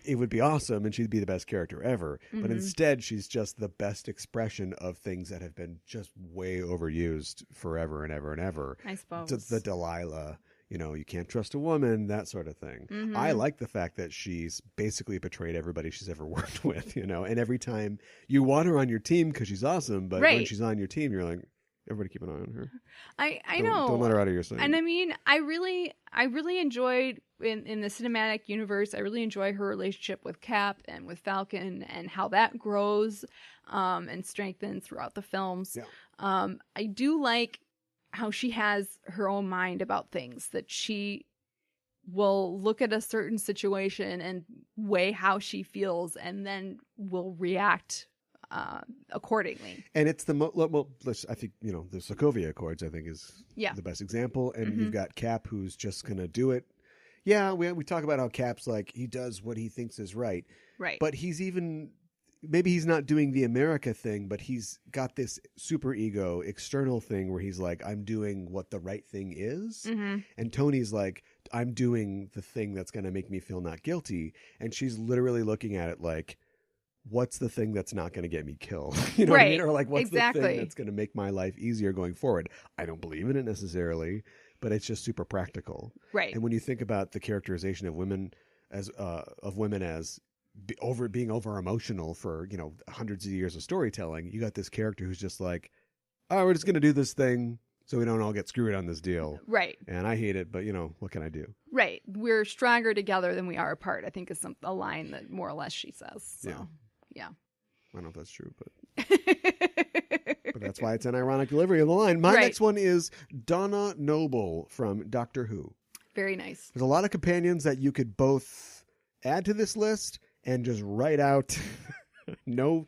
it would be awesome and she'd be the best character ever. Mm-hmm. But instead, she's just the best expression of things that have been just way overused forever and ever and ever.
I suppose.
The Delilah, you know, you can't trust a woman, that sort of thing. Mm-hmm. I like the fact that she's basically betrayed everybody she's ever worked with, you know, and every time you want her on your team because she's awesome, but when she's on your team, you're like, everybody keep an eye on her.
I know.
Don't let her out of your sight.
And I mean, I really enjoyed in the cinematic universe, I really enjoy her relationship with Cap and with Falcon and how that grows and strengthens throughout the films. Yeah. I do like how she has her own mind about things, that she will look at a certain situation and weigh how she feels and then will react accordingly. And it's
I think, you know, the Sokovia Accords, I think, is the best example. And you've got Cap, who's just going to do it. Yeah, we talk about how Cap's like, he does what he thinks is right.
Right.
But maybe he's not doing the America thing, but he's got this super ego external thing where he's like, I'm doing what the right thing is. Mm-hmm. And Tony's like, I'm doing the thing that's going to make me feel not guilty. And she's literally looking at it like, what's the thing that's not going to get me killed? You know what I mean? Or like, what's the thing that's going to make my life easier going forward? I don't believe in it necessarily, but it's just super practical.
Right.
And when you think about the characterization of women as being over emotional for, you know, hundreds of years of storytelling, you got this character who's just like, oh, we're just going to do this thing so we don't all get screwed on this deal.
Right.
And I hate it, but, you know, what can I do?
Right. We're stronger together than we are apart, I think is a line that more or less she says. So, yeah.
I don't know if that's true, but that's why it's an ironic delivery of the line. My next one is Donna Noble from Doctor Who.
Very nice.
There's a lot of companions that you could both add to this list and just write out no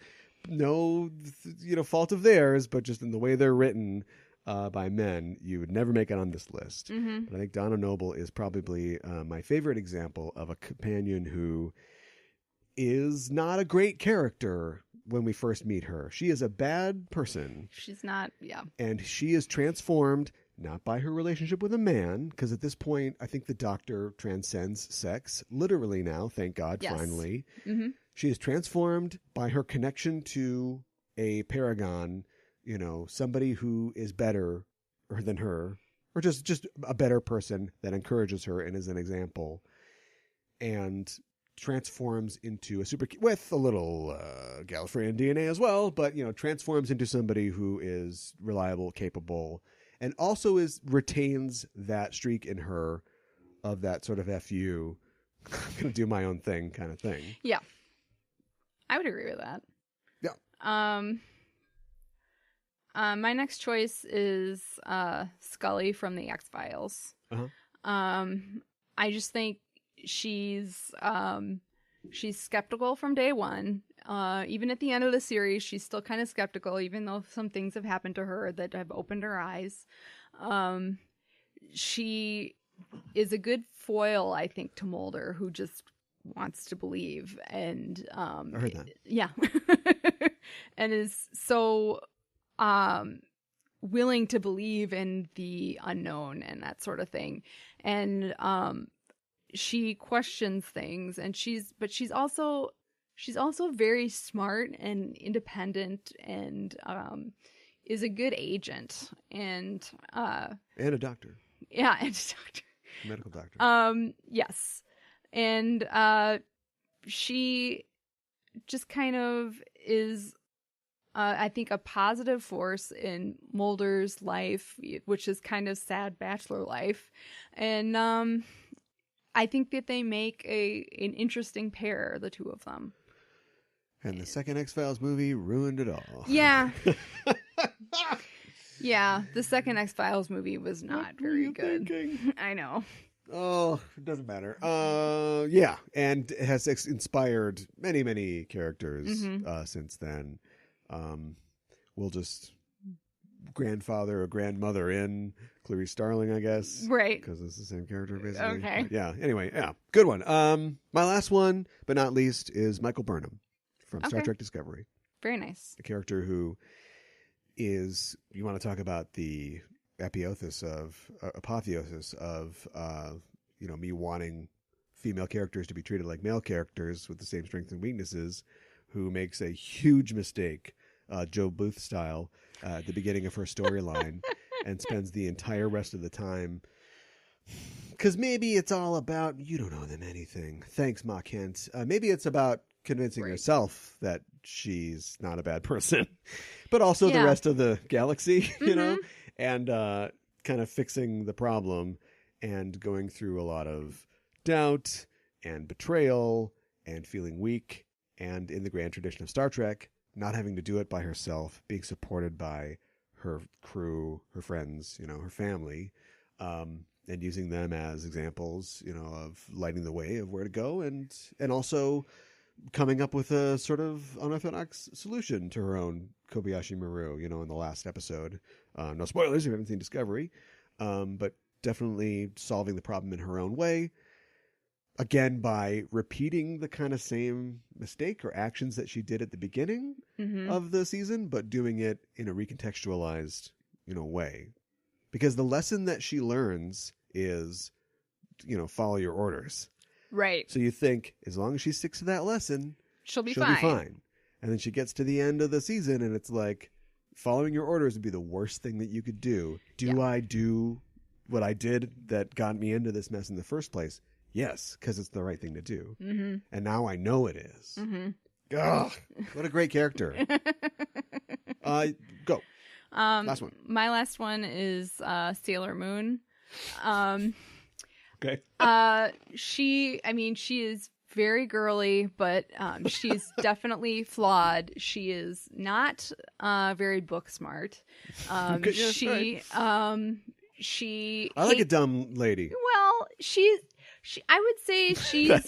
fault of theirs, but just in the way they're written by men, you would never make it on this list.
Mm-hmm.
But I think Donna Noble is probably my favorite example of a companion who is not a great character when we first meet her. She is a bad person.
She's not, yeah.
And she is transformed not by her relationship with a man, because at this point, I think the Doctor transcends sex, literally now, thank God,
Yes.
finally.
Mm-hmm.
She is transformed by her connection to a paragon, somebody who is better than her, or just a better person that encourages her and is an example, and transforms into a super, with a little Gallifreyan DNA as well, but, transforms into somebody who is reliable, capable, and also retains that streak in her of that sort of FU, I'm going to do my own thing kind of thing.
Yeah. I would agree with that.
Yeah.
My next choice is Scully from the X-Files.
Uh-huh.
I just think she's skeptical from day one. Even at the end of the series, she's still kind of skeptical, even though some things have happened to her that have opened her eyes. She is a good foil, I think, to Mulder, who just wants to believe. And
I heard that.
Yeah. And is so willing to believe in the unknown and that sort of thing. And she questions things, and she's also very smart and independent, and is a good agent, and
a doctor.
Yeah, and a doctor.
Medical doctor.
Yes. And she just kind of is I think a positive force in Mulder's life, which is kind of sad bachelor life. And I think that they make an interesting pair, the two of them.
And the second X-Files movie ruined it all.
Yeah. Yeah, the second X-Files movie was not very good.
Thinking?
I know.
Oh, it doesn't matter. Yeah, and it has inspired many, many characters since then. We'll just grandfather or grandmother in Clarice Starling, I guess.
Right.
Because it's the same character, basically.
Okay.
But yeah, anyway, yeah. Good one. My last one, but not least, is Michael Burnham from Star Trek Discovery.
Very nice.
A character who is, you want to talk about the apotheosis of me wanting female characters to be treated like male characters with the same strengths and weaknesses, who makes a huge mistake, Joe Booth style, at the beginning of her storyline, and spends the entire rest of the time, because maybe it's all about, you don't know them anything. Thanks, Ma Kent. Maybe it's about convincing herself that she's not a bad person, but also the rest of the galaxy, and kind of fixing the problem and going through a lot of doubt and betrayal and feeling weak, and in the grand tradition of Star Trek, not having to do it by herself, being supported by her crew, her friends, her family, and using them as examples, of lighting the way of where to go, and also coming up with a sort of unorthodox solution to her own Kobayashi Maru, in the last episode. No spoilers if you haven't seen Discovery, but definitely solving the problem in her own way. Again, by repeating the kind of same mistake or actions that she did at the beginning of the season, but doing it in a recontextualized, way. Because the lesson that she learns is, follow your orders.
Right.
So you think, as long as she sticks to that lesson,
she'll be
fine.
fine.
And then she gets to the end of the season, and it's like, following your orders would be the worst thing that you could do. Do I do what I did that got me into this mess in the first place? Yes, because it's the right thing to do. Mm-hmm. And now I know it is. Mm-hmm. Ugh, what a great character. Go. Last one.
My last one is Sailor Moon.
Okay.
She is very girly, but she's definitely flawed. She is not very book smart. she
I like a dumb lady.
Well, she I would say she's
I'm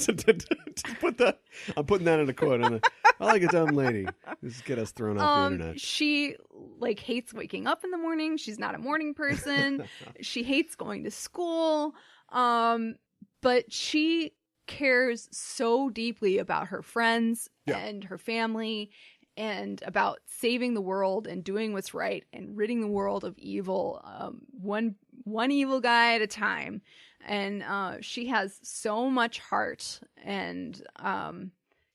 putting that in a quote. I like a dumb lady. Just get us thrown off the internet.
She like hates waking up in the morning. She's not a morning person. She hates going to school. But she cares so deeply about her friends and her family and about saving the world and doing what's right and ridding the world of evil, one evil guy at a time. And she has so much heart, and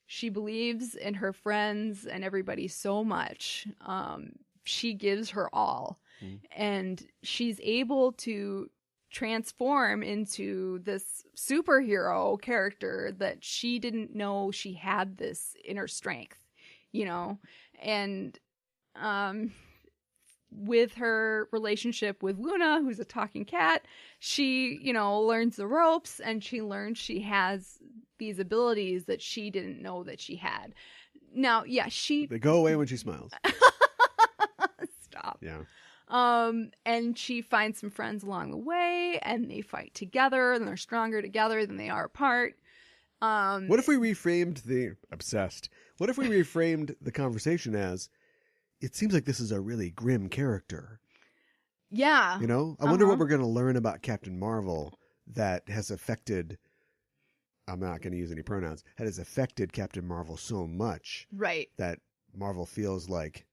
she believes in her friends and everybody so much. She gives her all, and she's able to transform into this superhero character that she didn't know she had this inner strength, you know? And with her relationship with Luna, who's a talking cat, she, learns the ropes, and she learns she has these abilities that she didn't know that she had. Now, they
go away when she smiles.
Stop.
Yeah.
And she finds some friends along the way, and they fight together, and they're stronger together than they are apart.
What if we reframed What if we reframed the conversation as, it seems like this is a really grim character.
Yeah.
I wonder what we're going to learn about Captain Marvel that has affected, I'm not going to use any pronouns, that has affected Captain Marvel so much.
Right.
That Marvel feels like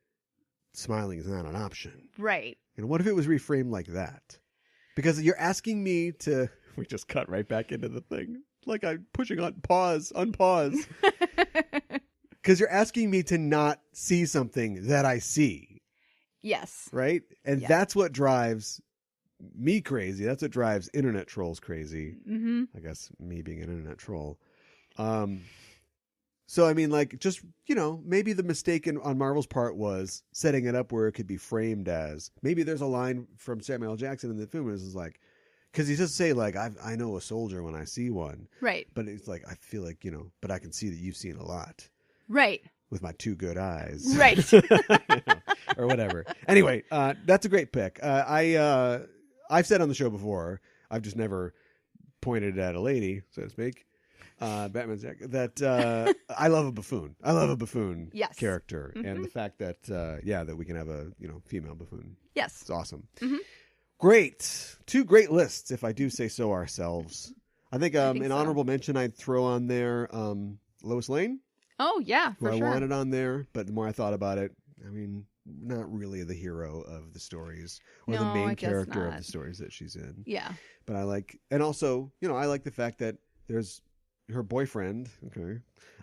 smiling is not an option.
Right.
What if it was reframed like that? Because you're asking me to, we just cut right back into the thing. Like I'm pushing on unpause. Because you're asking me to not see something that I see.
Yes.
Right? And that's what drives me crazy. That's what drives internet trolls crazy.
Mm-hmm.
I guess me being an internet troll. So, I mean, like, just, maybe the mistake on Marvel's part was setting it up where it could be framed as, maybe there's a line from Samuel L. Jackson in the film is like, because he does say, like, I know a soldier when I see one. Right. But it's like, I feel like, but I can see that you've seen a lot.
Right.
With my 2 good eyes.
Right.
Or whatever. Anyway, that's a great pick. I've said on the show before, I've just never pointed at a lady, so to speak, Batman's Jack, that I love a buffoon. I love a buffoon character. Mm-hmm. And the fact that, that we can have a, female buffoon.
Yes.
It's awesome.
Mm-hmm.
Great. 2 great lists, if I do say so ourselves. I think an honorable mention I'd throw on there, Lois Lane.
Oh, yeah, for sure.
I wanted on there, but the more I thought about it, I mean, not really the hero of the stories or the main character of the stories that she's in.
Yeah.
But I like, and also, I like the fact that there's her boyfriend, okay,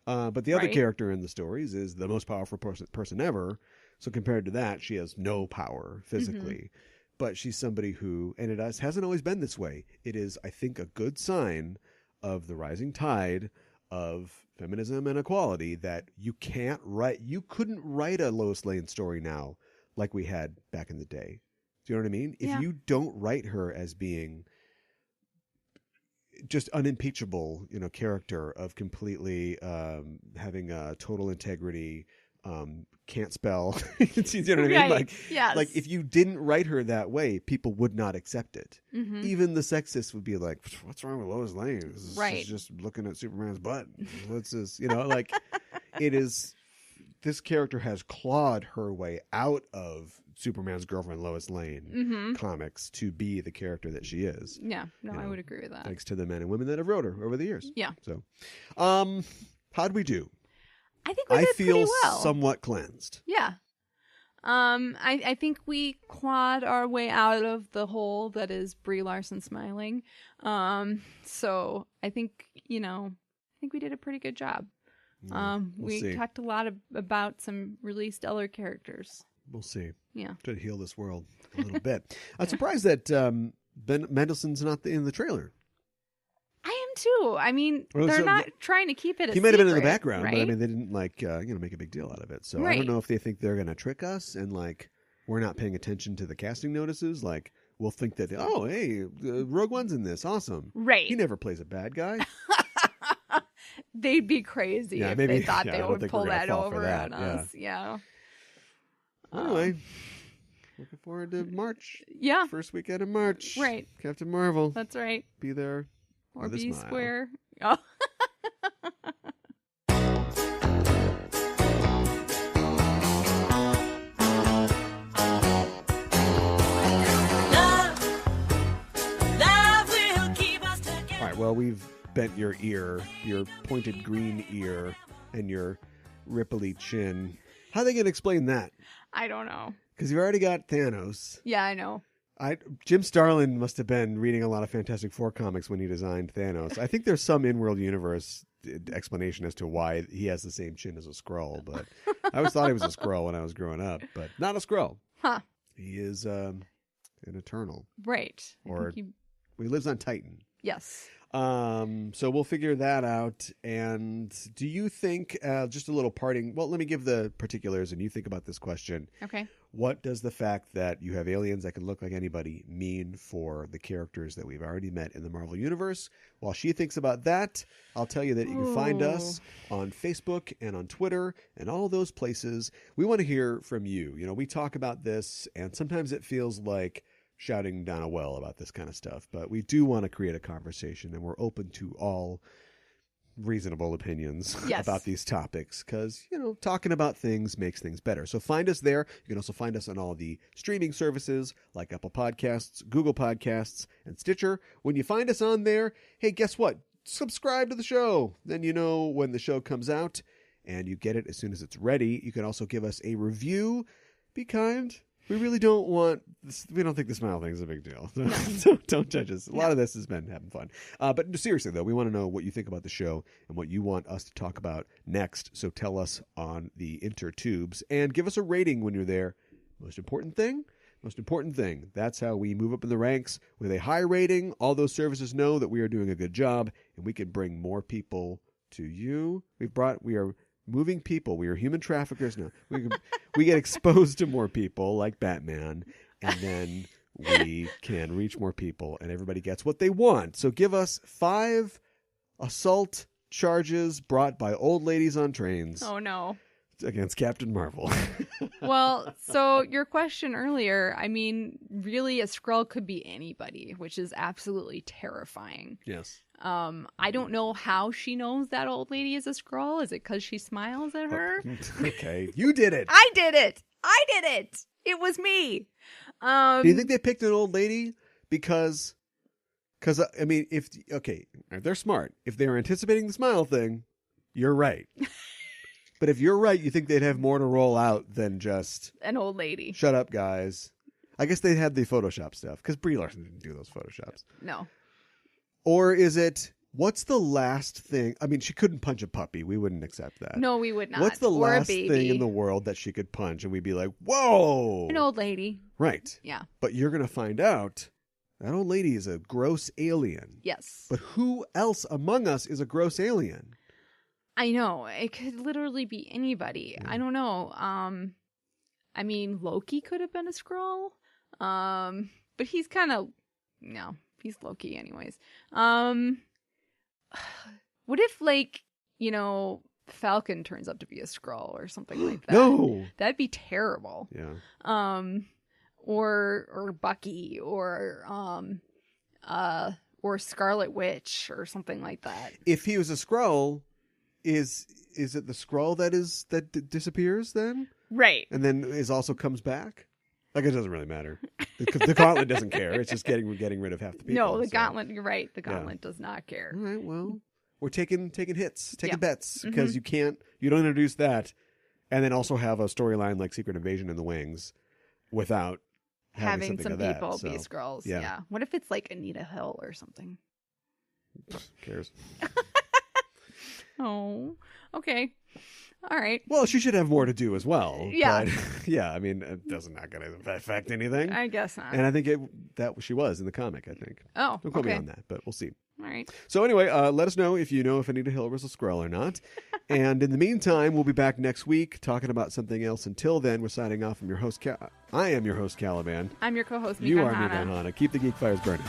but the other character in the stories is the most powerful person ever. So compared to that, she has no power physically. Mm-hmm. But she's somebody who, and it hasn't always been this way. It is, I think, a good sign of the rising tide of feminism and equality that you couldn't write a Lois Lane story now like we had back in the day. Do you know what I mean? Yeah. If you don't write her as being just unimpeachable, character of completely having total integrity, can't spell. You know what I mean? Like if you didn't write her that way, people would not accept it. Mm-hmm. Even the sexists would be like, "What's wrong with Lois Lane? She's just looking at Superman's butt. What's this?" Like it is. This character has clawed her way out of Superman's girlfriend Lois Lane comics to be the character that she is.
Yeah, I would agree with that.
Thanks to the men and women that have wrote her over the years.
Yeah.
So, how'd we do?
I think we did pretty well.
I feel somewhat cleansed.
Yeah. I think we clawed our way out of the hole that is Brie Larson smiling. So I think, we did a pretty good job. We talked a lot about some really stellar characters.
We'll see.
Yeah.
Try to heal this world a little bit. I'm surprised that Ben Mendelsohn's not in the trailer.
I am too. I mean, they're not trying to keep it a secret.
He might have been in the background,
right?
but I mean, they didn't make a big deal out of it. So I don't know if they think they're going to trick us and we're not paying attention to the casting notices. We'll think that, Rogue One's in this. Awesome.
Right.
He never plays a bad guy.
They'd be crazy if they thought they would pull that over on us. Yeah.
Anyway. Looking forward to March.
Yeah.
First weekend of March.
Right.
Captain Marvel.
That's right.
Be there.
Or
with a
be
smile.
square. Oh.
All right, well, we've bent your ear, your pointed green ear, and your ripply chin. How are they going to explain that?
I don't know.
Because you've already got Thanos.
Yeah, I know.
Jim Starlin must have been reading a lot of Fantastic Four comics when he designed Thanos. I think there's some in-world universe explanation as to why he has the same chin as a Skrull, but I always thought he was a Skrull when I was growing up, but not a Skrull.
Huh.
He is an Eternal.
Right.
Or he lives on Titan.
Yes.
So we'll figure that out. And do you think, just a little parting, well, let me give the particulars and you think about this question.
Okay.
What does the fact that you have aliens that can look like anybody mean for the characters that we've already met in the Marvel Universe? While she thinks about that, I'll tell you that you can find us on Facebook and on Twitter and all those places. We want to hear from you. You know, we talk about this and sometimes it feels like shouting down a well about this kind of stuff, but we do want to create a conversation and we're open to all reasonable opinions about these topics because, you know, talking about things makes things better. So find us there. You can also find us on all the streaming services like Apple Podcasts, Google Podcasts, and Stitcher. When you find us on there, hey, guess what? Subscribe to the show. Then you know when the show comes out and you get it as soon as it's ready. You can also give us a review. Be kind. We really don't want this. We don't think the smile thing is a big deal. So don't judge us. A lot of this has been having fun. But seriously, though, we want to know what you think about the show and what you want us to talk about next. So tell us on the intertubes and give us a rating when you're there. Most important thing, that's how we move up in the ranks. With a high rating, all those services know that we are doing a good job and we can bring more people to you. We are moving people. We are human traffickers now. We get exposed to more people like Batman, and then we can reach more people, and everybody gets what they want. So give us 5 assault charges brought by old ladies on trains.
Oh, no.
Against Captain Marvel.
Well, so your question earlier, I mean, really a Skrull could be anybody, which is absolutely terrifying.
Yes.
I don't know how she knows that old lady is a Skrull. Is it because she smiles at her?
Okay, you did it.
I did it. It was me.
Do you think they picked an old lady because I mean, if they're smart. If they were anticipating the smile thing, you're right. But if you're right, you think they'd have more to roll out than just
an old lady.
Shut up, guys. I guess they had the Photoshop stuff because Brie Larson didn't do those Photoshops.
No.
Or is it, what's the last thing? I mean, she couldn't punch a puppy. We wouldn't accept that.
No, we would not.
What's the
or
last
a baby.
thing in the world that she could punch? And we'd be like, whoa.
An old lady.
Right.
Yeah.
But you're going to find out that old lady is a gross alien.
Yes.
But who else among us is a gross alien?
I know. It could literally be anybody. I don't know. I mean, Loki could have been a Skrull. But he's kind of... No, he's Loki anyways. What if, like, you know, Falcon turns out to be a Skrull or something like that?
No!
That'd be terrible.
Yeah.
Or Bucky or Scarlet Witch or something like that.
If he was a Skrull... Is it the Skrull that disappears then?
Right.
And then also comes back? Like, it doesn't really matter. The Gauntlet doesn't care. It's just getting rid of half the people.
No, the Gauntlet, you're right. The Gauntlet does not care.
All right, well, we're taking hits, taking bets,
Mm-hmm.
because you don't introduce that and then also have a storyline like Secret Invasion in the Wings without
having some people
be
Skrulls.
Yeah.
Yeah. What if it's like Anita Hill or something?
Who cares?
Oh, okay. All right.
Well, she should have more to do as well.
Yeah.
But, yeah, I mean, it doesn't not going to affect anything.
I guess not.
And I think that she was in the comic, I think.
Oh,
Don't quote me on that, but we'll see.
All right.
So anyway, let us know if you know if Anita Hill was a Skrull or not. And in the meantime, we'll be back next week talking about something else. Until then, we're signing off. I am your host, Caliban.
I'm your co-host, Mika.
You are Mika and Hana. Keep the geek fires burning.